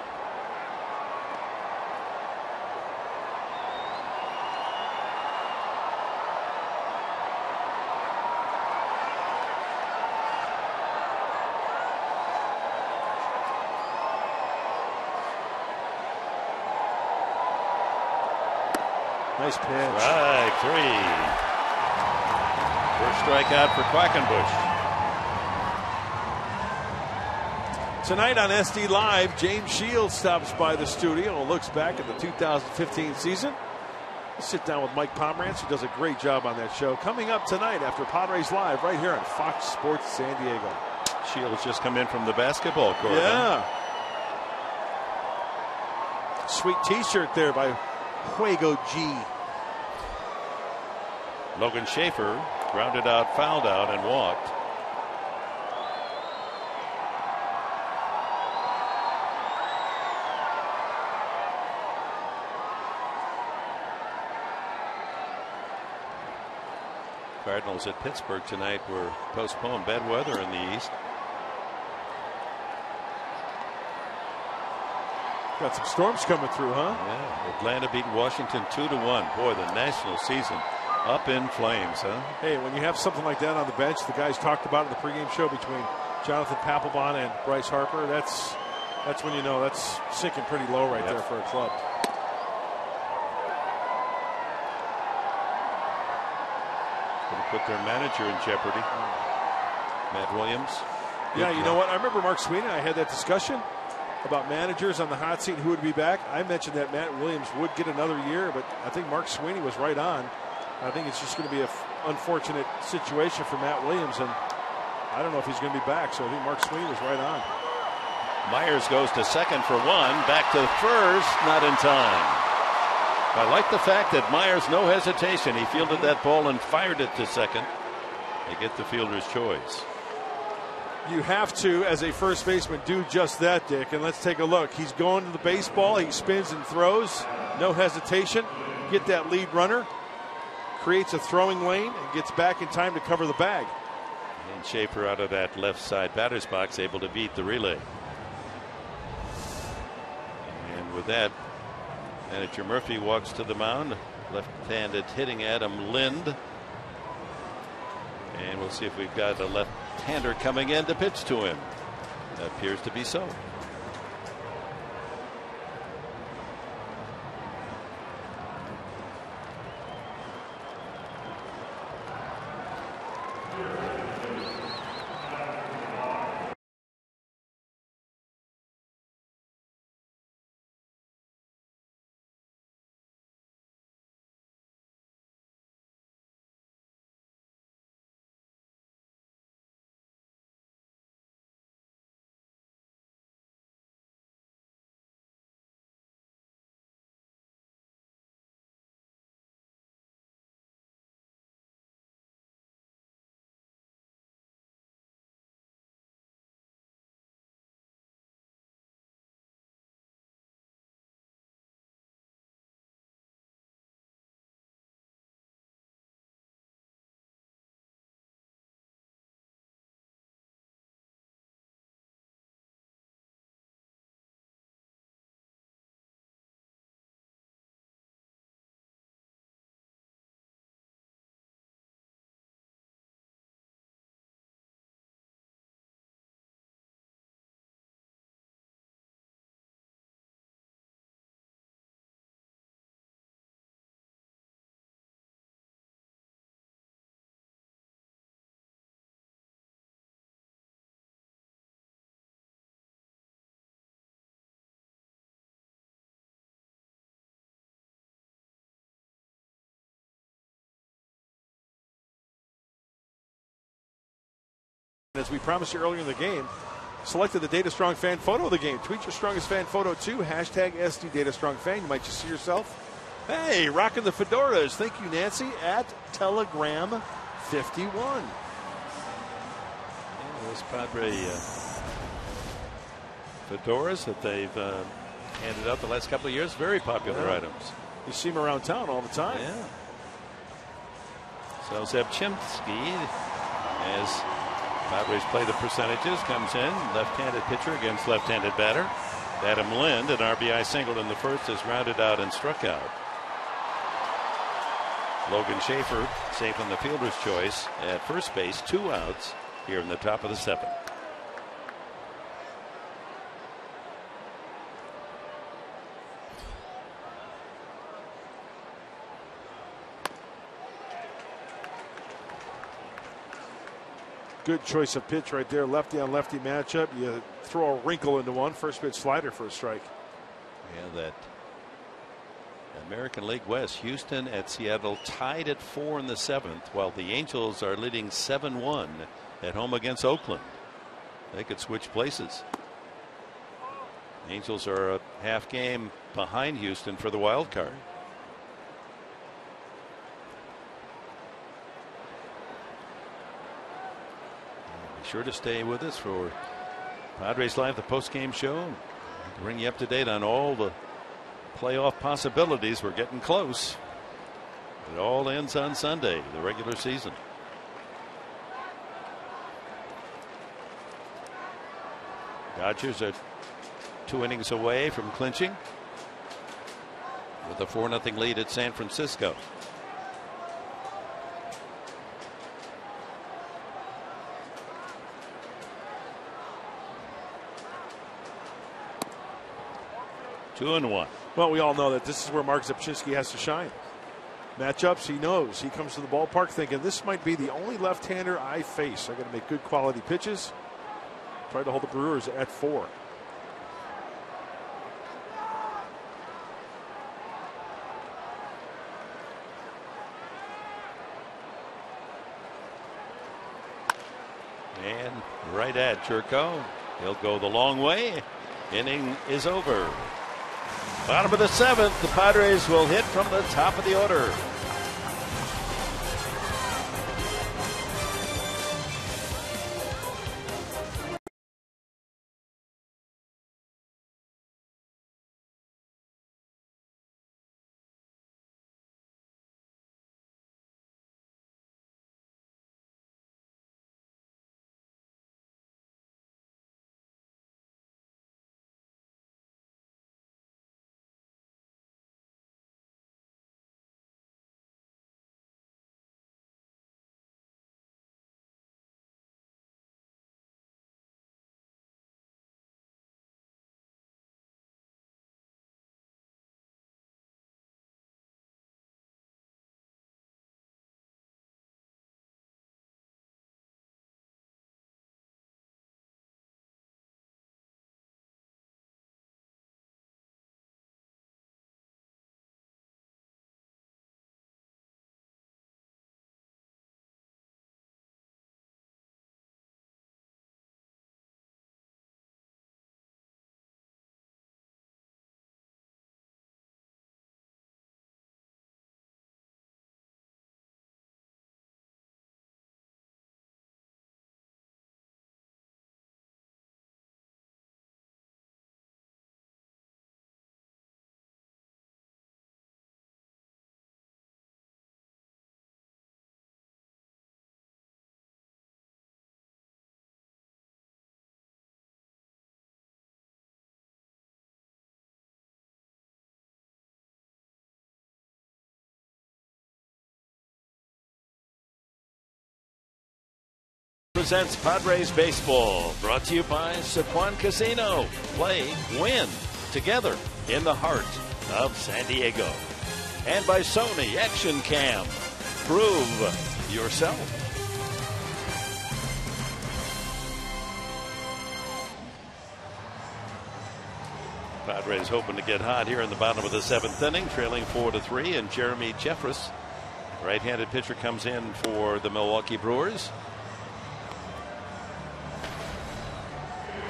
Nice pitch. Strike 3. First strikeout for Quackenbush. Tonight on SD Live, James Shields stops by the studio and looks back at the 2015 season. We'll sit down with Mike Pomerantz, who does a great job on that show. Coming up tonight after Padres Live right here on Fox Sports San Diego. Shields just come in from the basketball court. Yeah. Huh? Sweet T-shirt there by Juego G. Logan Schaefer grounded out, fouled out, and walked. Cardinals at Pittsburgh tonight were postponed. Bad weather in the East. Got some storms coming through, huh? Yeah. Atlanta beat Washington 2-1. Boy, the national season up in flames, huh? Hey, when you have something like that on the bench, the guys talked about in the pregame show between Jonathan Papelbon and Bryce Harper, that's when you know that's sinking pretty low right there for a club. Going to put their manager in jeopardy. Matt Williams. Yeah, you know what? I remember Mark Sweeney and I had that discussion about managers on the hot seat and who would be back. I mentioned that Matt Williams would get another year, but I think Mark Sweeney was right on. I think it's just going to be an unfortunate situation for Matt Williams, and I don't know if he's going to be back, so I think Mark Sweeney was right on. Myers goes to second for one, back to first, not in time. I like the fact that Myers, no hesitation. He fielded that ball and fired it to second. They get the fielder's choice. You have to, as a first baseman, do just that, Dick. And let's take a look. He's going to the baseball. He spins and throws. No hesitation. Get that lead runner. Creates a throwing lane and gets back in time to cover the bag. And Schaefer out of that left side batter's box, able to beat the relay. And with that, manager Murphy walks to the mound. Left-handed hitting Adam Lind. And we'll see if we've got a left-hander coming in to pitch to him. That appears to be so. As we promised you earlier in the game, selected the Data Strong fan photo of the game. Tweet your strongest fan photo too. Hashtag SD Data Strong fan. You might just see yourself. Hey, rocking the fedoras. Thank you, Nancy, at Telegram 51. Those Padre fedoras that they've handed out the last couple of years, very popular items. You see them around town all the time. Yeah. So Zebchimsky, as Padres play the percentages, comes in, left-handed pitcher against left-handed batter. Adam Lind, an RBI single in the first, is rounded out and struck out. Logan Schaefer safe on the fielder's choice at first base, 2 outs here in the top of the 7th. Good choice of pitch right there. Lefty on lefty matchup. You throw a wrinkle into one. First pitch slider for a strike. Yeah, that American League West, Houston at Seattle tied at 4 in the 7th, while the Angels are leading 7-1 at home against Oakland. They could switch places. Angels are a half game behind Houston for the wild card. Be sure to stay with us for Padres Live, the post-game show. Bring you up to date on all the playoff possibilities. We're getting close. It all ends on Sunday, the regular season. Dodgers are 2 innings away from clinching with a 4-0 lead at San Francisco. Two and one. Well, we all know that this is where Mark Zepchinski has to shine. Matchups, he knows. He comes to the ballpark thinking this might be the only left-hander I face. I got to make good quality pitches. Try to hold the Brewers at 4. And right at Jerko. He'll go the long way. Inning is over. Bottom of the 7th. The Padres will hit from the top of the order. Presents Padres Baseball, brought to you by Sequan Casino. Play, win, together in the heart of San Diego. And by Sony Action Cam. Prove yourself. Padres hoping to get hot here in the bottom of the 7th inning, trailing 4-3, and Jeremy Jeffress, right-handed pitcher, comes in for the Milwaukee Brewers.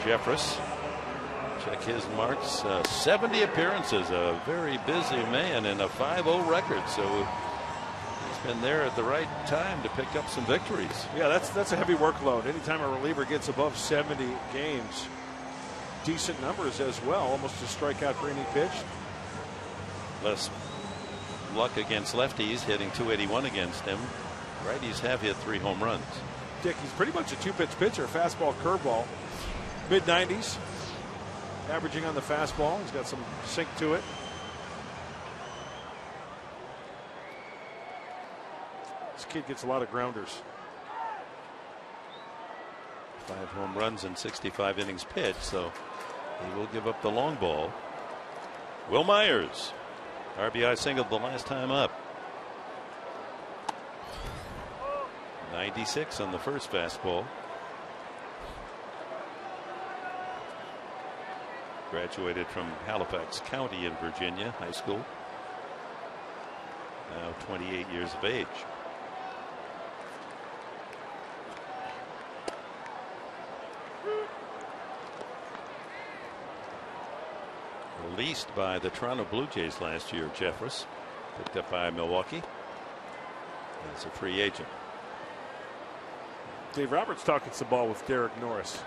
Jeffress, check his marks, 70 appearances, a very busy man, and a 5-0 record. So he's been there at the right time to pick up some victories. Yeah, that's a heavy workload. Anytime a reliever gets above 70 games, decent numbers as well, almost a strikeout per inning pitched. Less luck against lefties, hitting 281 against him. Righties have hit 3 home runs. Dick, he's pretty much a 2-pitch pitcher, fastball, curveball. Mid-90s, averaging on the fastball. He's got some sink to it. This kid gets a lot of grounders. 5 home runs and 65 innings pitched, so he will give up the long ball. Will Myers, RBI single the last time up. 96 on the first fastball. Graduated from Halifax County in Virginia high school. Now 28 years of age. Released by the Toronto Blue Jays last year, Jeffress. Picked up by Milwaukee as a free agent. Dave Roberts talking some ball with Derek Norris.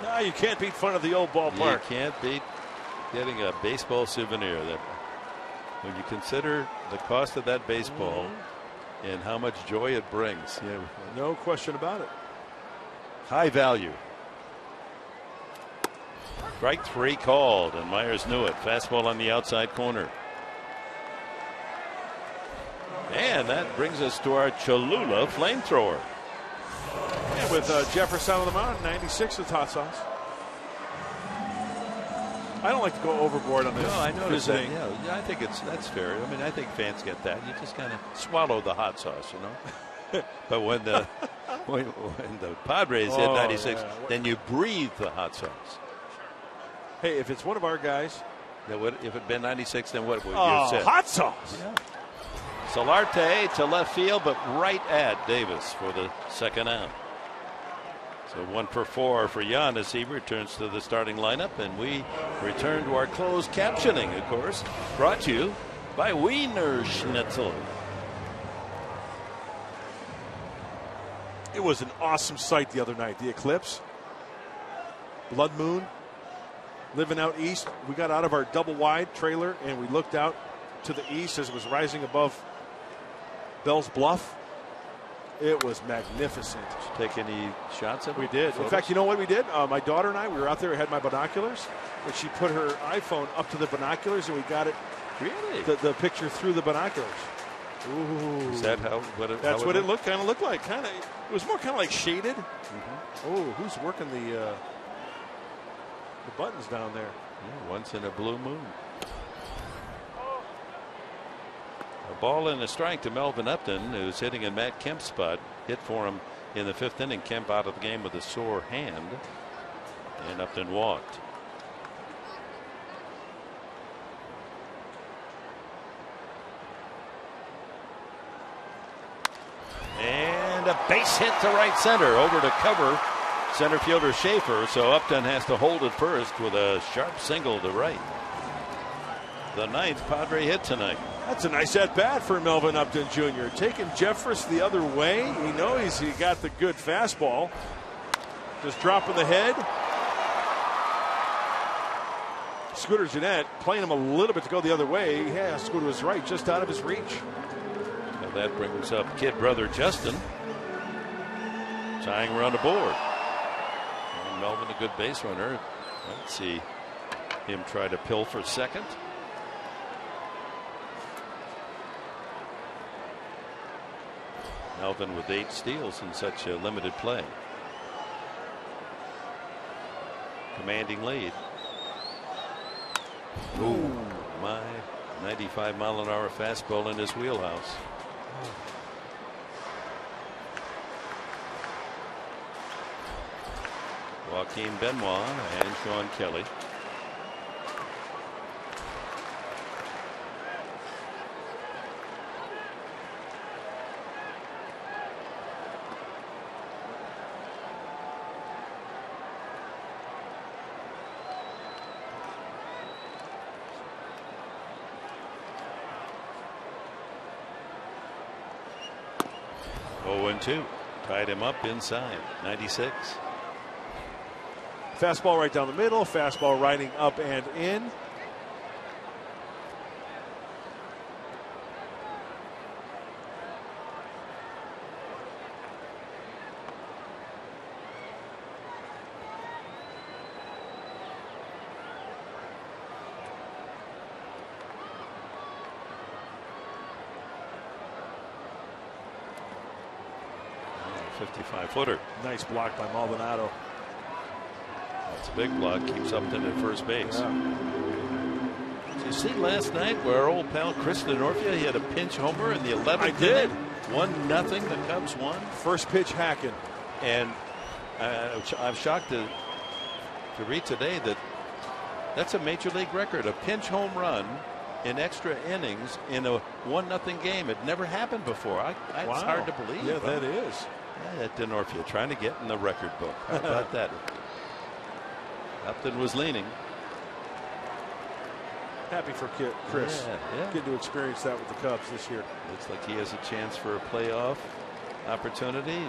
No, you can't beat fun of the old ballpark. You can't beat getting a baseball souvenir. That when you consider the cost of that baseball and how much joy it brings. Yeah, no question about it. High value. Strike 3 called, and Myers knew it. Fastball on the outside corner. And that brings us to our Cholula flamethrower. Yeah, with Jefferson on the mound, 96 with hot sauce. I don't like to go overboard on this. No, I noticed that. visiting. Yeah, I think that's fair. I mean, I think fans get that. You just kind of swallow the hot sauce, you know. But when the when the Padres hit 96, yeah. then you breathe the hot sauce. Hey, if it's one of our guys, That would, if it had been 96, then what would you oh, say? hot sauce. Yeah. Solarte to left field, but right at Davis for the second out. So 1 for 4 for Jan as he returns to the starting lineup, and we return to our closed captioning, of course, brought to you by Wiener Schnitzel. It was an awesome sight the other night. The eclipse, blood moon, living out east. We got out of our double wide trailer and we looked out to the east as it was rising above Bell's Bluff. It was magnificent. Did you take any shots of it? We did. Photos? In fact, you know what we did? My daughter and I, we were out there. I had my binoculars, and she put her iPhone up to the binoculars, and we got it. Really? The picture through the binoculars. Ooh. Is that how? That's how what it looked like. Kind of. It was more kind of like shaded. Mm-hmm. Oh, who's working the buttons down there? Yeah, once in a blue moon. A ball and a strike to Melvin Upton, who's hitting in Matt Kemp's spot. Hit for him in the 5th inning. Kemp out of the game with a sore hand, and Upton walked. And a base hit to right center, over to cover center fielder Schaefer. So Upton has to hold it first with a sharp single to right. The 9th Padre hit tonight. That's a nice at bat for Melvin Upton Jr. Taking Jeffress the other way. He knows he got the good fastball. Just dropping the head. Scooter Gennett playing him a little bit to go the other way. Yeah, Scooter was right, just out of his reach. Now that brings up kid brother Justin. Tying run aboard. And Melvin, a good base runner. Let's see him try to pill for second. Melvin with 8 steals in such a limited play. Commanding lead. Ooh, my 95-mile-an-hour fastball in his wheelhouse. Joaquin Benoit and Sean Kelly. Two. Tied him up inside. 96. Fastball right down the middle. Fastball riding up and in. Footer. Nice block by Maldonado. That's a big block. Keeps Upton at first base. Yeah. Did you see last night where our old pal Chris DeNorfia, he had a pinch homer in the 11th I did. inning? 1-0. The Cubs won. First pitch hacking. And I'm shocked to to read today that that's a major league record, a pinch home run in extra innings in a 1-0 game. It never happened before. It's hard to believe. Yeah, that is. Yeah, that Denorfia trying to get in the record book. How about that? Upton was leaning. Happy for Chris. Yeah. Getting to experience that with the Cubs this year. Looks like he has a chance for a playoff opportunity.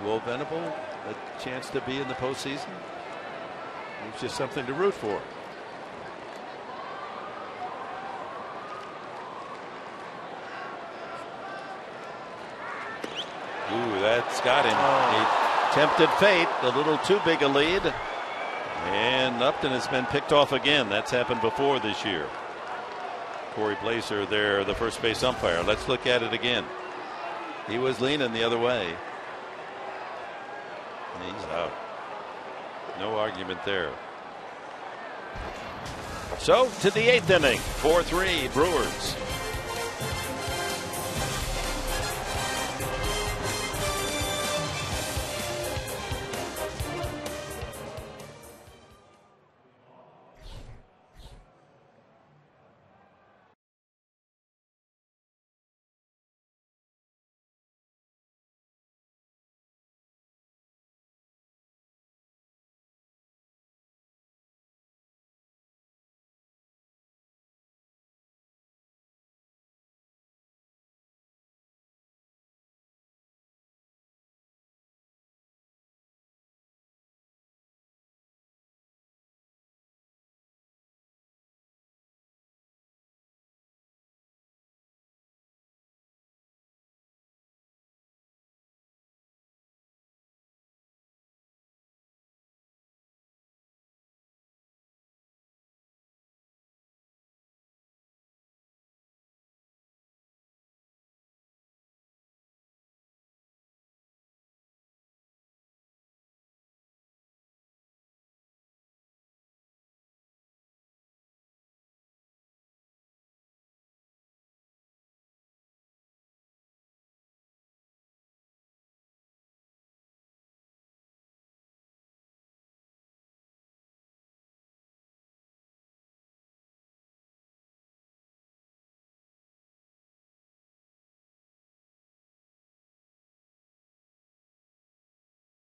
Will Venable a chance to be in the postseason? It's just something to root for. Ooh, that's got him. He tempted fate, a little too big a lead. And Upton has been picked off again. That's happened before this year. Corey Blazer there, the first base umpire. Let's look at it again. He was leaning the other way. And he's out. No argument there. So to the 8th inning, 4-3 Brewers.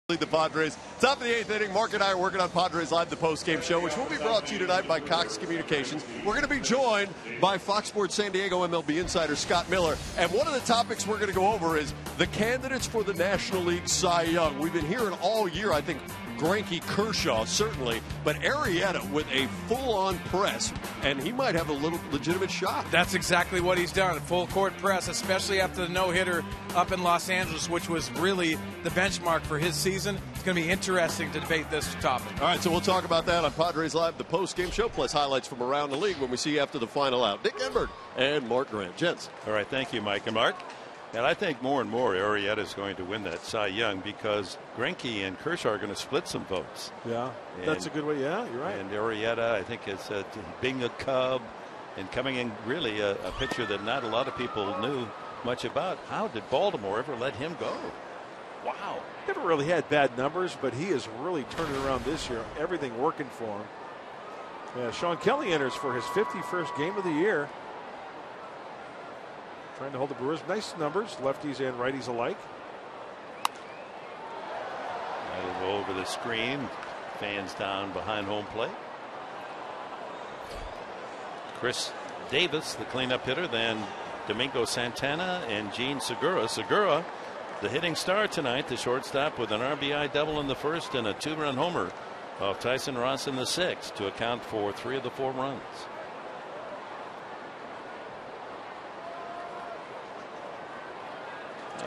The Padres. Top of the 8th inning. Mark and I are working on Padres Live, the post-game show, which will be brought to you tonight by Cox Communications. We're going to be joined by Fox Sports San Diego MLB insider Scott Miller. And one of the topics we're going to go over is the candidates for the National League Cy Young. We've been hearing all year, I think, Greinke, Kershaw, certainly, but Arrieta with a full-on press, and he might have a little legitimate shot. That's exactly what he's done, full court press, especially after the no-hitter up in Los Angeles, which was really the benchmark for his season. It's going to be interesting to debate this topic. All right, so we'll talk about that on Padres Live, the post-game show, plus highlights from around the league when we see you after the final out. Dick Enberg and Mark Grant. Gents. All right, thank you, Mike and Mark. And I think more and more Arrieta is going to win that Cy Young because Greinke and Kershaw are going to split some votes. Yeah, that's a good way. Yeah, you're right. And Arrieta, I think, is being a Cub and coming in really a pitcher that not a lot of people knew much about. How did Baltimore ever let him go? Wow. Never really had bad numbers, but he is really turning around this year. Everything working for him. Yeah, Sean Kelly enters for his 51st game of the year. Trying to hold the Brewers. Nice numbers, lefties and righties alike. That'll go over the screen. Fans down behind home plate. Chris Davis, the cleanup hitter, then Domingo Santana and Gene Segura. Segura, the hitting star tonight, the shortstop with an RBI double in the first and a 2-run homer off Tyson Ross in the 6th to account for 3 of the 4 runs.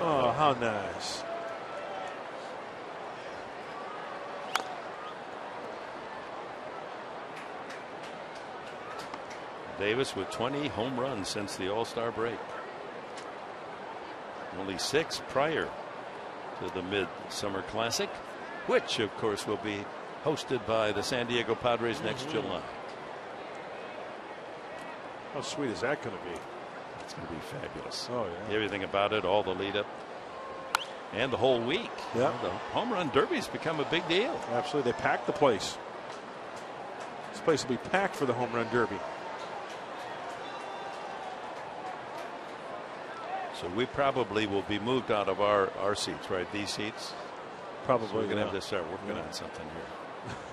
Oh, how nice. Davis with 20 home runs since the All-Star break. Only 6 prior to the Midsummer Classic, which, of course, will be hosted by the San Diego Padres next July. How sweet is that going to be? It's going to be fabulous. Oh, yeah. Everything about it, all the lead up, and the whole week. Yeah. The home run derby's become a big deal. Absolutely. They packed the place. place will be packed for the home run derby. So we probably will be moved out of our seats, right? These seats. Probably. So we're going to have to start working on something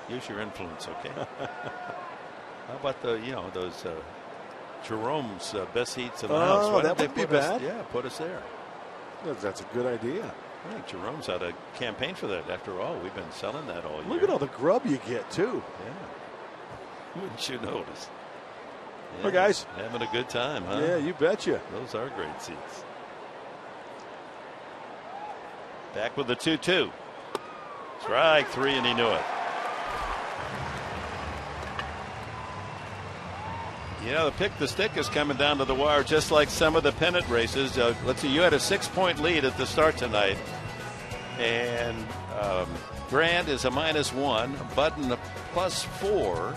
here. Use your influence, okay? How about those Jerome's best seats in the house? Why that don't would they be put us- bad. Yeah, put us there. That's a good idea. I think Jerome's had a campaign for that. After all, we've been selling that all year. Look at all the grub you get too. Yeah. Wouldn't you notice? Hey, guys. Having a good time, huh? Yeah, you betcha. Those are great seats. Back with the 2-2. Strike 3, and he knew it. Yeah, the pick the stick is coming down to the wire, just like some of the pennant races. Let's see, you had a 6-point lead at the start tonight, and Grant is a -1, Budden a +4.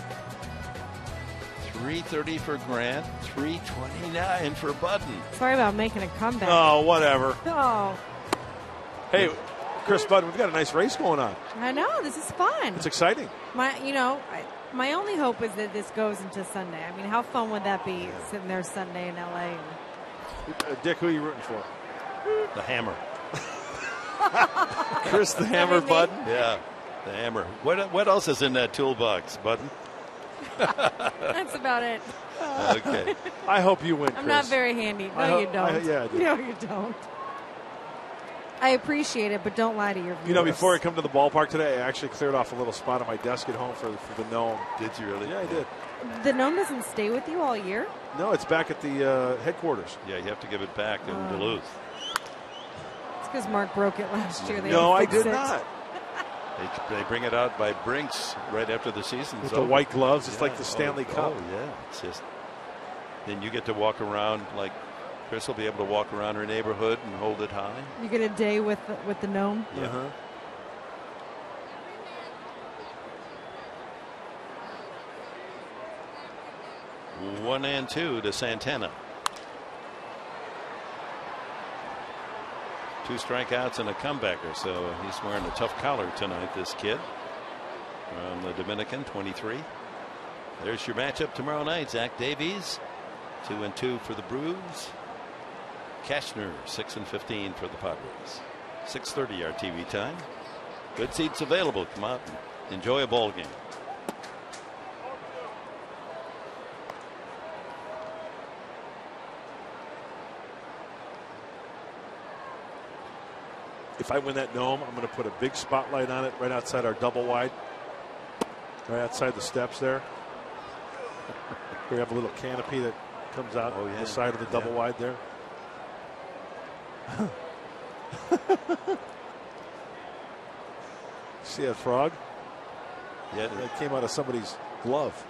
330 for Grant, 329 for Budden. Sorry about making a comeback. Oh, whatever. Oh, Hey, Chris Budden, we've got a nice race going on. I know. This is fun. It's exciting. My only hope is that this goes into Sunday. I mean, how fun would that be sitting there Sunday in L.A.? Dick, who are you rooting for? The Hammer. Chris the Hammer Budden? Yeah, the Hammer. What else is in that toolbox, Budden? That's about it. Okay. I hope you win, Chris. I'm not very handy. No, you don't. Yeah, I do. No, you don't. I appreciate it, but don't lie to your viewers. Before I come to the ballpark today, I actually cleared off a little spot on my desk at home for the gnome. Did you really? Yeah, I did. The gnome doesn't stay with you all year? No, it's back at the headquarters. Yeah, you have to give it back in Duluth. It's because Mark broke it last year. They No, I had to fix did it. not. They bring it out by Brinks right after the season's With over. the white gloves, it's like the Stanley Cup. Oh, yeah. It's just, then you get to walk around, like Chris will be able to walk around her neighborhood and hold it high. You get a day with the gnome? Yeah. Uh-huh. One and two to Santana. 2 strikeouts and a comebacker, so he's wearing a tough collar tonight, this kid from the Dominican, 23. There's your matchup tomorrow night. Zach Davies, 2-2 for the Brewers. Cashner, 6-15 for the Padres. 6:30 our TV time. Good seats available. Come out and enjoy a ball game. If I win that gnome, I'm going to put a big spotlight on it right outside our double wide. Right outside the steps there. We have a little canopy that comes out the side of the double wide there. See that frog? Yeah, that came out of somebody's glove.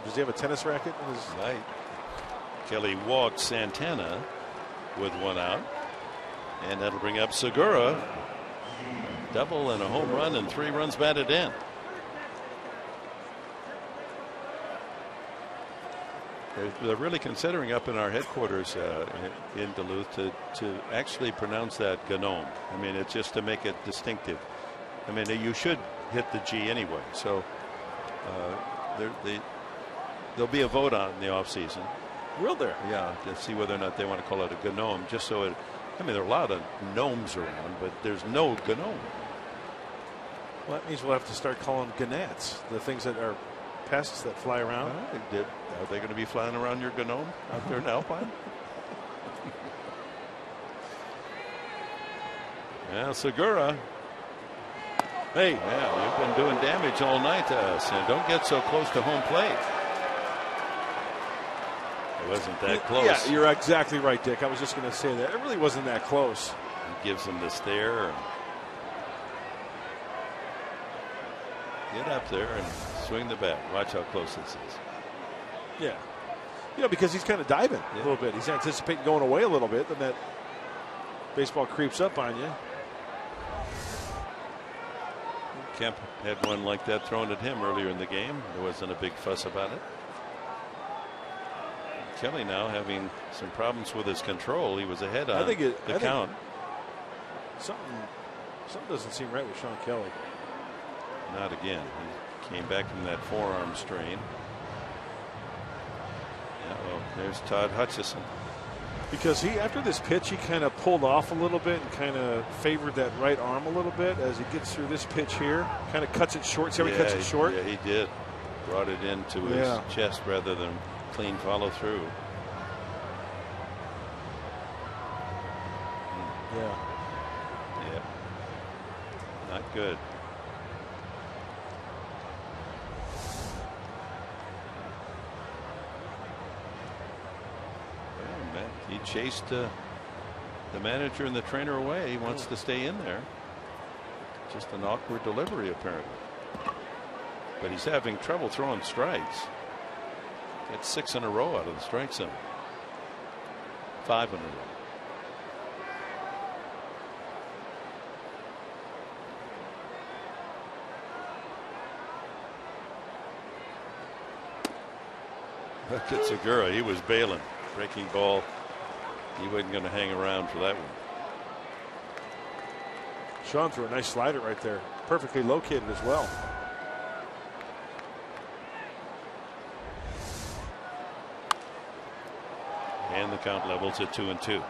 Does he have a tennis racket in his? Right. Kelly walks Santana with 1 out. And that'll bring up Segura. Double and a home run and 3 runs batted in. They're really considering up in our headquarters in Duluth to actually pronounce that Gnome. I mean, it's just to make it distinctive. I mean, you should hit the G anyway. So there'll be a vote on it in the offseason. Will there? Yeah, to see whether or not they want to call it a Gnome, just so it. I mean, there are a lot of gnomes around, but there's no Gnome. Well, that means we'll have to start calling them gnats, the things that are pests that fly around. Are they going to be flying around your Gnome out there in Alpine? Yeah, Segura. Hey, yeah, you've been doing damage all night to us, and don't get so close to home plate. It wasn't that close. Yeah, you're exactly right, Dick. I was just going to say that. It really wasn't that close. He gives him the stare. And get up there and swing the bat. Watch how close this is. Yeah. Because he's kind of diving a little bit. He's anticipating going away a little bit, then that baseball creeps up on you. Kemp had one like that thrown at him earlier in the game. There wasn't a big fuss about it. Kelly now having some problems with his control. He was ahead on the count. Something doesn't seem right with Sean Kelly. Not again. Came back from that forearm strain. Uh-oh, there's Todd Hutchison. Because after this pitch, he kind of pulled off a little bit and kind of favored that right arm a little bit as he gets through this pitch here. Kind of cuts it short. See how he cuts it short? Yeah, he did. Brought it into his chest rather than clean follow through. Yeah. Yeah. Not good. He chased the manager and the trainer away. He wants to stay in there. Just an awkward delivery, apparently. But he's having trouble throwing strikes. Got 6 in a row out of the strike zone. 5 in a row. Look at Segura. He was bailing. Breaking ball. He wasn't going to hang around for that one. Sean threw a nice slider right there. Perfectly located as well. And the count levels at 2-2.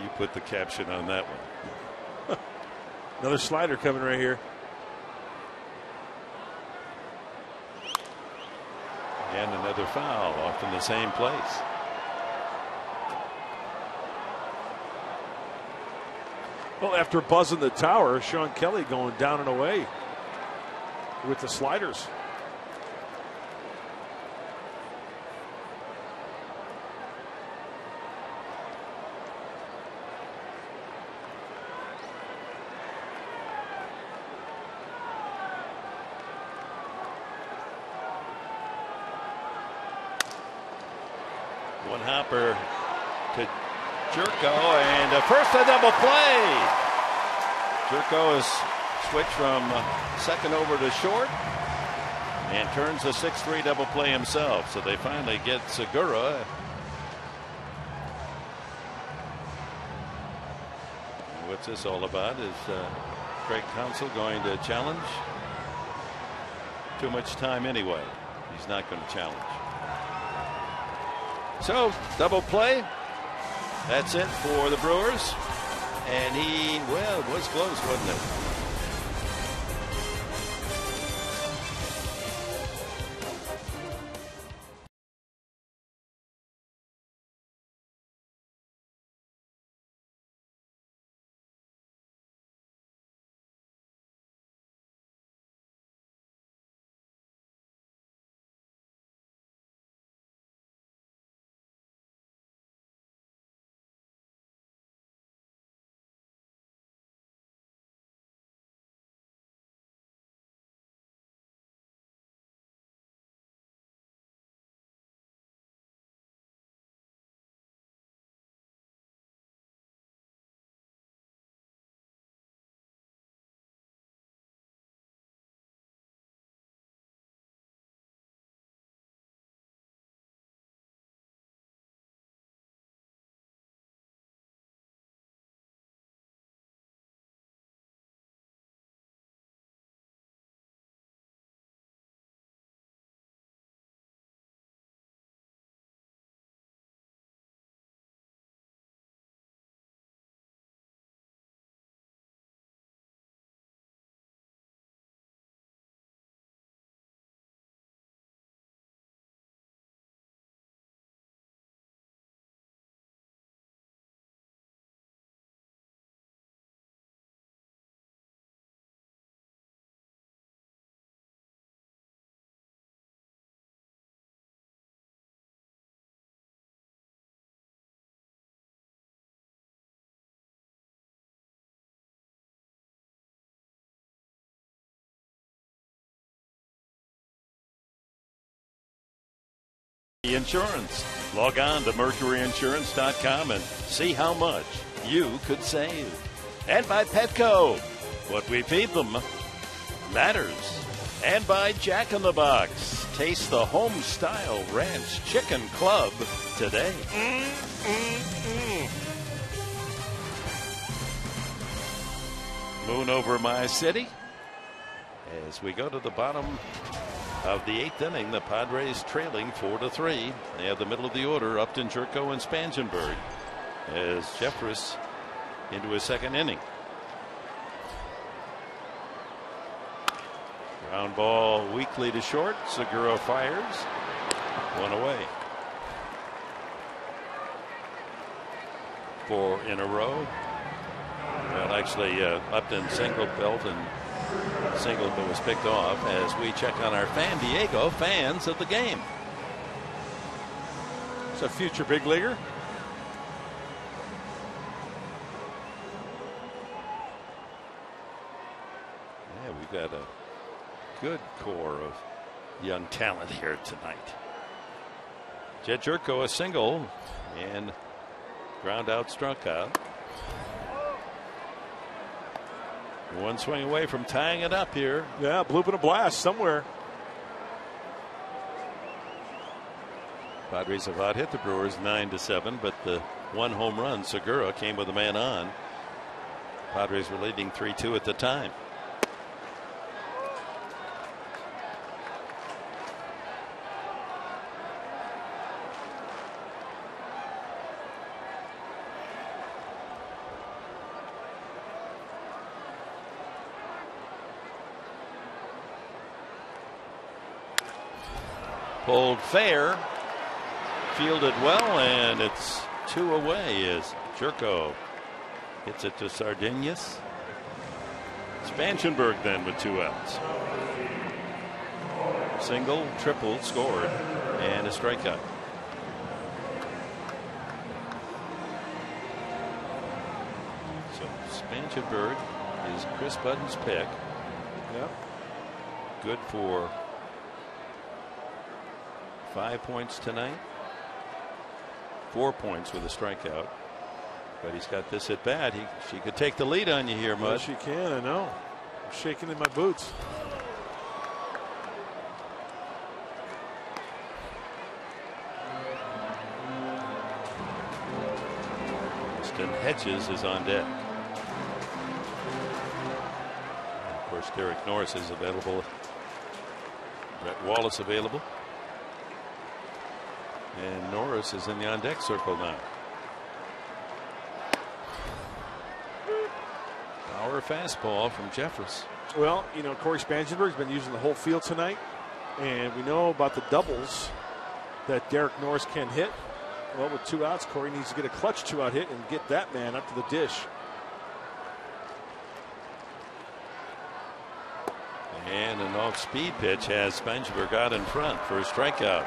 You put the caption on that one. Another slider coming right here. And another foul off in the same place. Well, after buzzing the tower, Sean Kelly going down and away with the sliders. One hopper to Jerko, and first a double play. Jerko has switched from second over to short and turns a 6-3 double play himself. So they finally get Segura. What's this all about? Is Craig Counsell going to challenge? Too much time anyway. He's not going to challenge. So, double play. That's it for the Brewers. And well, it was close, wasn't it? Insurance. Log on to mercuryinsurance.com and see how much you could save. And by Petco. What we feed them matters. And by Jack in the Box. Taste the home-style ranch chicken club today. Moon over my city. As we go to the bottom of the 8th inning, the Padres trailing 4-3. They have the middle of the order, Upton, Jerko, and Spangenberg, as Jeffress into his 2nd inning. Ground ball weakly to short. Segura fires. 1 away. 4 in a row. Well, actually, Upton single belt and single but was picked off as we check on our Fan Diego fans of the game. It's a future big leaguer. Yeah, we've got a good core of young talent here tonight. Jed Jerko a single and ground out, struck out. One swing away from tying it up here. Yeah, bloop and a blast somewhere. Padres have out hit the Brewers 9-7, but the 1 home run, Segura, came with a man on. Padres were leading 3-2 at the time. Pulled fair, fielded well, and it's 2 away as Jerko hits it to Sardinas. Spangenberg then with 2 outs. Single, triple scored, and a strikeout. So Spangenberg is Chris Button's pick. Yep. Good for 5 points tonight. 4 points with a strikeout. But he's got this at bat. She could take the lead on you here, Mud. Yes, she can. I know. I'm shaking in my boots. Winston Hedges is on deck. And of course, Derek Norris is available. Brett Wallace available. And Norris is in the on-deck circle now. Power fastball from Jeffress. Well, you know, Corey Spangenberg's been using the whole field tonight, and we know about the doubles that Derek Norris can hit. Well, with 2 outs, Corey needs to get a clutch 2-out hit and get that man up to the dish. And an off-speed pitch has Spangenberg out in front for a strikeout.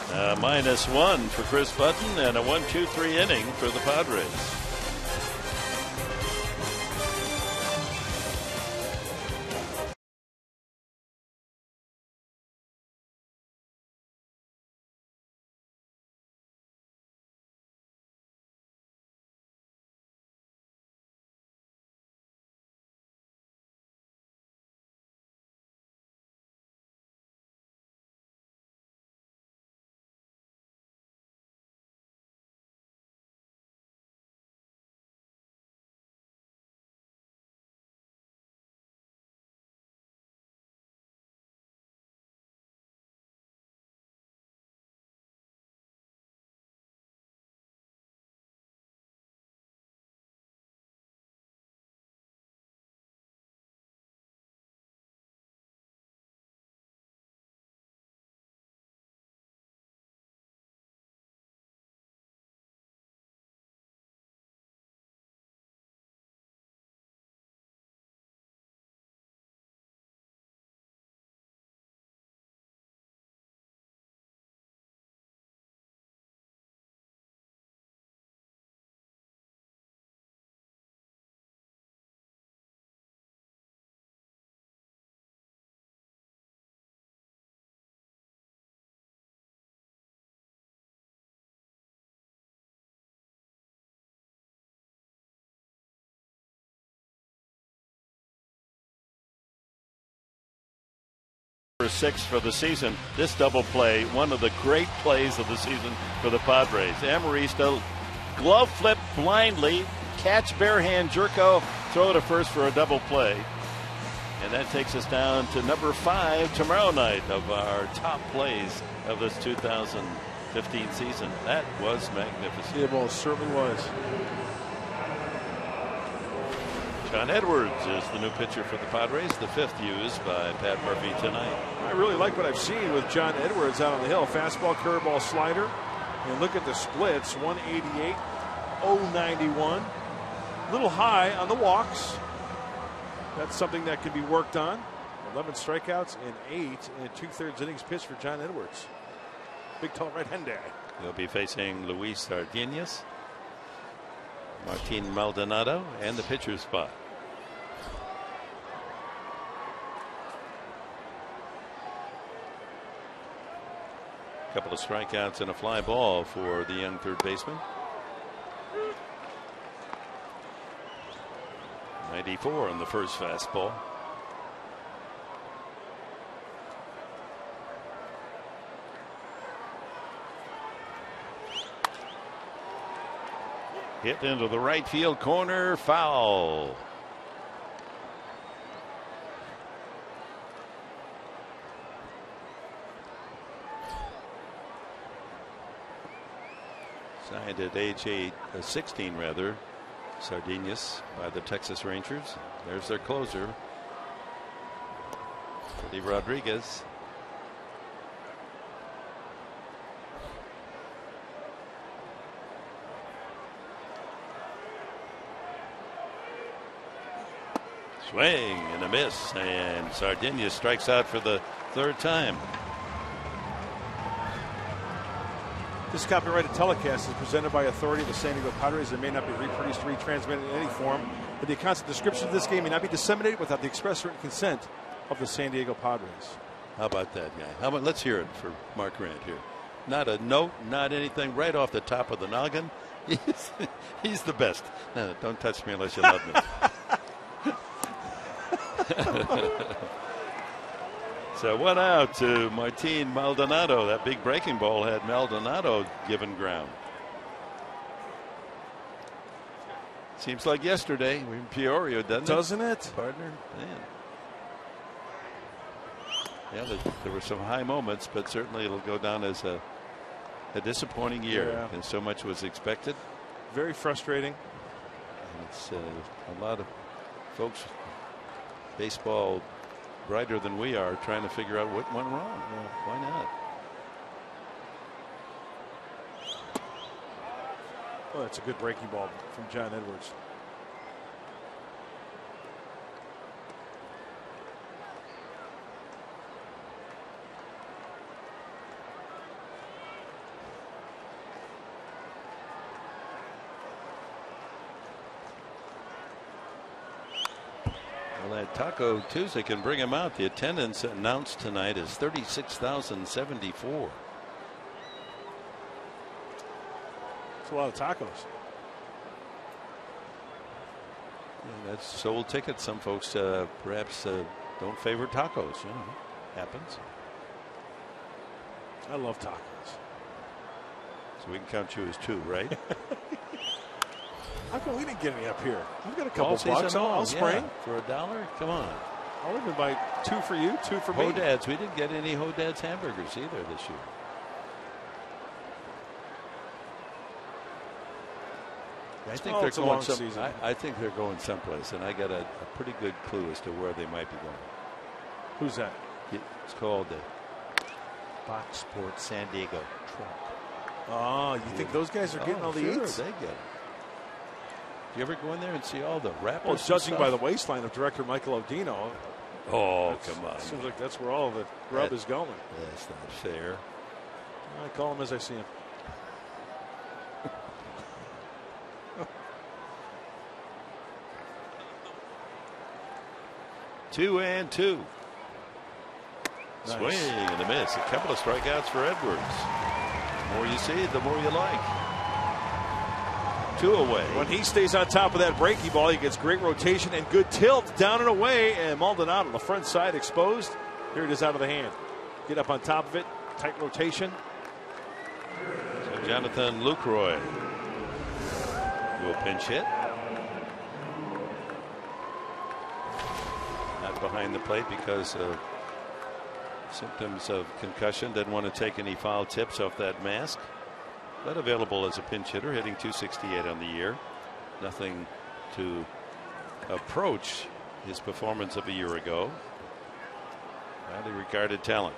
-1 for Chris Button and a 1-2-3 inning for the Padres. 6 for the season. This double play, one of the great plays of the season for the Padres. Amarista glove flip blindly, catch bare hand Jerko, throw to first for a double play. And that takes us down to number 5 tomorrow night of our top plays of this 2015 season. That was magnificent. It most certainly was. John Edwards is the new pitcher for the Padres, the 5th used by Pat Murphy tonight. I really like what I've seen with John Edwards out on the hill. Fastball, curveball, slider. And look at the splits, 188, 091. A little high on the walks. That's something that can be worked on. 11 strikeouts and 8 and 2/3 innings pitched for John Edwards. Big, tall right-hander. He'll be facing Luis Sardinas, Martin Maldonado, and the pitcher's spot. A couple of strikeouts and a fly ball for the young third baseman. 94 on the first fastball. Hit into the right field corner, foul. Signed at age 16 rather, Sardinas by the Texas Rangers. There's their closer, Eddie Rodriguez. Swing and a miss, and Sardinas strikes out for the 3rd time. This copyrighted telecast is presented by authority of the San Diego Padres and may not be reproduced, retransmitted in any form. But the constant description of this game may not be disseminated without the express written consent of the San Diego Padres. How about that guy? How about, let's hear it for Mark Grant here. Not a note, not anything, right off the top of the noggin. He's the best. No, don't touch me unless you love me. So 1 out to Martin Maldonado. That big breaking ball had Maldonado given ground. Seems like yesterday in Peoria, doesn't it? Partner? Man. Yeah, there were some high moments, but certainly it'll go down as a disappointing year. Yeah. And so much was expected. Very frustrating. And it's a lot of folks, baseball brighter than we are, trying to figure out what went wrong. Well, why not? Well, that's a good breaking ball from John Edwards. Well, that Taco Tuesday can bring him out. The attendance announced tonight is 36,074. It's a lot of tacos. Yeah, that's sold tickets. Some folks perhaps don't favor tacos. You know, happens. I love tacos. So we can count you as 2, right? How come we didn't get any up here? We've got a couple All bucks. season long, I'll spring. for $1. Come on. I'll even buy 2 for you, 2 for me. Hodad's. We didn't get any Hodad's hamburgers either this year. I think they're going I think they're going someplace, and I got a pretty good clue as to where they might be going. Who's that? It's called the Fox Sports San Diego Truck. Oh, you think those guys are getting all the eats? They get it. Do you ever go in there and see all the rappers? Well, judging by the waistline of director Michael Odino. Oh, come on. Seems like that's where all the grub is going. That's not fair. I call him as I see him. Two and two. Nice. Swing and a miss. A couple of strikeouts for Edwards. The more you see, the more you like. 2 away. When he stays on top of that breaking ball, he gets great rotation and good tilt down and away. And Maldonado on the front side exposed. Here it is out of the hand. Get up on top of it. Tight rotation. So Jonathan Lucroy will pinch hit. Not behind the plate because of symptoms of concussion. Didn't want to take any foul tips off that mask. But available as a pinch hitter, hitting .268 on the year. Nothing to approach his performance of a year ago. Highly regarded talent.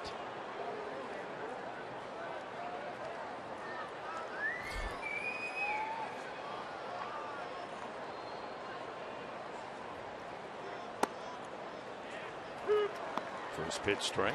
First pitch strike.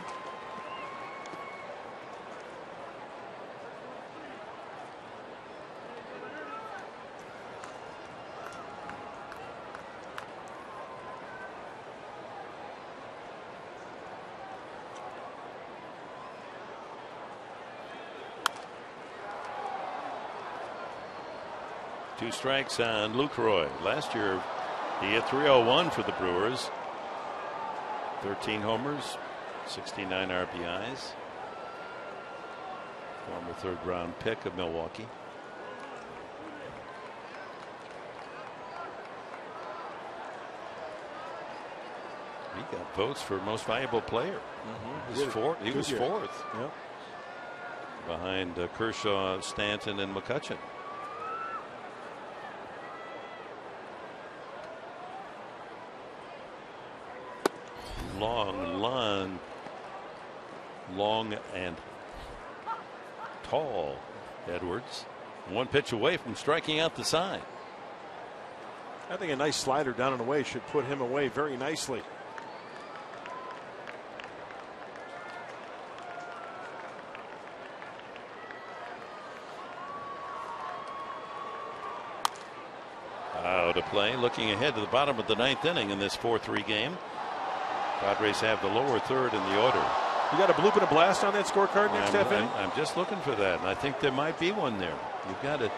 Two strikes on Lucroy. Last year he hit .301 for the Brewers. 13 homers, 69 RBIs. Former third-round pick of Milwaukee. He got votes for most valuable player. He was fourth. Yep. Behind Kershaw, Stanton, and McCutchen. Long and tall Edwards. One pitch away from striking out the side. I think a nice slider down and away should put him away very nicely. Out of play, looking ahead to the bottom of the ninth inning in this 4-3 game. Padres have the lower third in the order. You got a bloop and a blast on that scorecard next half inning? I'm just looking for that, and I think there might be one there. You've got to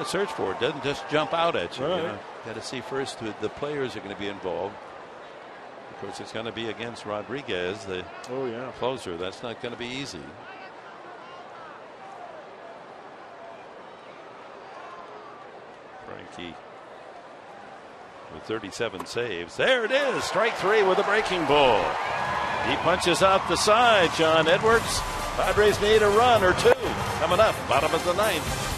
search for it. Doesn't just jump out at you. Right. You know, got to see first who the players are going to be involved. Of course, it's going to be against Rodriguez, the closer. That's not going to be easy. Frankie with 37 saves. There it is. Strike three with a breaking ball. He punches out the side. John Edwards. Padres need a run or two. Coming up, bottom of the ninth.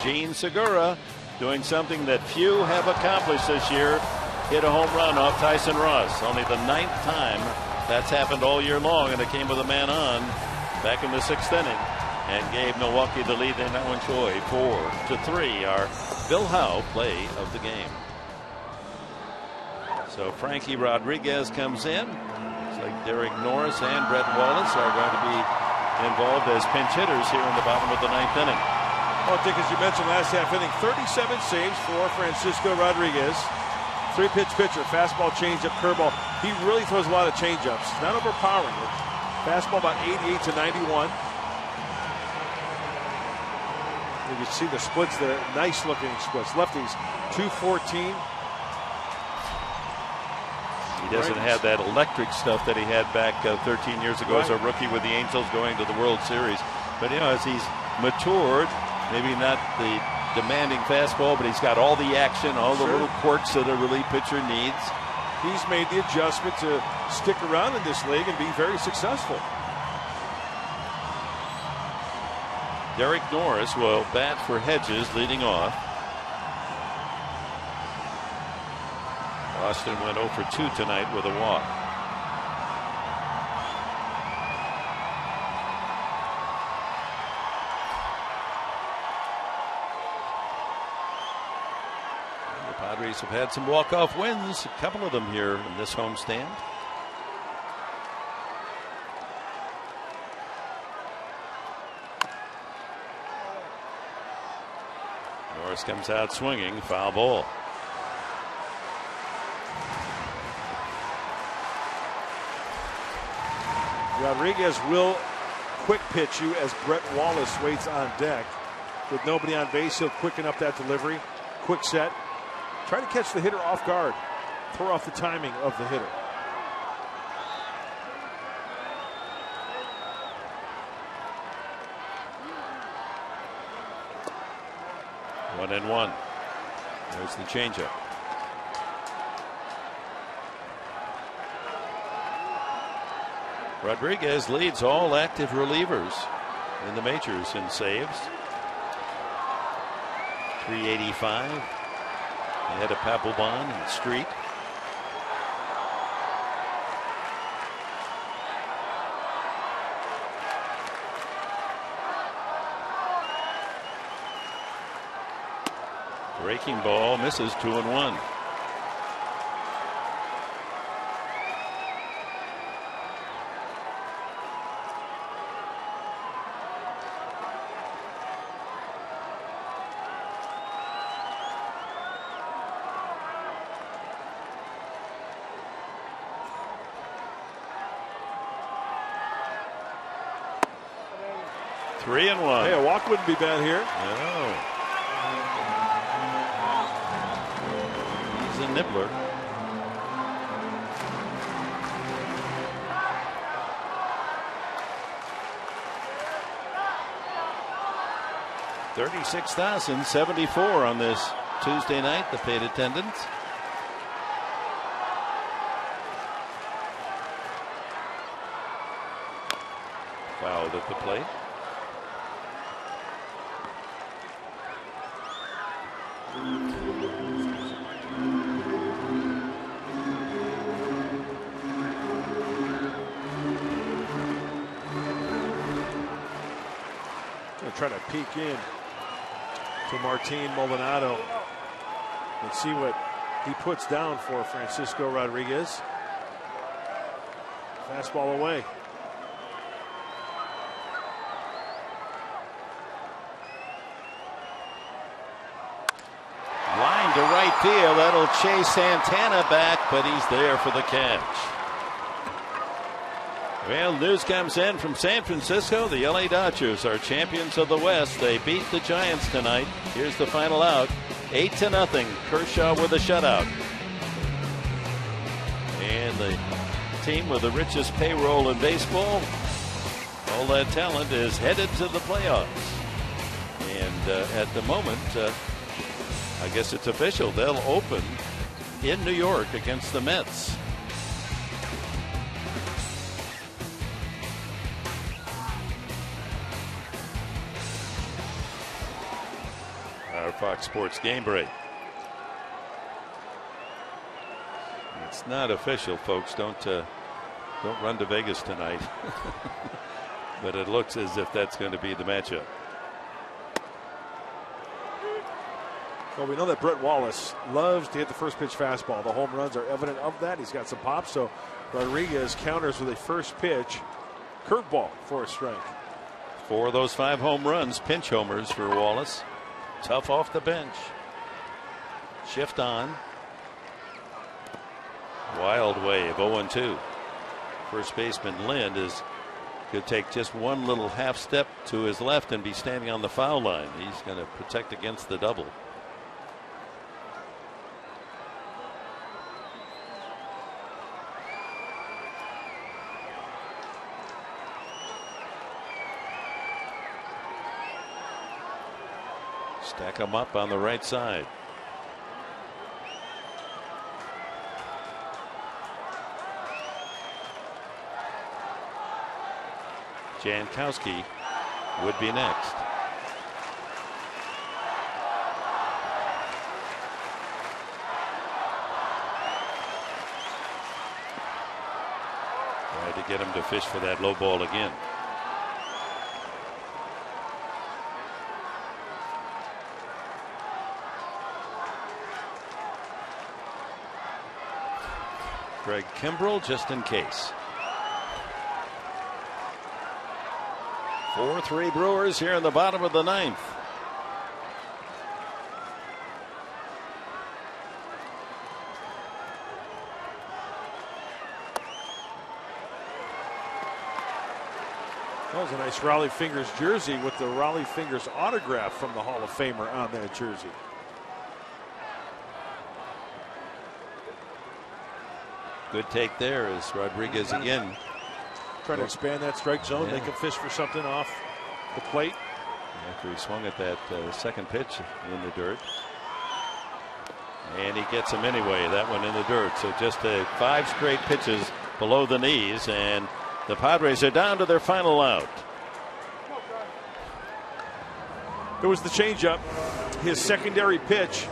Gene Segura doing something that few have accomplished this year. Hit a home run off Tyson Ross. Only the 9th time that's happened all year long, and it came with a man on back in the 6th inning and gave Milwaukee the lead. They now enjoy 4-3. Our Bill Howe play of the game. So Frankie Rodriguez comes in. It's like Derek Norris and Brett Wallace are going to be involved as pinch hitters here in the bottom of the 9th inning. Well, Dick, as you mentioned, last half inning, 37 saves for Francisco Rodriguez. 3-pitch pitcher, fastball, changeup, curveball. He really throws a lot of changeups. He's not overpowering it. Fastball about 88 to 91. You can see the splits there. Nice looking splits. Lefties, 214. He doesn't have that electric stuff that he had back 13 years ago as a rookie with the Angels going to the World Series. But, you know, as he's matured, maybe not the demanding fastball, but he's got all the action, all the little quirks that a relief pitcher needs. He's made the adjustment to stick around in this league and be very successful. Derek Norris will bat for Hedges leading off. Austin went 0 for 2 tonight with a walk. The Padres have had some walk-off wins, a couple of them here in this homestand. Norris comes out swinging, foul ball. Rodriguez will quick pitch you as Brett Wallace waits on deck. With nobody on base, he'll quicken up that delivery. Quick set. Try to catch the hitter off guard. Throw off the timing of the hitter. One and one. There's the changeup. Rodriguez leads all active relievers in the majors in saves. 385. Ahead of Papelbon and Street. Breaking ball misses, 2-1. Three and one. Hey, a walk wouldn't be bad here. No. He's a nibbler. $36,074 on this Tuesday night, the paid attendance. Fouled at the plate. Try to peek in to Martin Maldonado and see what he puts down for Francisco Rodriguez. Fastball away. Line to right field. That'll chase Santana back, but he's there for the catch. Well, news comes in from San Francisco. The LA Dodgers are champions of the West. They beat the Giants tonight. Here's the final out. 8-0. Kershaw with a shutout. And the team with the richest payroll in baseball, all that talent, is headed to the playoffs. And at the moment, I guess it's official. They'll open in New York against the Mets. Fox Sports game break. It's not official, folks. Don't run to Vegas tonight. But it looks as if that's going to be the matchup. Well, we know that Brett Wallace loves to hit the first pitch fastball. The home runs are evident of that. He's got some pop. So Rodriguez counters with a first pitch curveball for a strike. 4 of those 5 home runs, pinch homers for Wallace. Tough off the bench. Shift on. Wild wave, 0-2. First baseman Lind could take just one little half step to his left and be standing on the foul line. He's going to protect against the double. Stack them up on the right side. Jankowski would be next. Tried to get him to fish for that low ball again. Greg Kimbrell just in case. 4-3 Brewers here in the bottom of the 9th. That was a nice Raleigh Fingers jersey with the Raleigh Fingers autograph from the Hall of Famer on that jersey. Good take there as Rodriguez again trying to expand that strike zone. They can fish for something off the plate. After he swung at that second pitch in the dirt. And he gets him anyway, that one in the dirt. So just 5 straight pitches below the knees, and the Padres are down to their final out. It was the changeup. His secondary pitch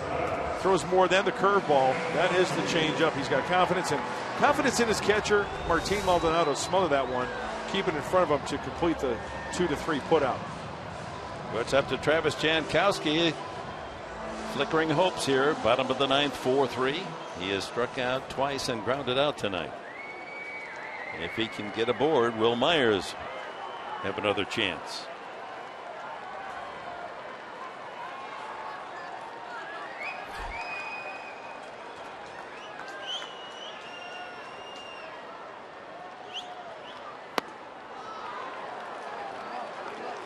throws more than the curveball. That is the changeup. He's got confidence in his catcher. Martin Maldonado smothered that one, keeping in front of him to complete the 2-3 putout. It's up to Travis Jankowski. Flickering hopes here. Bottom of the 9th, 4-3. He has struck out twice and grounded out tonight. If he can get aboard, Will Myers have another chance.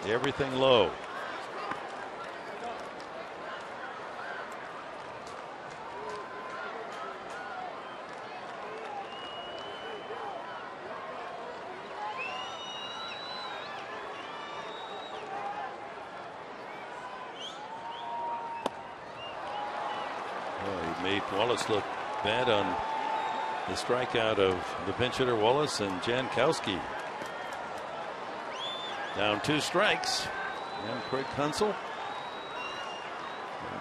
Everything low. He made Wallace look bad on the strikeout of the pinch hitter Wallace and Jankowski. Down 2 strikes. And Craig Kunzel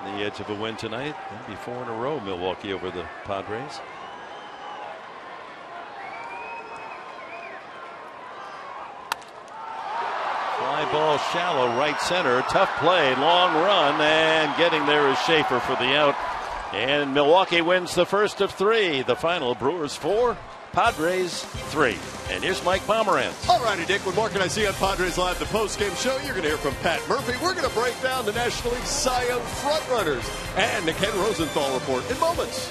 on the edge of a win tonight. That'd be 4 in a row, Milwaukee over the Padres. Fly ball shallow right center. Tough play, long run, and getting there is Schaefer for the out. And Milwaukee wins the first of 3. The final, Brewers 4, Padres 3. And here's Mike Pomerantz. All righty, Dick. When Mark and I see on Padres Live, the post-game show, you're going to hear from Pat Murphy. We're going to break down the National League Cy Young frontrunners and the Ken Rosenthal report in moments.